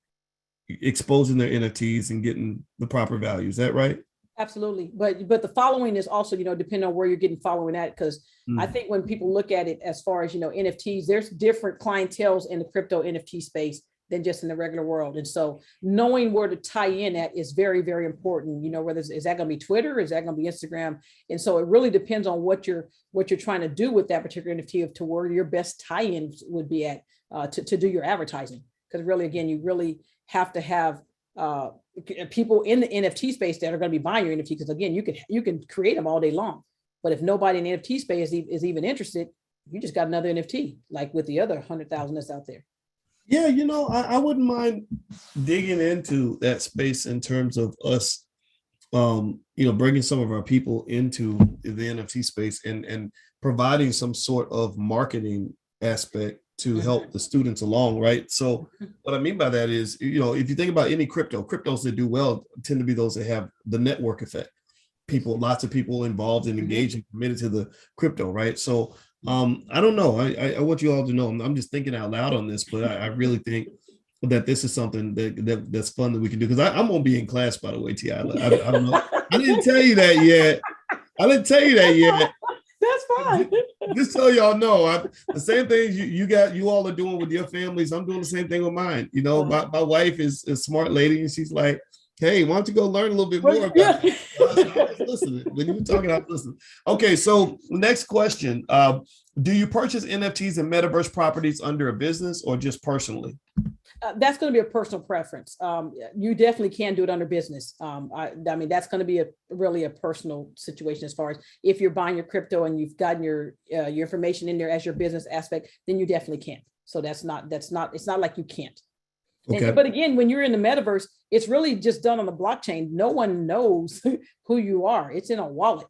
exposing their NFTs and getting the proper value. Is that right? Absolutely. But the following is also, depending on where you're getting following at, because I think when people look at it as far as, NFTs, there's different clienteles in the crypto NFT space than just in the regular world. And so knowing where to tie in at is very, very important. Whether is that going to be Twitter? Is that going to be Instagram? And so it really depends on what you're trying to do with that particular NFT to where your best tie-in would be at to do your advertising. Because really, again, you really have to have people in the NFT space that are going to be buying your NFT. Because again, you can create them all day long, but if nobody in the NFT space is even interested, you just got another NFT, like with the other 100,000 that's out there. Yeah, I wouldn't mind digging into that space in terms of us, bringing some of our people into the NFT space and providing some sort of marketing aspect to help the students along, right? So what I mean by that is, if you think about any cryptos that do well tend to be those that have the network effect. Lots of people involved and engaged and committed to the crypto, right? So I don't know. I want you all to know, I'm just thinking out loud on this, but I really think that this is something that's fun that we can do. Because I'm going to be in class, by the way, T.I. I don't know. I didn't tell you that yet. That's fine. Just so y'all know, the same things you all are doing with your families, I'm doing the same thing with mine. My wife is a smart lady, and she's like, hey, why don't you go learn a little bit more about it? I was listening. When you were talking, I was listening. Okay, so next question. Do you purchase NFTs and metaverse properties under a business or just personally? That's going to be a personal preference. You definitely can do it under business. I mean, that's going to be really a personal situation as far as if you're buying your crypto and you've gotten your information in there as your business aspect, then you definitely can. So it's not like you can't. Okay. But again, when you're in the metaverse, it's really just done on the blockchain. No one knows who you are. It's in a wallet.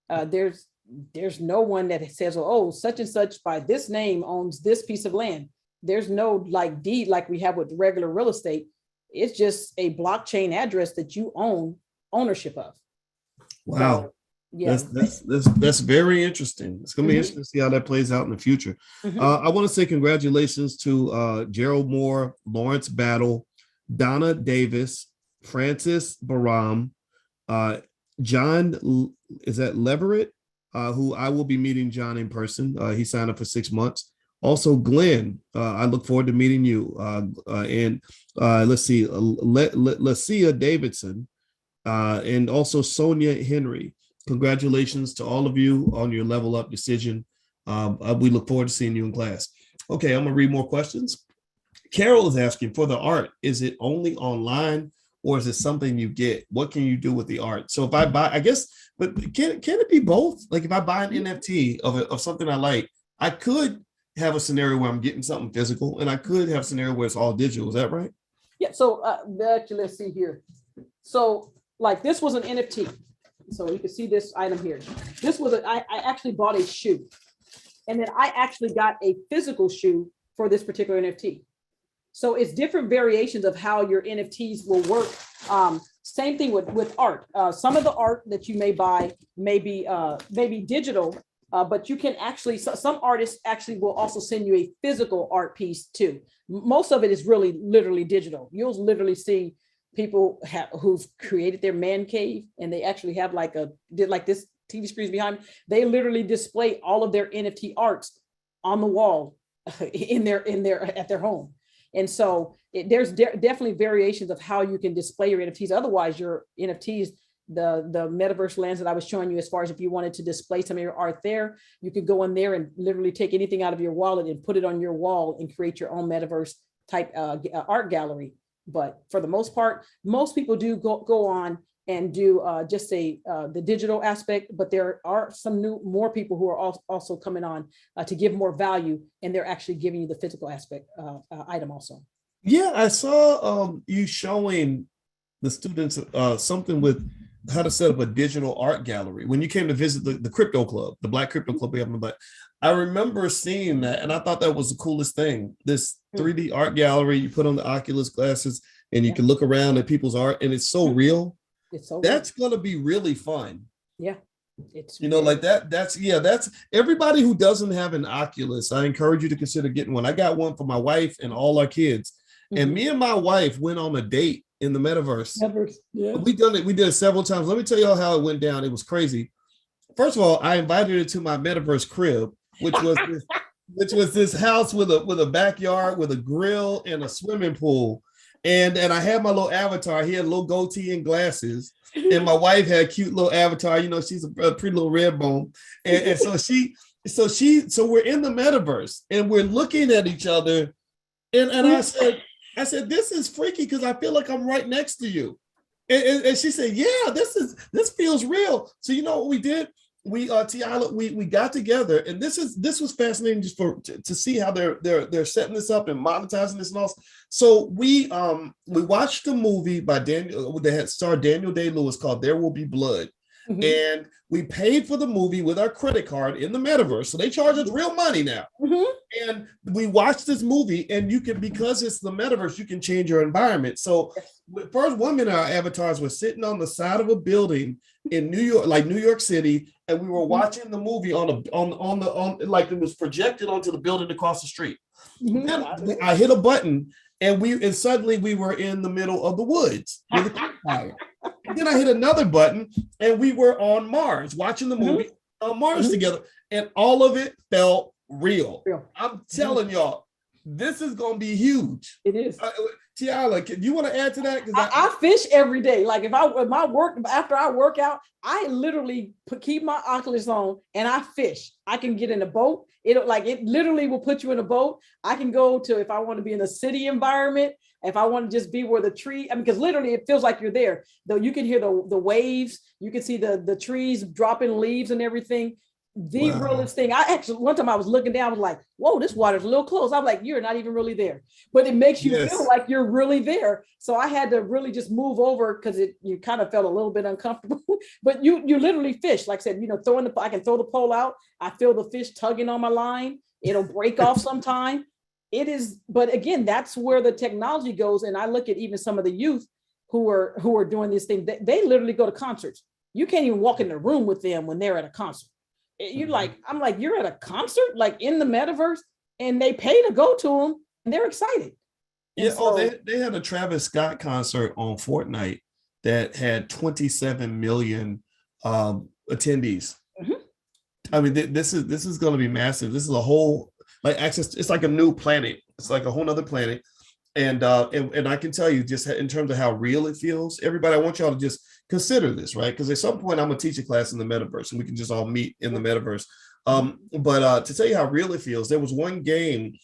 There's no one that says, oh, such and such by this name owns this piece of land. There's no deed like we have with regular real estate. It's just a blockchain address that you own ownership of. Wow. So, yeah, that's very interesting. It's going to be interesting to see how that plays out in the future. I want to say congratulations to Gerald Moore, Lawrence Battle, Donna Davis, Francis Baram, John, is that Leverett, who I will be meeting John in person. He signed up for 6 months. Also, Glenn, I look forward to meeting you. And let's see, Lacia Davidson, and also Sonia Henry. Congratulations to all of you on your level up decision. We look forward to seeing you in class. Okay, I'm gonna read more questions. Carol is asking, for the art, is it only online or is it something you get? What can you do with the art? So if I buy, I guess, but can it be both? Like if I buy an NFT of something I like, I could have a scenario where I'm getting something physical, and I could have a scenario where it's all digital. Is that right? Yeah. So actually, let's see here. So like this was an NFT. So you can see this item here. This was I actually bought a shoe. And then I actually got a physical shoe for this particular NFT. So it's different variations of how your NFTs will work. Same thing with art. Some of the art that you may buy may be digital, but you can actually, some artists actually will also send you a physical art piece too. Most of it is really literally digital. You'll literally see people who've created their man cave, and they actually have like this TV screens behind me. They literally display all of their NFT arts on the wall at their home. And so there's definitely variations of how you can display your NFTs. Otherwise, your NFTs, the metaverse lands that I was showing you, as far as if you wanted to display some of your art there, you could go in there and literally take anything out of your wallet and put it on your wall and create your own metaverse type art gallery. But for the most part, most people do go on and do just say the digital aspect, but there are some more people who are also coming on to give more value, and they're actually giving you the physical aspect item also. Yeah, I saw you showing the students something with how to set up a digital art gallery when you came to visit the crypto club, the Black Crypto Club. But I remember seeing that, and I thought that was the coolest thing. This 3D art gallery, you put on the Oculus glasses, and you can look around at people's art, and it's so real. That's going to be really fun. Yeah. It's like that. That's everybody who doesn't have an Oculus. I encourage you to consider getting one. I got one for my wife and all our kids. And me and my wife went on a date in the metaverse. Yeah. We did it several times. Let me tell y'all how it went down. It was crazy. First of all, I invited her to my metaverse crib, which was this house with a backyard with a grill and a swimming pool. And I had my little avatar. He had a little goatee and glasses. And my wife had a cute little avatar. She's a pretty little red bone. And so we're in the metaverse and we're looking at each other. And I said, this is freaky because I feel like I'm right next to you. And she said, yeah, this feels real. So you know what we did? We got together, and this was fascinating just to see how they're setting this up and monetizing this and all. So we watched a movie by Daniel that had starred Daniel Day-Lewis called There Will Be Blood. And we paid for the movie with our credit card in the metaverse. So they charge us real money now. And we watched this movie, and because it's the metaverse, you can change your environment. So first, 1 minute our avatars were sitting on the side of a building in New York, like New York City, and we were watching the movie on like it was projected onto the building across the street. Then I hit a button, and suddenly we were in the middle of the woods with a campfire. And then I hit another button, and we were on Mars watching the movie on Mars together, and all of it felt real. I'm telling y'all, this is going to be huge. It is. Tiala, do you want to add to that? Because I fish every day. Like after I work out, I literally keep my Oculus on and I fish. I can get in a boat. It literally will put you in a boat. I can go to, if I want to be in a city environment, if I want to just be where the tree, because literally it feels like you're there. Though you can hear the waves, you can see the trees dropping leaves and everything. Realest thing. I actually, one time I was looking down, I was like, whoa, this water's a little close. I'm like, you're not even really there, but it makes you feel like you're really there. So I had to really just move over because you kind of felt a little bit uncomfortable, but you literally fish. Like I said, I can throw the pole out. I feel the fish tugging on my line. It'll break off sometime. It is, but again, that's where the technology goes. And I look at even some of the youth who are doing this thing. They literally go to concerts. You can't even walk in the room with them when they're at a concert. I'm like, you're at a concert, like in the metaverse, and they pay to go to them, and they're excited. They had a Travis Scott concert on Fortnite that had 27 million attendees. I mean, this is going to be massive. This is a whole access. It's like a new planet. It's like a whole nother planet. And I can tell you, just in terms of how real it feels, everybody, I want y'all to just consider this, right? Because at some point I'm gonna teach a class in the metaverse and we can just all meet in the metaverse. But to tell you how real it feels, there was one game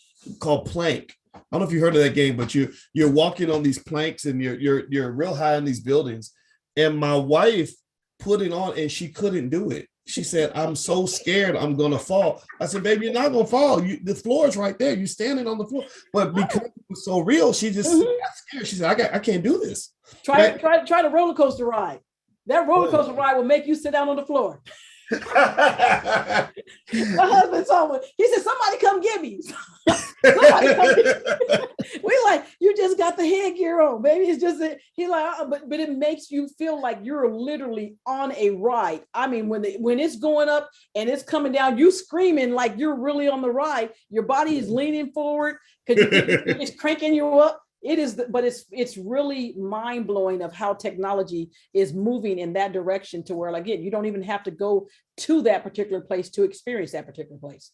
called Plank. I don't know if you heard of that game, but you're walking on these planks and you're real high in these buildings. And my wife put it on and she couldn't do it. She said, I'm so scared I'm going to fall. I said, baby, you're not going to fall. The floor is right there. You're standing on the floor. But because it was so real, she just got scared. She said, I can't do this. Try the roller coaster ride. That roller coaster ride will make you sit down on the floor. My husband told me, he said, somebody come get me. Somebody come get me. We like, you just got the headgear on. Maybe it's just that he like, but it makes you feel like you're literally on a ride. I mean, when it's going up and it's coming down, you screaming like you're really on the ride. Your body is leaning forward because it's cranking you up. It is, but it's really mind blowing of how technology is moving in that direction to where, again, you don't even have to go to that particular place to experience that particular place.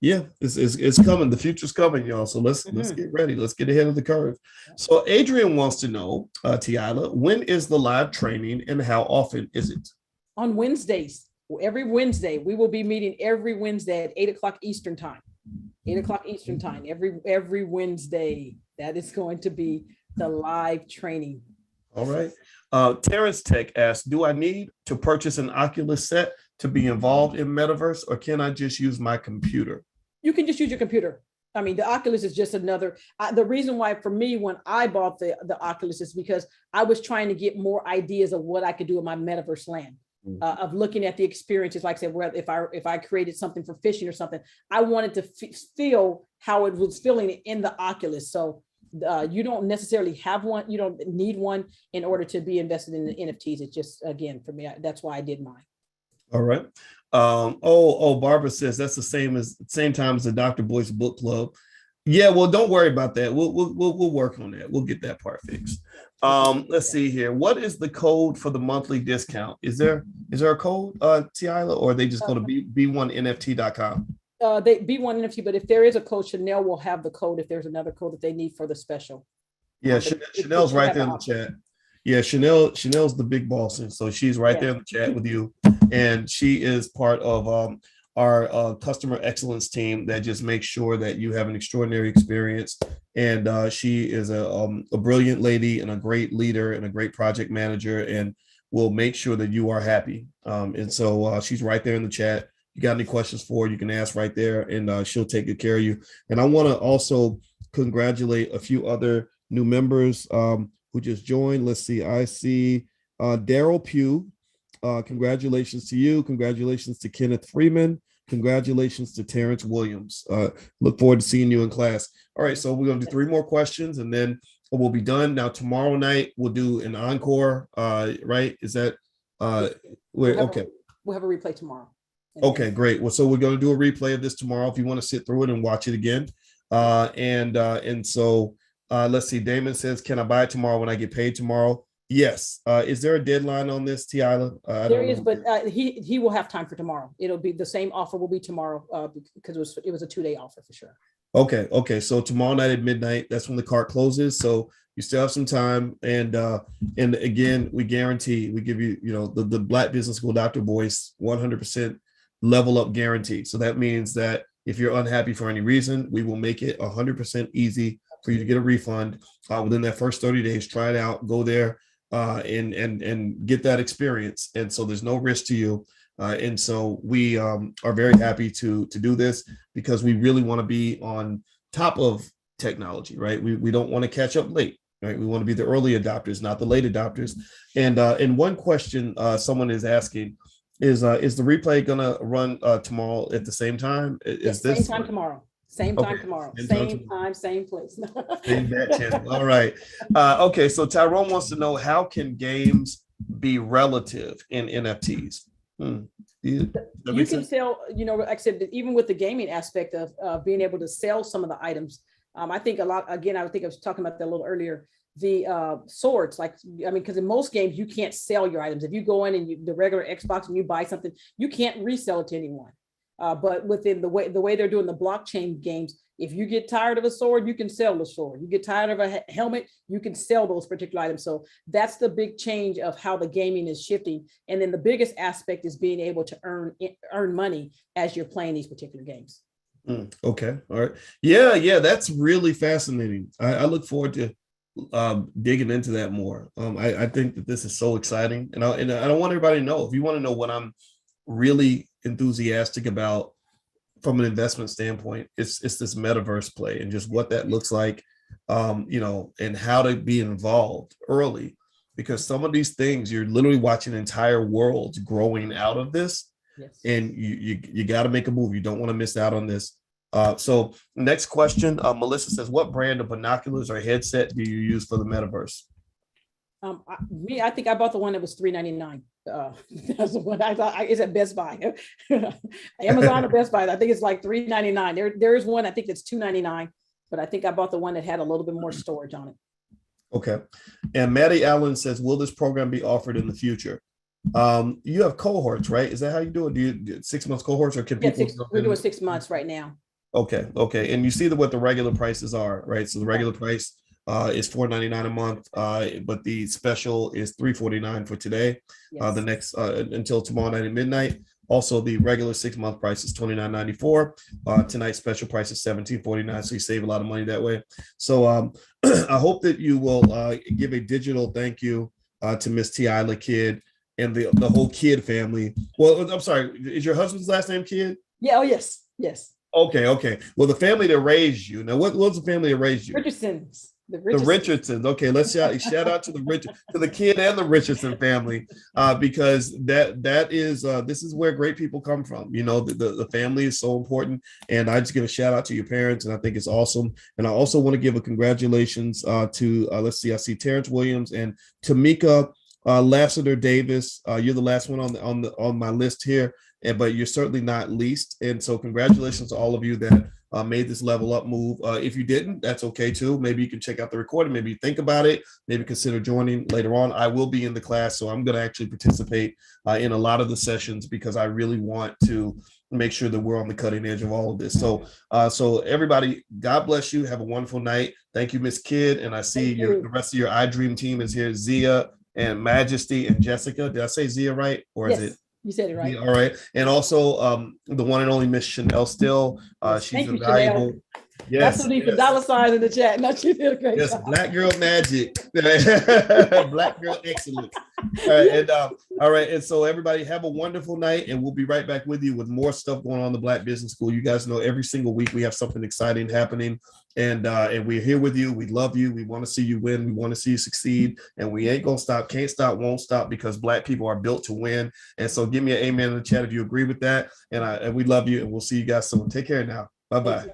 Yeah, it's coming. The future's coming, y'all. So let's get ready. Let's get ahead of the curve. So Adrian wants to know, Tiala, when is the live training and how often is it? On Wednesdays. Every Wednesday. We will be meeting every Wednesday at 8:00 Eastern time. 8:00 Eastern time. Every Wednesday. That is going to be the live training. All right. Terrence Tech asks, do I need to purchase an Oculus set to be involved in Metaverse, or can I just use my computer? You can just use your computer. I mean, the Oculus is just another. The reason why for me, when I bought the Oculus is because I was trying to get more ideas of what I could do in my Metaverse land. Of looking at the experiences, like I said, where if I created something for fishing or something, I wanted to feel how it was feeling in the Oculus. So you don't necessarily have one. You don't need one in order to be invested in the NFTs. It's just, again, for me, that's why I did mine. All right. Barbara says that's the same time as the Dr. Boyce book club. Yeah, well, don't worry about that. We'll work on that. We'll get that part fixed. Let's see here. What is the code for the monthly discount? Is there a code, Tiala, or are they just go to b1nft.com? They B1 NFT, but if there is a code, Chanel will have the code if there's another code that they need for the special. Yeah, Chanel's right there in the chat. Yeah, Chanel's the big boss, and so she's right there in the chat with you, and she is part of our customer excellence team that just makes sure that you have an extraordinary experience. And she is a brilliant lady and a great leader and a great project manager, and will make sure that you are happy. And so she's right there in the chat. You got any questions for her, you can ask right there, and she'll take good care of you. And I want to also congratulate a few other new members who just joined. Let's see. I see Daryl Pugh. Congratulations to you. Congratulations to Kenneth Freeman. Congratulations to Terrence Williams. Look forward to seeing you in class. All right, so we're going to do 3 more questions, and then we'll be done. Now, tomorrow night, we'll do an encore, right? Is that, okay. We'll have a replay tomorrow. Okay, great. Well, so we're going to do a replay of this tomorrow if you want to sit through it and watch it again. And so let's see. Damon says, can I buy it tomorrow when I get paid tomorrow? Yes. Is there a deadline on this, Tiala? There is, but he will have time for tomorrow. It'll be the same offer will be tomorrow because it was a 2-day offer for sure. Okay. So tomorrow night at midnight, that's when the cart closes. So you still have some time. And again, we guarantee, we give you, the Black Business School Dr. Boyce 100% level up guarantee. So that means that if you're unhappy for any reason, we will make it 100% easy for you to get a refund within that first 30 days. Try it out, go there and get that experience. And so there's no risk to you. And so we are very happy to do this because we really want to be on top of technology, right? We don't want to catch up late, right? We want to be the early adopters, not the late adopters. And one question someone is asking is the replay going to run tomorrow at the same time? Same time tomorrow. Same time tomorrow. Same time, same place. Same bat channel. All right. Okay. So Tyrone wants to know, how can games be relative in NFTs? You can sell, like I said, even with the gaming aspect of being able to sell some of the items. I think a lot, again, I think I was talking about that a little earlier. The swords, because in most games you can't sell your items. If you go in and the regular Xbox and you buy something, you can't resell it to anyone. But within the way they're doing the blockchain games, if you get tired of a sword, you can sell the sword. You get tired of a helmet, you can sell those particular items. So that's the big change of how the gaming is shifting. And then the biggest aspect is being able to earn money as you're playing these particular games. Okay. All right. Yeah. That's really fascinating. I look forward to digging into that more. I think that this is so exciting, and I want everybody to know. If you want to know what I'm really enthusiastic about from an investment standpoint, it's this metaverse play and just what that looks like, and how to be involved early, because some of these things you're literally watching entire worlds growing out of this. Yes. and you got to make a move. You don't want to miss out on this. So next question, Melissa says, what brand of binoculars or headset do you use for the metaverse? I think I bought the one that was $399. That's the one I thought is at Best Buy, Amazon or Best Buy. I think it's like $399. There is one I think that's $299, but I think I bought the one that had a little bit more storage on it. Okay. And Maddie Allen says, will this program be offered in the future? You have cohorts, right? Is that how you do it? Do you 6 months cohorts, or can people? We're doing 6 months right now. Okay. And you see what the regular prices are, right? So the regular price is $4.99 a month, but the special is $3.49 for today. Yes. The next until tomorrow night at midnight. Also, the regular 6 month price is $29.94. Tonight's special price is $17.49, so you save a lot of money that way. So I hope that you will give a digital thank you to Miss Tiala Kidd and the whole Kidd family. Well, I'm sorry, is your husband's last name Kidd? Yeah. Oh, yes. Okay. Well, the family that raised you. Now, what's the family that raised you? Richardsons. The Richardsons. Okay, let's shout out to the Kidd and the Richardson family, because that is this is where great people come from. You know, the family is so important, and I just give a shout out to your parents, and I think it's awesome. And I also want to give a congratulations to let's see, I see Terrence Williams and Tamika Lassiter Davis. You're the last one on my list here, but you're certainly not least. And so congratulations to all of you that made this level up move. If you didn't, that's okay too. Maybe you can check out the recording. Maybe you think about it. Maybe consider joining later on. I will be in the class, so I'm going to actually participate in a lot of the sessions because I really want to make sure that we're on the cutting edge of all of this. So, so everybody, God bless you. Have a wonderful night. Thank you, Miss Kidd. And I see the rest of your iDream team is here. Zia and Majesty and Jessica. Did I say Zia right? Or yes. is it? You said it right. Yeah, all right. And also the one and only Miss Chanel Still. She's invaluable. Yes. That's what need for dollar signs in the chat. No, she did a great job. Black girl magic. Black girl excellence. All right. And so everybody have a wonderful night, and we'll be right back with you with more stuff going on in the Black Business School. You guys know every single week we have something exciting happening, and we're here with you. We love you. We want to see you win. We want to see you succeed, and we ain't gonna stop, can't stop, won't stop, because Black people are built to win. And so give me an amen in the chat if you agree with that. And we love you, and we'll see you guys soon. Take care now. Bye-bye.